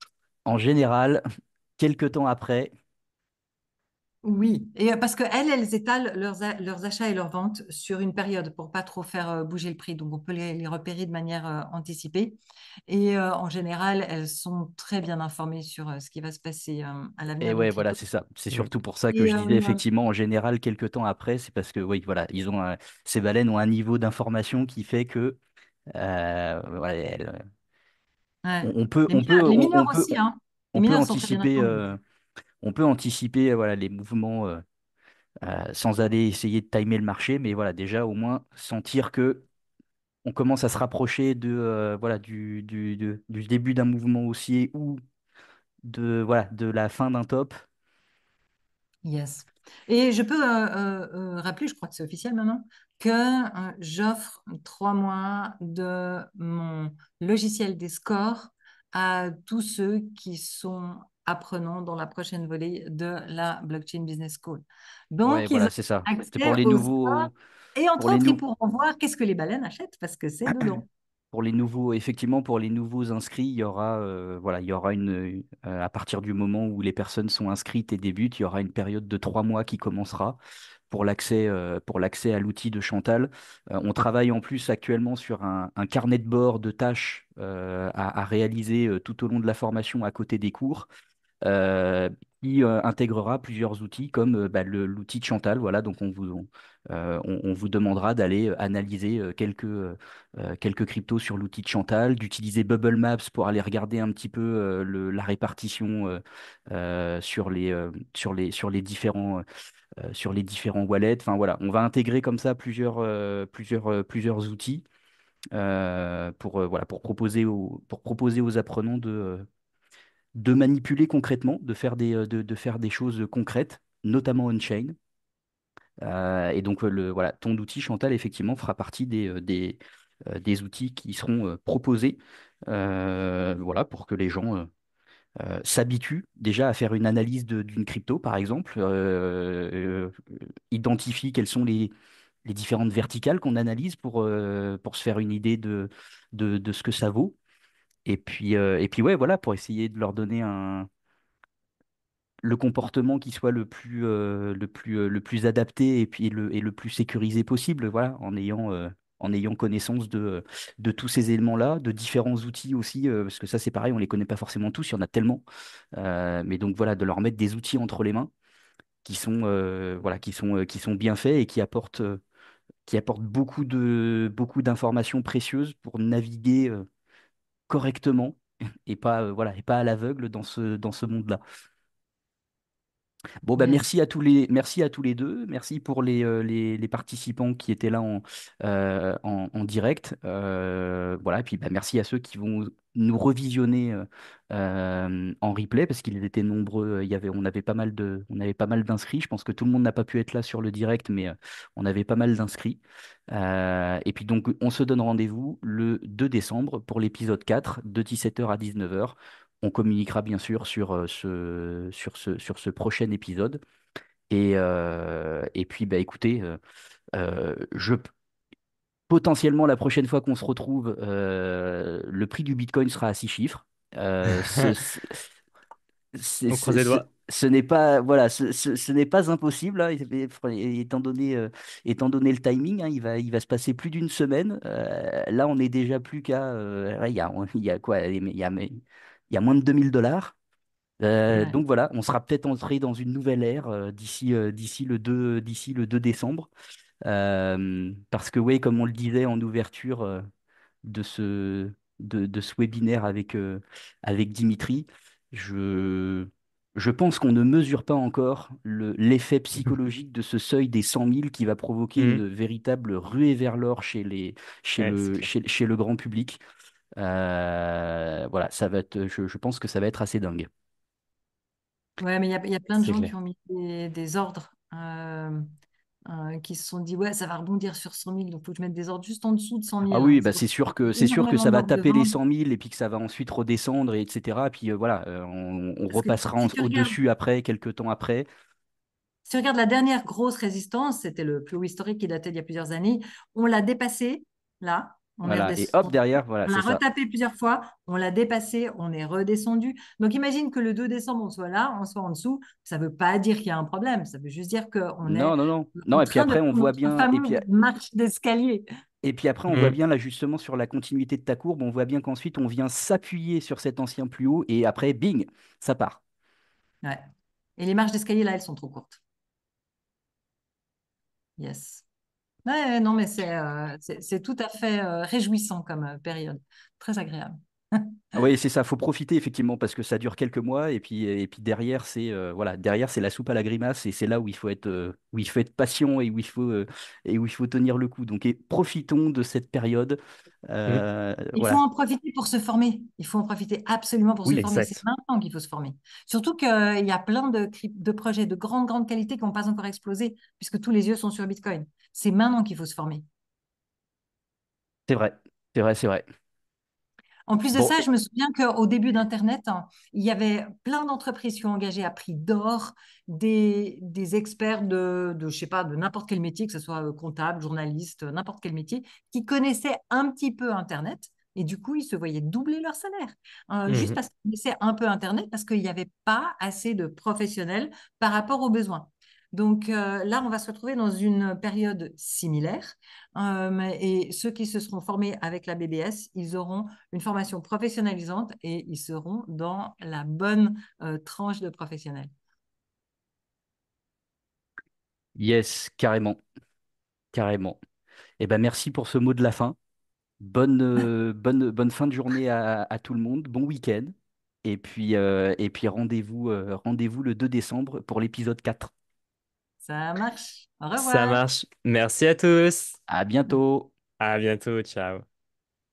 en général, quelques temps après. Oui, et parce qu'elles étalent leurs achats et leurs ventes sur une période pour pas trop faire bouger le prix. Donc, on peut les repérer de manière anticipée. Et en général, elles sont très bien informées sur ce qui va se passer à Et l'avenir dans le ouais, voilà, crypto. c'est ça. C'est Mm. surtout pour ça que Et je disais effectivement, en général, quelques temps après, c'est parce que, oui, voilà, ces baleines ont un niveau d'information qui fait que, voilà, ouais. Les on mineurs peut, aussi, hein. Les on peut mineurs sont très bien anticiper, informés. voilà, les mouvements sans aller essayer de timer le marché, mais voilà, déjà au moins sentir que on commence à se rapprocher voilà, du début d'un mouvement haussier ou voilà, de la fin d'un top. Yes. Et je peux rappeler, je crois que c'est officiel maintenant, que j'offre 3 mois de mon logiciel des scores à tous ceux qui sont apprenants dans la prochaine volée de la Blockchain Business School. Ouais, Donc, ils voilà, ont c'est ça. C'est pour accès les aux scores nouveaux, et entre pour les autres, ils nou- pourront voir qu'est-ce que les baleines achètent parce que c'est dedans. pour les nouveaux, effectivement, pour les nouveaux inscrits, voilà, il y aura à partir du moment où les personnes sont inscrites et débutent, il y aura une période de 3 mois qui commencera pour l'accès à l'outil de Chantal. On travaille en plus actuellement sur un carnet de bord de tâches à réaliser tout au long de la formation à côté des cours euh, qui intégrera plusieurs outils comme l'outil de Chantal. Voilà, donc on vous demandera d'aller analyser quelques cryptos sur l'outil de Chantal, d'utiliser Bubble Maps pour aller regarder un petit peu la répartition sur les différents wallets. Enfin voilà, on va intégrer comme ça plusieurs outils pour proposer aux apprenants de manipuler concrètement, de faire des choses concrètes, notamment on-chain. Et donc, voilà, ton outil, Chantal, effectivement, fera partie des outils qui seront proposés voilà, pour que les gens s'habituent déjà à faire une analyse d'une crypto, par exemple, identifient quelles sont les différentes verticales qu'on analyse pour se faire une idée de ce que ça vaut et puis ouais, voilà, pour essayer de leur donner le comportement qui soit le plus adapté et le plus sécurisé possible, voilà, en ayant connaissance de tous ces éléments-là, de différents outils aussi, parce que ça c'est pareil, on les connaît pas forcément tous, il y en a tellement. Mais donc voilà, de leur mettre des outils entre les mains voilà, qui sont bien faits et qui apportent beaucoup d'informations précieuses pour naviguer correctement et pas à l'aveugle dans ce monde-là. Bon, bah, Yes. merci à tous les deux. Merci pour les participants qui étaient là en direct. Voilà, et puis bah, merci à ceux qui vont nous revisionner en replay parce qu'ils étaient nombreux. On avait pas mal d'inscrits. Je pense que tout le monde n'a pas pu être là sur le direct, mais on avait pas mal d'inscrits. Et puis donc, on se donne rendez-vous le 2 décembre pour l'épisode 4 de 17h à 19h. On communiquera bien sûr sur ce prochain épisode. Et puis, bah, écoutez, potentiellement, la prochaine fois qu'on se retrouve, le prix du Bitcoin sera à 6 chiffres. Euh, ce, ce- c'est- On croise ce- les ce- doigts. ce n'est pas, voilà, ce n'est pas impossible, hein, étant donné le timing, hein, il va se passer plus d'une semaine. Là, on est déjà plus qu'à, ouais, il y a quoi, il y a moins de 2000 $. Ouais. Donc voilà, on sera peut-être entré dans une nouvelle ère d'ici le 2 décembre. Parce que oui, comme on le disait en ouverture de ce webinaire avec Dimitri, je, je pense qu'on ne mesure pas encore l'effet psychologique de ce seuil des 100 000 qui va provoquer Mhm. une véritable ruée vers l'or chez Ouais, c'est le, clair. chez, chez le grand public. Voilà, je pense que ça va être assez dingue. Ouais, mais il y a plein de C'est gens clair. qui ont mis des ordres, qui se sont dit, ouais, ça va rebondir sur 100 000, donc il faut que je mette des ordres juste en dessous de 100 Ah 000, hein. oui, C'est bah pour c'est ça sûr qu'il que y a c'est sûr que énormément ça va d'ordres de taper les vente. 100 000 et puis que ça va ensuite redescendre, etc. Puis voilà, on Parce que repassera si tu regardes, au-dessus après, quelques temps après. si tu regardes la dernière grosse résistance, c'était le plus haut historique qui datait d'il y a plusieurs années, on l'a dépassé, là, on est Voilà, et hop, redescendu. derrière, voilà, On c'est l'a ça. retapé plusieurs fois, on l'a dépassé, on est redescendu. Donc imagine que le 2 décembre, on soit là, on soit en dessous. Ça ne veut pas dire qu'il y a un problème, ça veut juste dire qu'on est Non, non, non. en Non, et puis train de après, on prendre voit notre bien, fameuse marche d'escalier. là, justement, sur la continuité de ta courbe, on voit bien qu'ensuite, on vient s'appuyer sur cet ancien plus haut, et après, bing, ça part. Ouais. Et les marches d'escalier, là, elles sont trop courtes. Yes. Ouais, ouais, non, mais c'est tout à fait réjouissant comme période. Très agréable. Oui, c'est ça, faut profiter effectivement parce que ça dure quelques mois et puis derrière c'est la soupe à la grimace et c'est là où il faut être patient et où il faut tenir le coup. Donc profitons de cette période. Mhm. Il faut Voilà. en profiter pour se former. Il faut en profiter absolument pour se Oui, former. C'est Exact. maintenant qu'il faut se former. Surtout qu'il y a plein de projets de grande, grande qualité qui n'ont pas encore explosé, puisque tous les yeux sont sur Bitcoin. C'est maintenant qu'il faut se former. c'est vrai, c'est vrai, c'est vrai. En plus de Bon, ça, je me souviens qu'au début d'Internet, hein, il y avait plein d'entreprises qui ont engagé à prix d'or des experts je sais pas, de n'importe quel métier, que ce soit comptable, journaliste, n'importe quel métier, qui connaissaient un petit peu Internet. Et du coup, ils se voyaient doubler leur salaire. Juste Mhm. parce qu'ils connaissaient un peu Internet, parce qu'il n'y avait pas assez de professionnels par rapport aux besoins. Donc là, on va se retrouver dans une période similaire. Et ceux qui se seront formés avec la BBS, ils auront une formation professionnalisante et ils seront dans la bonne tranche de professionnels. yes, carrément, carrément. Eh ben merci pour ce mot de la fin. Bonne fin de journée à tout le monde. Bon week-end. Et puis rendez-vous le 2 décembre pour l'épisode 4. Ça marche. Au Ça revoir. marche. Merci à tous. À bientôt. À bientôt. Ciao.